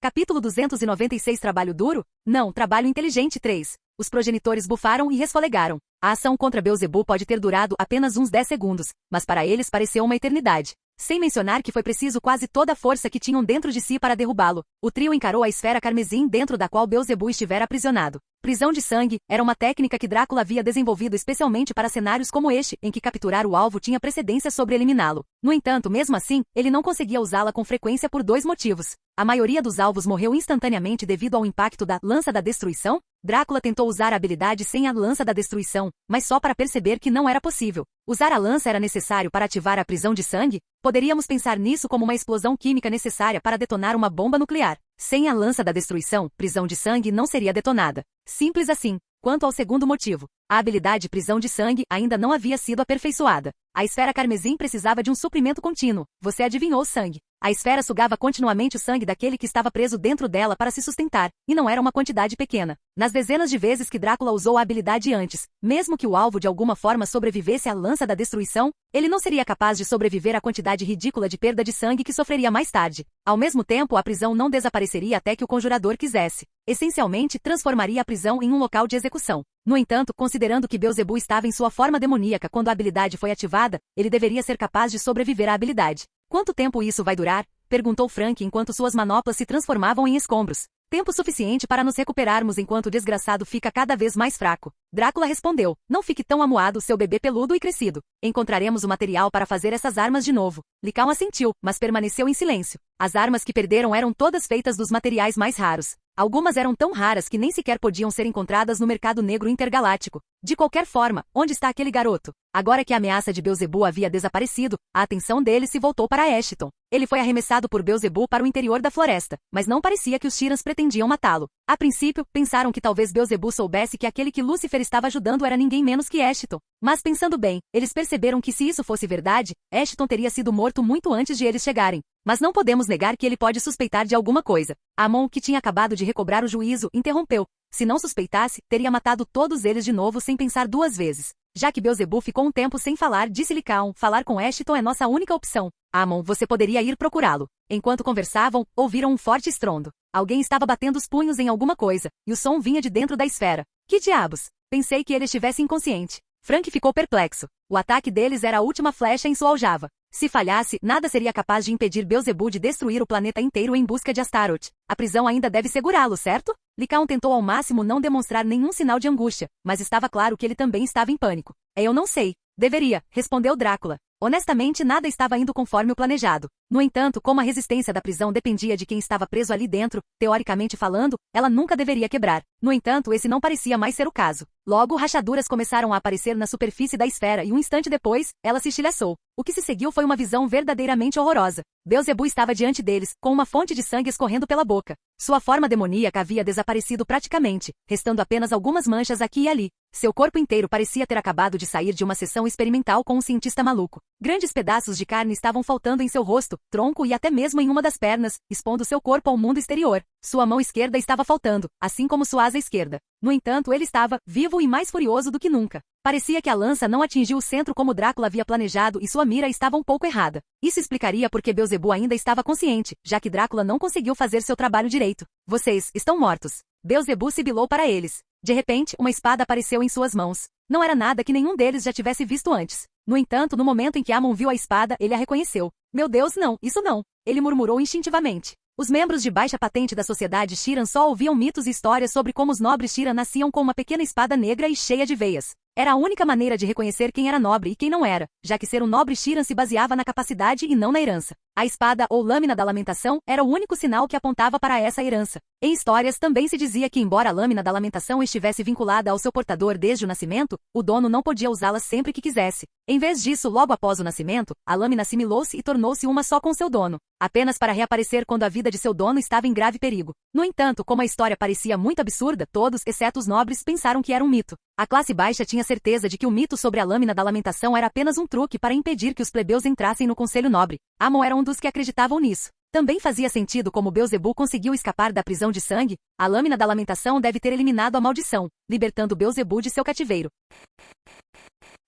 Capítulo 296 Trabalho duro? Não, trabalho inteligente 3. Os progenitores bufaram e resfolegaram. A ação contra Beelzebub pode ter durado apenas uns 10 segundos, mas para eles pareceu uma eternidade. Sem mencionar que foi preciso quase toda a força que tinham dentro de si para derrubá-lo. O trio encarou a esfera carmesim dentro da qual Beelzebub estivera aprisionado. Prisão de sangue era uma técnica que Drácula havia desenvolvido especialmente para cenários como este, em que capturar o alvo tinha precedência sobre eliminá-lo. No entanto, mesmo assim, ele não conseguia usá-la com frequência por 2 motivos. A maioria dos alvos morreu instantaneamente devido ao impacto da Lança da Destruição. Drácula tentou usar a habilidade sem a Lança da Destruição, mas só para perceber que não era possível. Usar a lança era necessário para ativar a prisão de sangue? Poderíamos pensar nisso como uma explosão química necessária para detonar uma bomba nuclear. Sem a Lança da Destruição, prisão de sangue não seria detonada. Simples assim. Quanto ao segundo motivo, a habilidade prisão de sangue ainda não havia sido aperfeiçoada. A esfera carmesim precisava de um suprimento contínuo. Você adivinhou sangue. A esfera sugava continuamente o sangue daquele que estava preso dentro dela para se sustentar, e não era uma quantidade pequena. Nas dezenas de vezes que Drácula usou a habilidade antes, mesmo que o alvo de alguma forma sobrevivesse à Lança da Destruição, ele não seria capaz de sobreviver à quantidade ridícula de perda de sangue que sofreria mais tarde. Ao mesmo tempo, a prisão não desapareceria até que o conjurador quisesse. Essencialmente, transformaria a prisão em um local de execução. No entanto, considerando que Beelzebub estava em sua forma demoníaca quando a habilidade foi ativada, ele deveria ser capaz de sobreviver à habilidade. Quanto tempo isso vai durar? Perguntou Frank enquanto suas manoplas se transformavam em escombros. Tempo suficiente para nos recuperarmos enquanto o desgraçado fica cada vez mais fraco. Drácula respondeu, não fique tão amuado, seu bebê peludo e crescido. Encontraremos o material para fazer essas armas de novo. Lycaon assentiu, mas permaneceu em silêncio. As armas que perderam eram todas feitas dos materiais mais raros. Algumas eram tão raras que nem sequer podiam ser encontradas no mercado negro intergaláctico. De qualquer forma, onde está aquele garoto? Agora que a ameaça de Beelzebub havia desaparecido, a atenção dele se voltou para Ashton. Ele foi arremessado por Beelzebub para o interior da floresta, mas não parecia que os Sheerans pretendiam matá-lo. A princípio, pensaram que talvez Beelzebub soubesse que aquele que Lúcifer estava ajudando era ninguém menos que Ashton. Mas pensando bem, eles perceberam que se isso fosse verdade, Ashton teria sido morto muito antes de eles chegarem. Mas não podemos negar que ele pode suspeitar de alguma coisa. Amon, que tinha acabado de recobrar o juízo, interrompeu. Se não suspeitasse, teria matado todos eles de novo sem pensar 2 vezes. Já que Beelzebub ficou um tempo sem falar, disse Lycaon, falar com Ashton é nossa única opção. Amon, você poderia ir procurá-lo. Enquanto conversavam, ouviram um forte estrondo. Alguém estava batendo os punhos em alguma coisa, e o som vinha de dentro da esfera. Que diabos? Pensei que ele estivesse inconsciente. Frank ficou perplexo. O ataque deles era a última flecha em sua aljava. Se falhasse, nada seria capaz de impedir Beelzebub de destruir o planeta inteiro em busca de Astaroth. A prisão ainda deve segurá-lo, certo? Lycaon tentou ao máximo não demonstrar nenhum sinal de angústia, mas estava claro que ele também estava em pânico. Eu não sei. Deveria, respondeu Drácula. Honestamente, nada estava indo conforme o planejado. No entanto, como a resistência da prisão dependia de quem estava preso ali dentro, teoricamente falando, ela nunca deveria quebrar. No entanto, esse não parecia mais ser o caso. Logo, rachaduras começaram a aparecer na superfície da esfera e um instante depois, ela se estilhaçou. O que se seguiu foi uma visão verdadeiramente horrorosa. Beelzebub estava diante deles, com uma fonte de sangue escorrendo pela boca. Sua forma demoníaca havia desaparecido praticamente, restando apenas algumas manchas aqui e ali. Seu corpo inteiro parecia ter acabado de sair de uma sessão experimental com um cientista maluco. Grandes pedaços de carne estavam faltando em seu rosto, tronco e até mesmo em uma das pernas, expondo seu corpo ao mundo exterior. Sua mão esquerda estava faltando, assim como sua asa esquerda. No entanto, ele estava, vivo e mais furioso do que nunca. Parecia que a lança não atingiu o centro como Drácula havia planejado e sua mira estava um pouco errada. Isso explicaria por que Beelzebub ainda estava consciente, já que Drácula não conseguiu fazer seu trabalho direito. Vocês estão mortos. Beelzebub sibilou para eles. De repente, uma espada apareceu em suas mãos. Não era nada que nenhum deles já tivesse visto antes. No entanto, no momento em que Amon viu a espada, ele a reconheceu. Meu Deus, não, isso não. Ele murmurou instintivamente. Os membros de baixa patente da sociedade Shiran só ouviam mitos e histórias sobre como os nobres Shiran nasciam com uma pequena espada negra e cheia de veias. Era a única maneira de reconhecer quem era nobre e quem não era, já que ser um nobre Shiran se baseava na capacidade e não na herança. A espada, ou lâmina da lamentação, era o único sinal que apontava para essa herança. Em histórias também se dizia que embora a lâmina da lamentação estivesse vinculada ao seu portador desde o nascimento, o dono não podia usá-la sempre que quisesse. Em vez disso, logo após o nascimento, a lâmina assimilou-se e tornou-se uma só com seu dono, apenas para reaparecer quando a vida de seu dono estava em grave perigo. No entanto, como a história parecia muito absurda, todos, exceto os nobres, pensaram que era um mito. A classe baixa tinha certeza de que o mito sobre a lâmina da lamentação era apenas um truque para impedir que os plebeus entrassem no conselho nobre. Amon era um dos que acreditavam nisso. Também fazia sentido como Beelzebub conseguiu escapar da prisão de sangue. A lâmina da lamentação deve ter eliminado a maldição, libertando Beelzebub de seu cativeiro.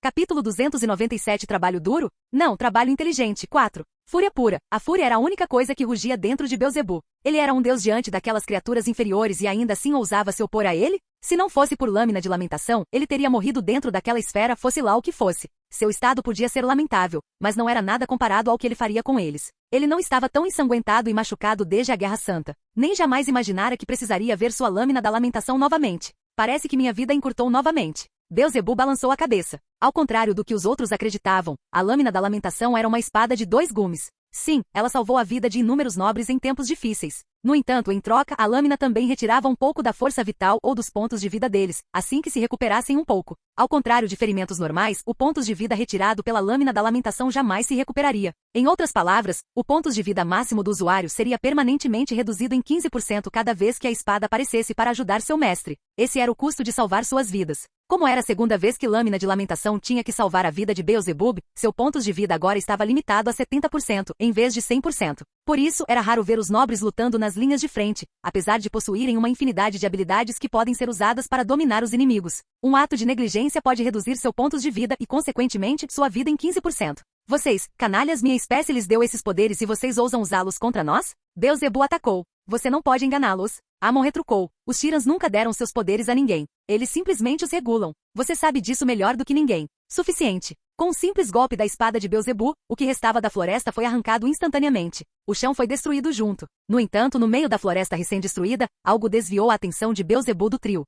Capítulo 297 Trabalho duro? Não, trabalho inteligente. 4. Fúria pura. A fúria era a única coisa que rugia dentro de Beelzebub. Ele era um deus diante daquelas criaturas inferiores e ainda assim ousava se opor a ele? Se não fosse por lâmina de lamentação, ele teria morrido dentro daquela esfera, fosse lá o que fosse. Seu estado podia ser lamentável, mas não era nada comparado ao que ele faria com eles. Ele não estava tão ensanguentado e machucado desde a Guerra Santa. Nem jamais imaginara que precisaria ver sua lâmina da lamentação novamente. Parece que minha vida encurtou novamente. Beelzebub balançou a cabeça. Ao contrário do que os outros acreditavam, a lâmina da lamentação era uma espada de 2 gumes. Sim, ela salvou a vida de inúmeros nobres em tempos difíceis. No entanto, em troca, a lâmina também retirava um pouco da força vital ou dos pontos de vida deles, assim que se recuperassem um pouco. Ao contrário de ferimentos normais, o pontos de vida retirado pela lâmina da lamentação jamais se recuperaria. Em outras palavras, o pontos de vida máximo do usuário seria permanentemente reduzido em 15% cada vez que a espada aparecesse para ajudar seu mestre. Esse era o custo de salvar suas vidas. Como era a segunda vez que lâmina de lamentação tinha que salvar a vida de Beelzebub, seu pontos de vida agora estava limitado a 70%, em vez de 100%. Por isso, era raro ver os nobres lutando nas linhas de frente, apesar de possuírem uma infinidade de habilidades que podem ser usadas para dominar os inimigos. Um ato de negligência pode reduzir seu pontos de vida e, consequentemente, sua vida em 15%. Vocês, canalhas, minha espécie lhes deu esses poderes e vocês ousam usá-los contra nós? Beelzebub atacou. Você não pode enganá-los. Amon retrucou. Os Shirans nunca deram seus poderes a ninguém. Eles simplesmente os regulam. Você sabe disso melhor do que ninguém. Suficiente. Com um simples golpe da espada de Beelzebub, o que restava da floresta foi arrancado instantaneamente. O chão foi destruído junto. No entanto, no meio da floresta recém-destruída, algo desviou a atenção de Beelzebub do trio.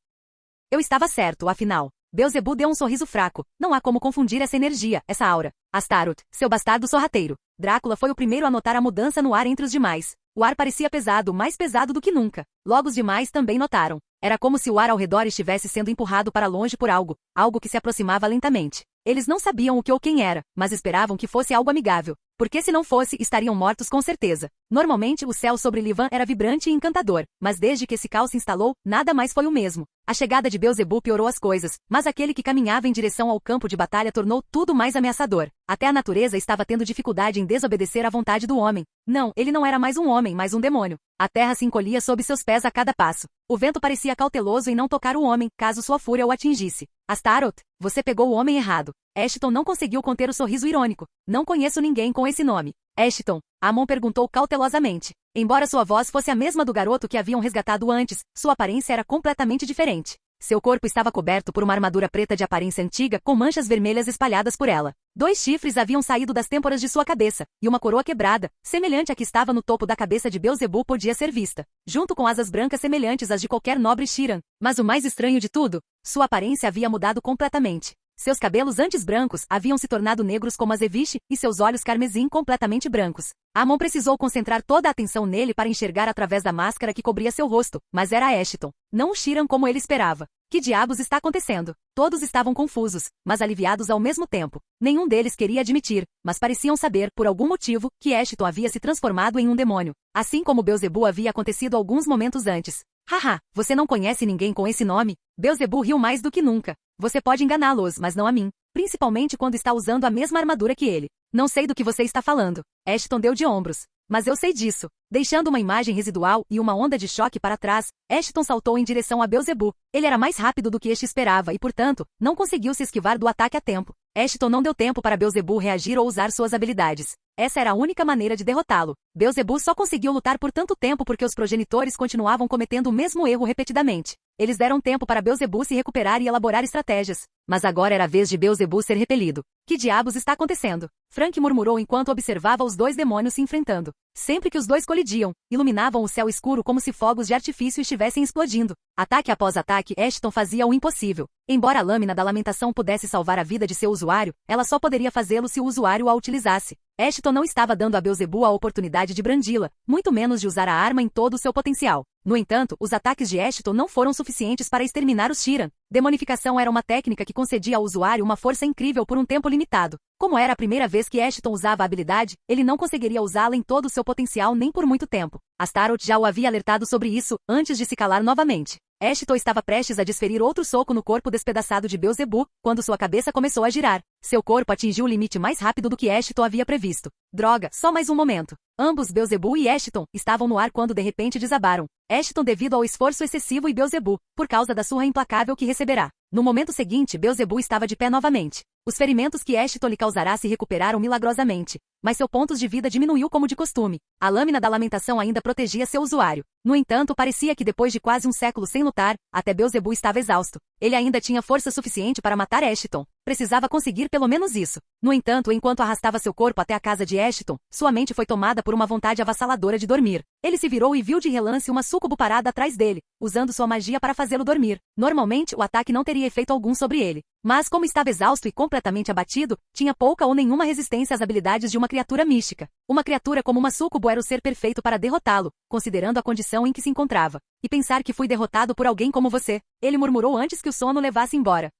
Eu estava certo, afinal. Beelzebub deu um sorriso fraco. Não há como confundir essa energia, essa aura. Astaroth, seu bastardo sorrateiro. Drácula foi o primeiro a notar a mudança no ar entre os demais. O ar parecia pesado, mais pesado do que nunca. Logo os demais também notaram. Era como se o ar ao redor estivesse sendo empurrado para longe por algo que se aproximava lentamente. Eles não sabiam o que ou quem era, mas esperavam que fosse algo amigável, porque se não fosse, estariam mortos com certeza. Normalmente, o céu sobre Livan era vibrante e encantador, mas desde que esse caos se instalou, nada mais foi o mesmo. A chegada de Beelzebub piorou as coisas, mas aquele que caminhava em direção ao campo de batalha tornou tudo mais ameaçador. Até a natureza estava tendo dificuldade em desobedecer à vontade do homem. Não, ele não era mais um homem, mas um demônio. A terra se encolhia sob seus pés a cada passo. O vento parecia cauteloso em não tocar o homem, caso sua fúria o atingisse. Astaroth, você pegou o homem errado. Ashton não conseguiu conter o sorriso irônico. Não conheço ninguém com esse nome. Ashton, Amon perguntou cautelosamente. Embora sua voz fosse a mesma do garoto que haviam resgatado antes, sua aparência era completamente diferente. Seu corpo estava coberto por uma armadura preta de aparência antiga com manchas vermelhas espalhadas por ela. 2 chifres haviam saído das têmporas de sua cabeça, e uma coroa quebrada, semelhante à que estava no topo da cabeça de Beelzebub, podia ser vista, junto com asas brancas semelhantes às de qualquer nobre Shiran. Mas o mais estranho de tudo, sua aparência havia mudado completamente. Seus cabelos antes brancos haviam se tornado negros como azeviche e seus olhos carmesim completamente brancos. Amon precisou concentrar toda a atenção nele para enxergar através da máscara que cobria seu rosto, mas era Ashton, não o Shiran como ele esperava. Que diabos está acontecendo? Todos estavam confusos, mas aliviados ao mesmo tempo. Nenhum deles queria admitir, mas pareciam saber, por algum motivo, que Ashton havia se transformado em um demônio, assim como Beelzebub havia acontecido alguns momentos antes. Haha, você não conhece ninguém com esse nome? Beelzebub riu mais do que nunca. Você pode enganá-los, mas não a mim. Principalmente quando está usando a mesma armadura que ele. Não sei do que você está falando. Ashton deu de ombros. Mas eu sei disso. Deixando uma imagem residual e uma onda de choque para trás, Ashton saltou em direção a Beelzebub. Ele era mais rápido do que este esperava e, portanto, não conseguiu se esquivar do ataque a tempo. Ashton não deu tempo para Beelzebub reagir ou usar suas habilidades. Essa era a única maneira de derrotá-lo. Beelzebub só conseguiu lutar por tanto tempo porque os progenitores continuavam cometendo o mesmo erro repetidamente. Eles deram tempo para Beelzebub se recuperar e elaborar estratégias. Mas agora era a vez de Beelzebub ser repelido. Que diabos está acontecendo? Frank murmurou enquanto observava os 2 demônios se enfrentando. Sempre que os 2 colidiam, iluminavam o céu escuro como se fogos de artifício estivessem explodindo. Ataque após ataque, Ashton fazia o impossível. Embora a lâmina da lamentação pudesse salvar a vida de seu usuário, ela só poderia fazê-lo se o usuário a utilizasse. Ashton não estava dando a Beelzebub a oportunidade de brandi-la, muito menos de usar a arma em todo o seu potencial. No entanto, os ataques de Ashton não foram suficientes para exterminar os Shiran. Demonificação era uma técnica que concedia ao usuário uma força incrível por um tempo limitado. Como era a primeira vez que Ashton usava a habilidade, ele não conseguiria usá-la em todo o seu potencial nem por muito tempo. Astaroth já o havia alertado sobre isso, antes de se calar novamente. Ashton estava prestes a desferir outro soco no corpo despedaçado de Beelzebub, quando sua cabeça começou a girar. Seu corpo atingiu o limite mais rápido do que Ashton havia previsto. Droga, só mais um momento. Ambos, Beelzebub e Ashton, estavam no ar quando de repente desabaram. Ashton devido ao esforço excessivo e Beelzebub, por causa da surra implacável que receberá. No momento seguinte, Beelzebub estava de pé novamente. Os ferimentos que Ashton lhe causará se recuperaram milagrosamente, mas seu pontos de vida diminuiu como de costume. A lâmina da lamentação ainda protegia seu usuário. No entanto, parecia que depois de quase um século sem lutar, até Beelzebub estava exausto. Ele ainda tinha força suficiente para matar Ashton. Precisava conseguir pelo menos isso. No entanto, enquanto arrastava seu corpo até a casa de Ashton, sua mente foi tomada por uma vontade avassaladora de dormir. Ele se virou e viu de relance uma súcubo parada atrás dele, usando sua magia para fazê-lo dormir. Normalmente, o ataque não teria efeito algum sobre ele. Mas como estava exausto e completamente abatido, tinha pouca ou nenhuma resistência às habilidades de uma criatura mística. Uma criatura como uma súcubo era o ser perfeito para derrotá-lo, considerando a condição em que se encontrava. E pensar que fui derrotado por alguém como você, ele murmurou antes que o sono levasse embora.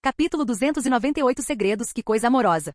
Capítulo 298 Segredos, que coisa amorosa.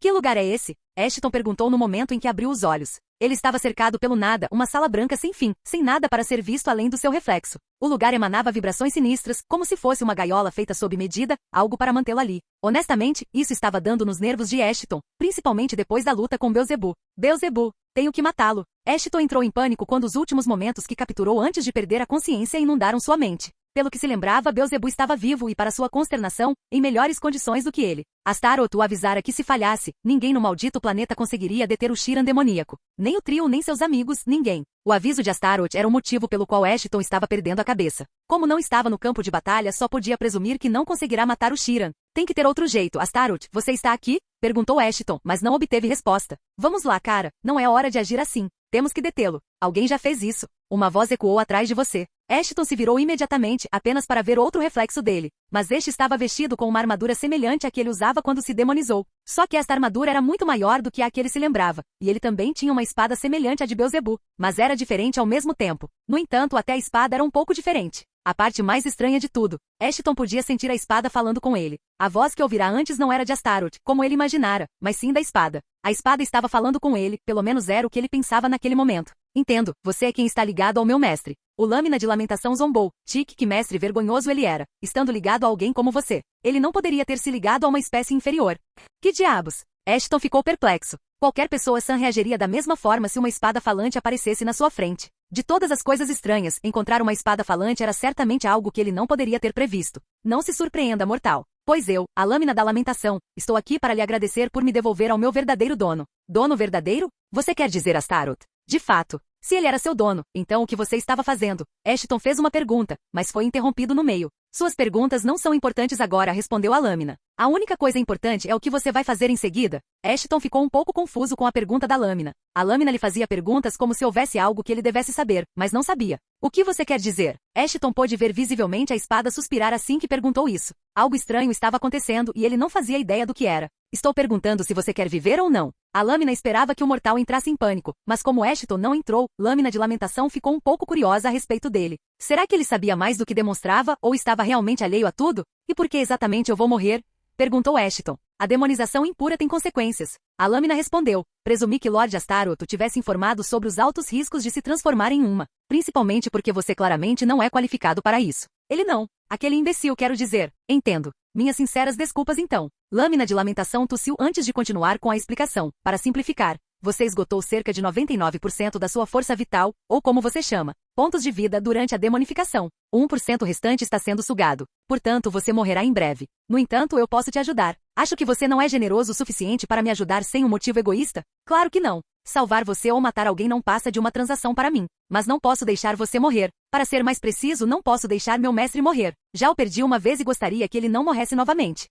Que lugar é esse? Ashton perguntou no momento em que abriu os olhos. Ele estava cercado pelo nada, uma sala branca sem fim, sem nada para ser visto além do seu reflexo. O lugar emanava vibrações sinistras, como se fosse uma gaiola feita sob medida, algo para mantê-lo ali. Honestamente, isso estava dando nos nervos de Ashton, principalmente depois da luta com Beelzebub. Beelzebub, tenho que matá-lo. Ashton entrou em pânico quando os últimos momentos que capturou antes de perder a consciência inundaram sua mente. Pelo que se lembrava, Beelzebub estava vivo e, para sua consternação, em melhores condições do que ele. Astaroth o avisara que se falhasse, ninguém no maldito planeta conseguiria deter o Shiran demoníaco. Nem o trio, nem seus amigos, ninguém. O aviso de Astaroth era o motivo pelo qual Ashton estava perdendo a cabeça. Como não estava no campo de batalha, só podia presumir que não conseguirá matar o Shiran. Tem que ter outro jeito. Astaroth, você está aqui? Perguntou Ashton, mas não obteve resposta. Vamos lá, cara, não é hora de agir assim. Temos que detê-lo. Alguém já fez isso. Uma voz ecoou atrás de você. Ashton se virou imediatamente, apenas para ver outro reflexo dele. Mas este estava vestido com uma armadura semelhante à que ele usava quando se demonizou. Só que esta armadura era muito maior do que a que ele se lembrava. E ele também tinha uma espada semelhante à de Beelzebub. Mas era diferente ao mesmo tempo. No entanto, até a espada era um pouco diferente. A parte mais estranha de tudo. Ashton podia sentir a espada falando com ele. A voz que ouvirá antes não era de Astaroth, como ele imaginara, mas sim da espada. A espada estava falando com ele, pelo menos era o que ele pensava naquele momento. Entendo, você é quem está ligado ao meu mestre. O Lâmina de Lamentação zombou. Tique, que mestre vergonhoso ele era, estando ligado a alguém como você. Ele não poderia ter se ligado a uma espécie inferior. Que diabos? Ashton ficou perplexo. Qualquer pessoa sã reagiria da mesma forma se uma espada falante aparecesse na sua frente. De todas as coisas estranhas, encontrar uma espada falante era certamente algo que ele não poderia ter previsto. Não se surpreenda, mortal. Pois eu, a Lâmina da Lamentação, estou aqui para lhe agradecer por me devolver ao meu verdadeiro dono. Dono verdadeiro? Você quer dizer Astaroth? De fato. Se ele era seu dono, então o que você estava fazendo? Ashton fez uma pergunta, mas foi interrompido no meio. Suas perguntas não são importantes agora, respondeu a lâmina. A única coisa importante é o que você vai fazer em seguida. Ashton ficou um pouco confuso com a pergunta da lâmina. A lâmina lhe fazia perguntas como se houvesse algo que ele devesse saber, mas não sabia. O que você quer dizer? Ashton pôde ver visivelmente a espada suspirar assim que perguntou isso. Algo estranho estava acontecendo e ele não fazia ideia do que era. Estou perguntando se você quer viver ou não. A lâmina esperava que o mortal entrasse em pânico, mas como Ashton não entrou, Lâmina de Lamentação ficou um pouco curiosa a respeito dele. Será que ele sabia mais do que demonstrava ou estava realmente alheio a tudo? E por que exatamente eu vou morrer? Perguntou Ashton. A demonização impura tem consequências. A lâmina respondeu. Presumi que Lord Astaroth tivesse informado sobre os altos riscos de se transformar em uma. Principalmente porque você claramente não é qualificado para isso. Ele não. Aquele imbecil, quero dizer. Entendo. Minhas sinceras desculpas então. Lâmina de Lamentação tossiu antes de continuar com a explicação. Para simplificar, você esgotou cerca de 99% da sua força vital, ou como você chama, pontos de vida durante a demonificação. O 1% restante está sendo sugado. Portanto, você morrerá em breve. No entanto, eu posso te ajudar. Acho que você não é generoso o suficiente para me ajudar sem um motivo egoísta? Claro que não. Salvar você ou matar alguém não passa de uma transação para mim. Mas não posso deixar você morrer. Para ser mais preciso, não posso deixar meu mestre morrer. Já o perdi uma vez e gostaria que ele não morresse novamente.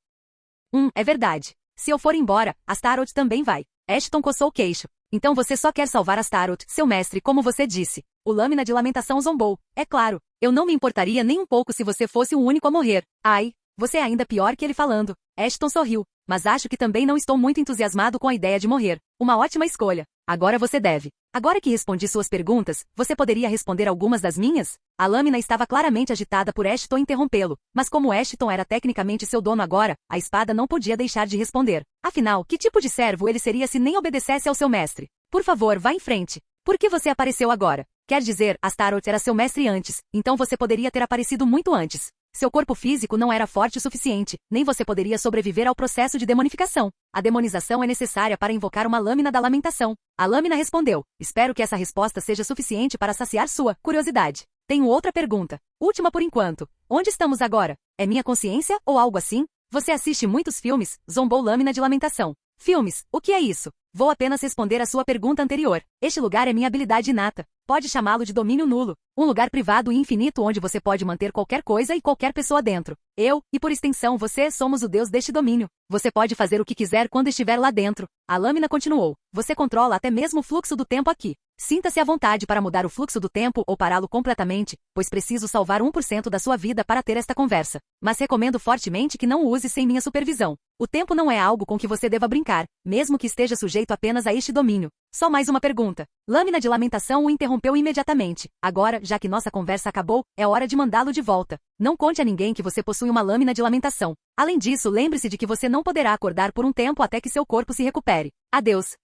É verdade. Se eu for embora, Astaroth também vai. Ashton coçou o queixo. Então você só quer salvar Astaroth, seu mestre, como você disse. O Lâmina de Lamentação zombou. É claro, eu não me importaria nem um pouco se você fosse o único a morrer. Ai, você é ainda pior que ele falando. Ashton sorriu. Mas acho que também não estou muito entusiasmado com a ideia de morrer. Uma ótima escolha. Agora você deve. Agora que respondi suas perguntas, você poderia responder algumas das minhas? A lâmina estava claramente agitada por Ashton interrompê-lo, mas como Ashton era tecnicamente seu dono agora, a espada não podia deixar de responder. Afinal, que tipo de servo ele seria se nem obedecesse ao seu mestre? Por favor, vá em frente. Por que você apareceu agora? Quer dizer, Astaroth era seu mestre antes, então você poderia ter aparecido muito antes. Seu corpo físico não era forte o suficiente, nem você poderia sobreviver ao processo de demonificação. A demonização é necessária para invocar uma lâmina da lamentação. A lâmina respondeu. Espero que essa resposta seja suficiente para saciar sua curiosidade. Tenho outra pergunta. Última por enquanto. Onde estamos agora? É minha consciência ou algo assim? Você assiste muitos filmes? Zombou Lâmina de Lamentação. Filmes, o que é isso? Vou apenas responder a sua pergunta anterior. Este lugar é minha habilidade inata. Pode chamá-lo de domínio nulo. Um lugar privado e infinito onde você pode manter qualquer coisa e qualquer pessoa dentro. Eu, e por extensão você, somos o deus deste domínio. Você pode fazer o que quiser quando estiver lá dentro. A lâmina continuou. Você controla até mesmo o fluxo do tempo aqui. Sinta-se à vontade para mudar o fluxo do tempo ou pará-lo completamente, pois preciso salvar 1% da sua vida para ter esta conversa. Mas recomendo fortemente que não o use sem minha supervisão. O tempo não é algo com que você deva brincar, mesmo que esteja sujeito apenas a este domínio. Só mais uma pergunta. Lâmina de Lamentação o interrompeu imediatamente. Agora, já que nossa conversa acabou, é hora de mandá-lo de volta. Não conte a ninguém que você possui uma lâmina de lamentação. Além disso, lembre-se de que você não poderá acordar por um tempo até que seu corpo se recupere. Adeus.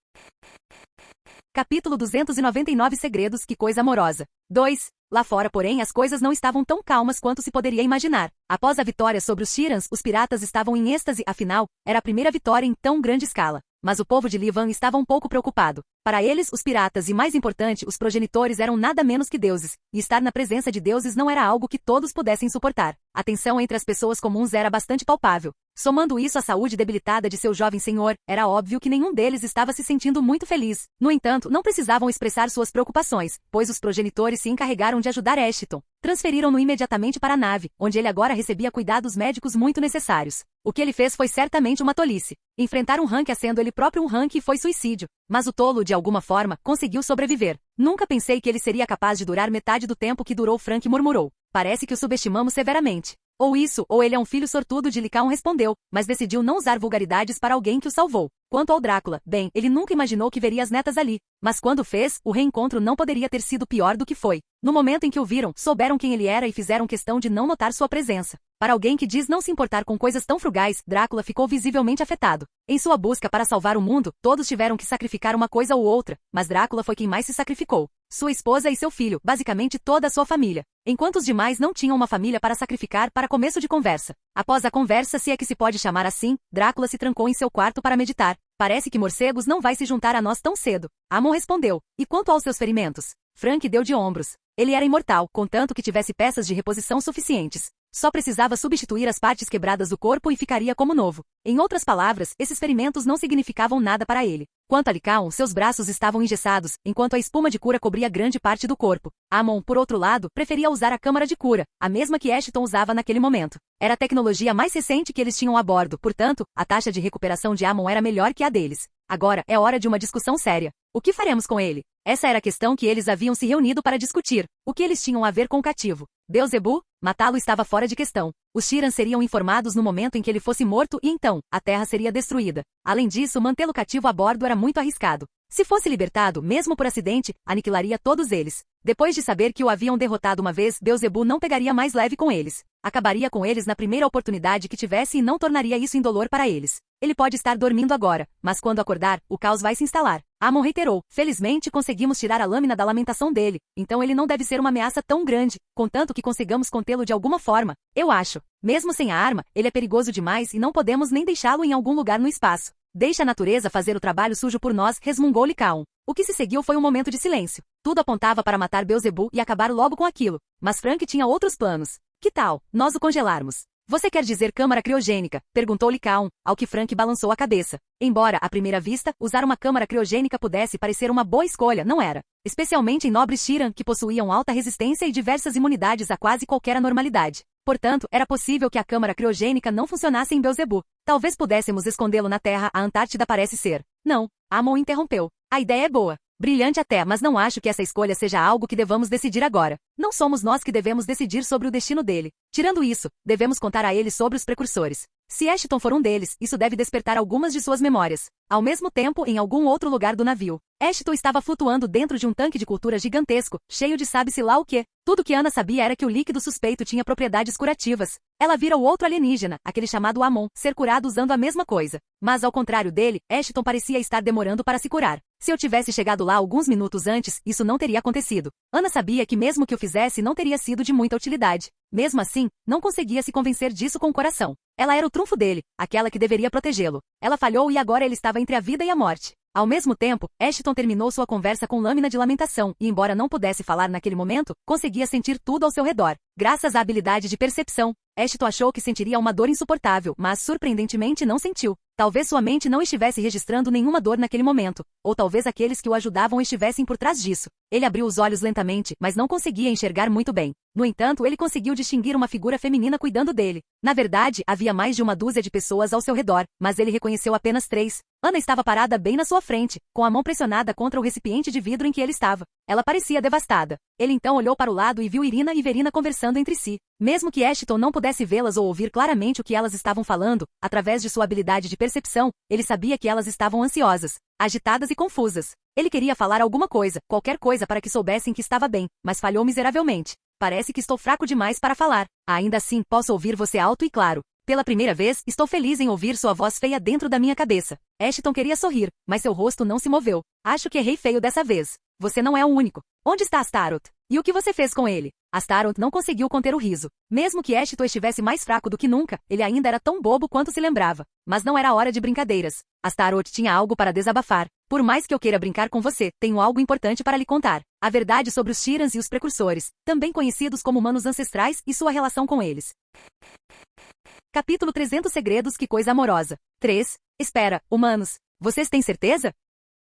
Capítulo 299 Segredos, que coisa amorosa. 2. Lá fora, porém, as coisas não estavam tão calmas quanto se poderia imaginar. Após a vitória sobre os Shirans, os piratas estavam em êxtase, afinal, era a primeira vitória em tão grande escala. Mas o povo de Livan estava um pouco preocupado. Para eles, os piratas e, mais importante, os progenitores eram nada menos que deuses, e estar na presença de deuses não era algo que todos pudessem suportar. A tensão entre as pessoas comuns era bastante palpável. Somando isso à saúde debilitada de seu jovem senhor, era óbvio que nenhum deles estava se sentindo muito feliz. No entanto, não precisavam expressar suas preocupações, pois os progenitores se encarregaram de ajudar Ashton. Transferiram-no imediatamente para a nave, onde ele agora recebia cuidados médicos muito necessários. O que ele fez foi certamente uma tolice. Enfrentar um Rank sendo ele próprio um Rank foi suicídio. Mas o tolo, de alguma forma, conseguiu sobreviver. Nunca pensei que ele seria capaz de durar metade do tempo que durou. Frank murmurou. Parece que o subestimamos severamente. Ou isso, ou ele é um filho sortudo de Lycaon, respondeu, mas decidiu não usar vulgaridades para alguém que o salvou. Quanto ao Drácula, bem, ele nunca imaginou que veria as netas ali. Mas quando fez, o reencontro não poderia ter sido pior do que foi. No momento em que o viram, souberam quem ele era e fizeram questão de não notar sua presença. Para alguém que diz não se importar com coisas tão frugais, Drácula ficou visivelmente afetado. Em sua busca para salvar o mundo, todos tiveram que sacrificar uma coisa ou outra, mas Drácula foi quem mais se sacrificou. Sua esposa e seu filho, basicamente toda a sua família. Enquanto os demais não tinham uma família para sacrificar para começo de conversa. Após a conversa, se é que se pode chamar assim, Drácula se trancou em seu quarto para meditar. Parece que morcegos não vai se juntar a nós tão cedo. Amon respondeu. E quanto aos seus ferimentos? Frank deu de ombros. Ele era imortal, contanto que tivesse peças de reposição suficientes. Só precisava substituir as partes quebradas do corpo e ficaria como novo. Em outras palavras, esses ferimentos não significavam nada para ele. Quanto a Lycaon, seus braços estavam engessados, enquanto a espuma de cura cobria grande parte do corpo. Amon, por outro lado, preferia usar a câmara de cura, a mesma que Ashton usava naquele momento. Era a tecnologia mais recente que eles tinham a bordo, portanto, a taxa de recuperação de Amon era melhor que a deles. Agora, é hora de uma discussão séria. O que faremos com ele? Essa era a questão que eles haviam se reunido para discutir. O que eles tinham a ver com o cativo? Beelzebub? Matá-lo estava fora de questão. Os Shirans seriam informados no momento em que ele fosse morto e então, a Terra seria destruída. Além disso, mantê-lo cativo a bordo era muito arriscado. Se fosse libertado, mesmo por acidente, aniquilaria todos eles. Depois de saber que o haviam derrotado uma vez, Beelzebub não pegaria mais leve com eles. Acabaria com eles na primeira oportunidade que tivesse e não tornaria isso indolor para eles. Ele pode estar dormindo agora, mas quando acordar, o caos vai se instalar. Amon reiterou, felizmente conseguimos tirar a lâmina da lamentação dele, então ele não deve ser uma ameaça tão grande, contanto que consigamos contê-lo de alguma forma. Eu acho. Mesmo sem a arma, ele é perigoso demais e não podemos nem deixá-lo em algum lugar no espaço. Deixa a natureza fazer o trabalho sujo por nós, resmungou Lycaon. O que se seguiu foi um momento de silêncio. Tudo apontava para matar Beelzebub e acabar logo com aquilo. Mas Frank tinha outros planos. Que tal, nós o congelarmos? Você quer dizer câmara criogênica? Perguntou Lycaon, ao que Frank balançou a cabeça. Embora, à primeira vista, usar uma câmara criogênica pudesse parecer uma boa escolha, não era. Especialmente em nobres Shiran que possuíam alta resistência e diversas imunidades a quase qualquer anormalidade. Portanto, era possível que a câmara criogênica não funcionasse em Beelzebub. Talvez pudéssemos escondê-lo na Terra, a Antártida parece ser. Não, Amon interrompeu. A ideia é boa. Brilhante até, mas não acho que essa escolha seja algo que devamos decidir agora. Não somos nós que devemos decidir sobre o destino dele. Tirando isso, devemos contar a ele sobre os precursores. Se Ashton for um deles, isso deve despertar algumas de suas memórias. Ao mesmo tempo, em algum outro lugar do navio, Ashton estava flutuando dentro de um tanque de cultura gigantesco, cheio de sabe-se lá o quê. Tudo que Ana sabia era que o líquido suspeito tinha propriedades curativas. Ela vira o outro alienígena, aquele chamado Amon, ser curado usando a mesma coisa. Mas ao contrário dele, Ashton parecia estar demorando para se curar. Se eu tivesse chegado lá alguns minutos antes, isso não teria acontecido. Ana sabia que mesmo que o fizesse não teria sido de muita utilidade. Mesmo assim, não conseguia se convencer disso com o coração. Ela era o trunfo dele, aquela que deveria protegê-lo. Ela falhou e agora ele estava entre a vida e a morte. Ao mesmo tempo, Ashton terminou sua conversa com lâmina de lamentação e, embora não pudesse falar naquele momento, conseguia sentir tudo ao seu redor. Graças à habilidade de percepção, Ashton achou que sentiria uma dor insuportável, mas surpreendentemente não sentiu. Talvez sua mente não estivesse registrando nenhuma dor naquele momento, ou talvez aqueles que o ajudavam estivessem por trás disso. Ele abriu os olhos lentamente, mas não conseguia enxergar muito bem. No entanto, ele conseguiu distinguir uma figura feminina cuidando dele. Na verdade, havia mais de uma dúzia de pessoas ao seu redor, mas ele reconheceu apenas 3. Ana estava parada bem na sua frente, com a mão pressionada contra o recipiente de vidro em que ele estava. Ela parecia devastada. Ele então olhou para o lado e viu Irina e Verina conversando entre si. Mesmo que Ashton não pudesse vê-las ou ouvir claramente o que elas estavam falando, através de sua habilidade de percepção, ele sabia que elas estavam ansiosas, agitadas e confusas. Ele queria falar alguma coisa, qualquer coisa para que soubessem que estava bem, mas falhou miseravelmente. Parece que estou fraco demais para falar. Ainda assim, posso ouvir você alto e claro. Pela primeira vez, estou feliz em ouvir sua voz feia dentro da minha cabeça. Ashton queria sorrir, mas seu rosto não se moveu. Acho que errei feio dessa vez. Você não é o único. Onde está Astaroth? E o que você fez com ele? Astaroth não conseguiu conter o riso. Mesmo que Ashton estivesse mais fraco do que nunca, ele ainda era tão bobo quanto se lembrava. Mas não era hora de brincadeiras. Astaroth tinha algo para desabafar. Por mais que eu queira brincar com você, tenho algo importante para lhe contar. A verdade sobre os Shirans e os precursores, também conhecidos como humanos ancestrais, e sua relação com eles. Capítulo 300 Segredos Que Coisa Amorosa. 3. Espera, humanos. Vocês têm certeza?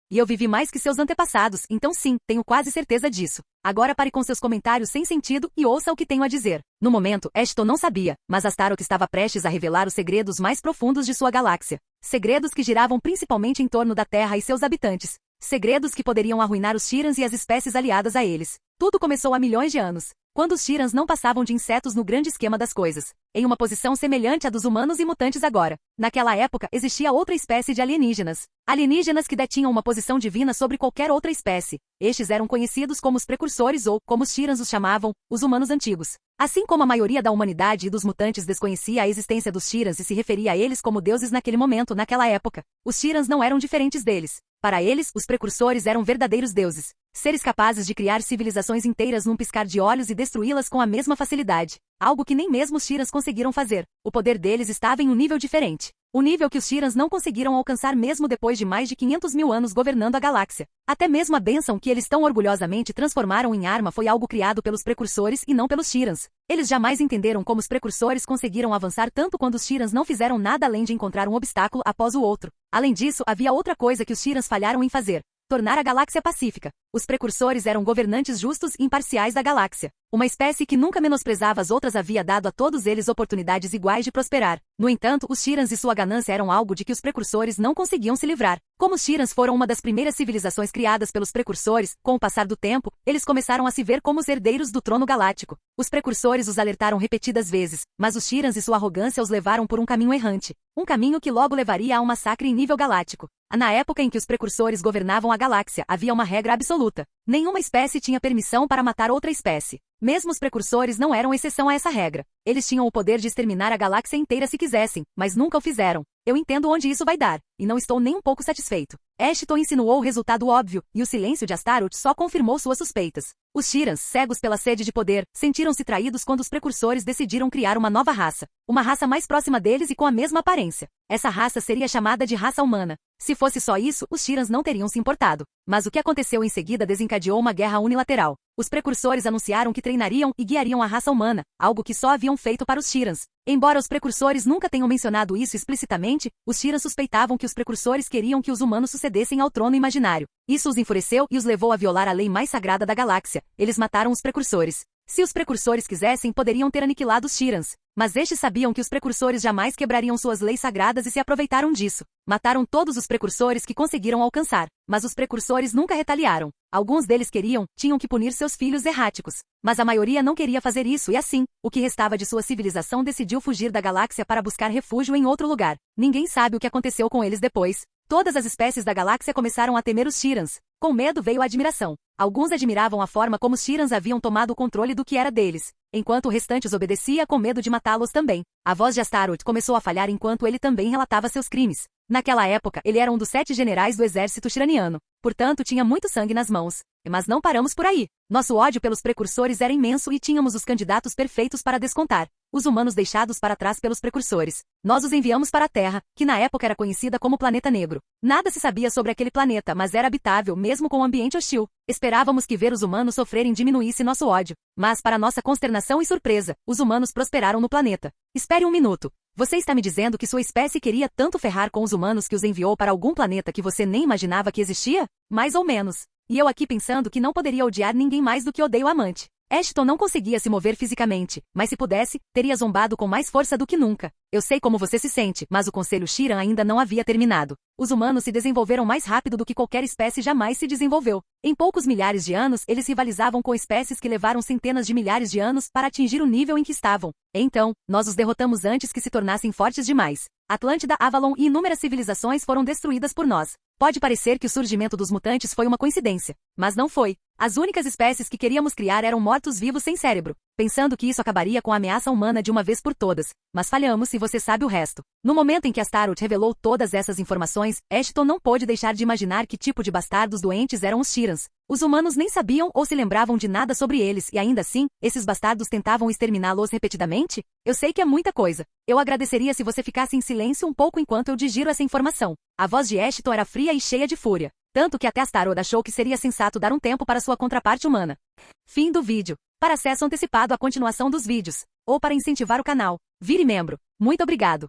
E eu vivi mais que seus antepassados, então sim, tenho quase certeza disso. Agora pare com seus comentários sem sentido e ouça o que tenho a dizer. No momento, Ashton não sabia, mas Astaroth estava prestes a revelar os segredos mais profundos de sua galáxia. Segredos que giravam principalmente em torno da Terra e seus habitantes. Segredos que poderiam arruinar os Shirans e as espécies aliadas a eles. Tudo começou há milhões de anos, quando os Shirans não passavam de insetos no grande esquema das coisas, em uma posição semelhante à dos humanos e mutantes agora. Naquela época, existia outra espécie de alienígenas. Alienígenas que detinham uma posição divina sobre qualquer outra espécie. Estes eram conhecidos como os precursores ou, como os Shirans os chamavam, os humanos antigos. Assim como a maioria da humanidade e dos mutantes desconhecia a existência dos Shirans e se referia a eles como deuses naquele momento, naquela época, os Shirans não eram diferentes deles. Para eles, os precursores eram verdadeiros deuses. Seres capazes de criar civilizações inteiras num piscar de olhos e destruí-las com a mesma facilidade. Algo que nem mesmo os Shirans conseguiram fazer. O poder deles estava em um nível diferente. O nível que os Shirans não conseguiram alcançar mesmo depois de mais de 500 mil anos governando a galáxia. Até mesmo a bênção que eles tão orgulhosamente transformaram em arma foi algo criado pelos precursores e não pelos Shirans. Eles jamais entenderam como os precursores conseguiram avançar tanto quando os Shirans não fizeram nada além de encontrar um obstáculo após o outro. Além disso, havia outra coisa que os Shirans falharam em fazer: tornar a galáxia pacífica. Os precursores eram governantes justos e imparciais da galáxia. Uma espécie que nunca menosprezava as outras havia dado a todos eles oportunidades iguais de prosperar. No entanto, os Shirans e sua ganância eram algo de que os precursores não conseguiam se livrar. Como os Shirans foram uma das primeiras civilizações criadas pelos precursores, com o passar do tempo, eles começaram a se ver como os herdeiros do trono galáctico. Os precursores os alertaram repetidas vezes, mas os Shirans e sua arrogância os levaram por um caminho errante. Um caminho que logo levaria a um massacre em nível galáctico. Na época em que os precursores governavam a galáxia, havia uma regra absoluta: nenhuma espécie tinha permissão para matar outra espécie. Mesmo os precursores não eram exceção a essa regra. Eles tinham o poder de exterminar a galáxia inteira se quisessem, mas nunca o fizeram. Eu entendo onde isso vai dar, e não estou nem um pouco satisfeito. Ashton insinuou o resultado óbvio, e o silêncio de Astaroth só confirmou suas suspeitas. Os Shirans, cegos pela sede de poder, sentiram-se traídos quando os precursores decidiram criar uma nova raça. Uma raça mais próxima deles e com a mesma aparência. Essa raça seria chamada de raça humana. Se fosse só isso, os Shirans não teriam se importado. Mas o que aconteceu em seguida desencadeou uma guerra unilateral. Os precursores anunciaram que treinariam e guiariam a raça humana, algo que só haviam feito para os Shirans. Embora os precursores nunca tenham mencionado isso explicitamente, os Shirans suspeitavam que os precursores queriam que os humanos sucedessem ao trono imaginário. Isso os enfureceu e os levou a violar a lei mais sagrada da galáxia. Eles mataram os precursores. Se os precursores quisessem, poderiam ter aniquilado os Shirans. Mas estes sabiam que os precursores jamais quebrariam suas leis sagradas e se aproveitaram disso. Mataram todos os precursores que conseguiram alcançar. Mas os precursores nunca retaliaram. Alguns deles tinham que punir seus filhos erráticos. Mas a maioria não queria fazer isso e assim, o que restava de sua civilização decidiu fugir da galáxia para buscar refúgio em outro lugar. Ninguém sabe o que aconteceu com eles depois. Todas as espécies da galáxia começaram a temer os Shirans. Com medo veio a admiração. Alguns admiravam a forma como os Shirans haviam tomado o controle do que era deles, enquanto o restante os obedecia com medo de matá-los também. A voz de Astaroth começou a falhar enquanto ele também relatava seus crimes. Naquela época, ele era um dos 7 generais do exército shiraniano. Portanto, tinha muito sangue nas mãos. Mas não paramos por aí. Nosso ódio pelos precursores era imenso e tínhamos os candidatos perfeitos para descontar. Os humanos deixados para trás pelos precursores. Nós os enviamos para a Terra, que na época era conhecida como Planeta Negro. Nada se sabia sobre aquele planeta, mas era habitável mesmo com um ambiente hostil. Esperávamos que ver os humanos sofrerem diminuísse nosso ódio. Mas, para nossa consternação e surpresa, os humanos prosperaram no planeta. Espere um minuto. Você está me dizendo que sua espécie queria tanto ferrar com os humanos que os enviou para algum planeta que você nem imaginava que existia? Mais ou menos. E eu aqui pensando que não poderia odiar ninguém mais do que odeio o amante. Ashton não conseguia se mover fisicamente, mas se pudesse, teria zombado com mais força do que nunca. Eu sei como você se sente, mas o Conselho Shiran ainda não havia terminado. Os humanos se desenvolveram mais rápido do que qualquer espécie jamais se desenvolveu. Em poucos milhares de anos, eles rivalizavam com espécies que levaram centenas de milhares de anos para atingir o nível em que estavam. Então, nós os derrotamos antes que se tornassem fortes demais. Atlântida, Avalon e inúmeras civilizações foram destruídas por nós. Pode parecer que o surgimento dos mutantes foi uma coincidência, mas não foi. As únicas espécies que queríamos criar eram mortos-vivos sem cérebro, pensando que isso acabaria com a ameaça humana de uma vez por todas. Mas falhamos e você sabe o resto. No momento em que Astaroth revelou todas essas informações, Ashton não pôde deixar de imaginar que tipo de bastardos doentes eram os Shirans. Os humanos nem sabiam ou se lembravam de nada sobre eles e ainda assim, esses bastardos tentavam exterminá-los repetidamente? Eu sei que é muita coisa. Eu agradeceria se você ficasse em silêncio um pouco enquanto eu digiro essa informação. A voz de Ashton era fria e cheia de fúria. Tanto que até Astaroth achou que seria sensato dar um tempo para sua contraparte humana. Fim do vídeo. Para acesso antecipado à continuação dos vídeos, ou para incentivar o canal, vire membro. Muito obrigado.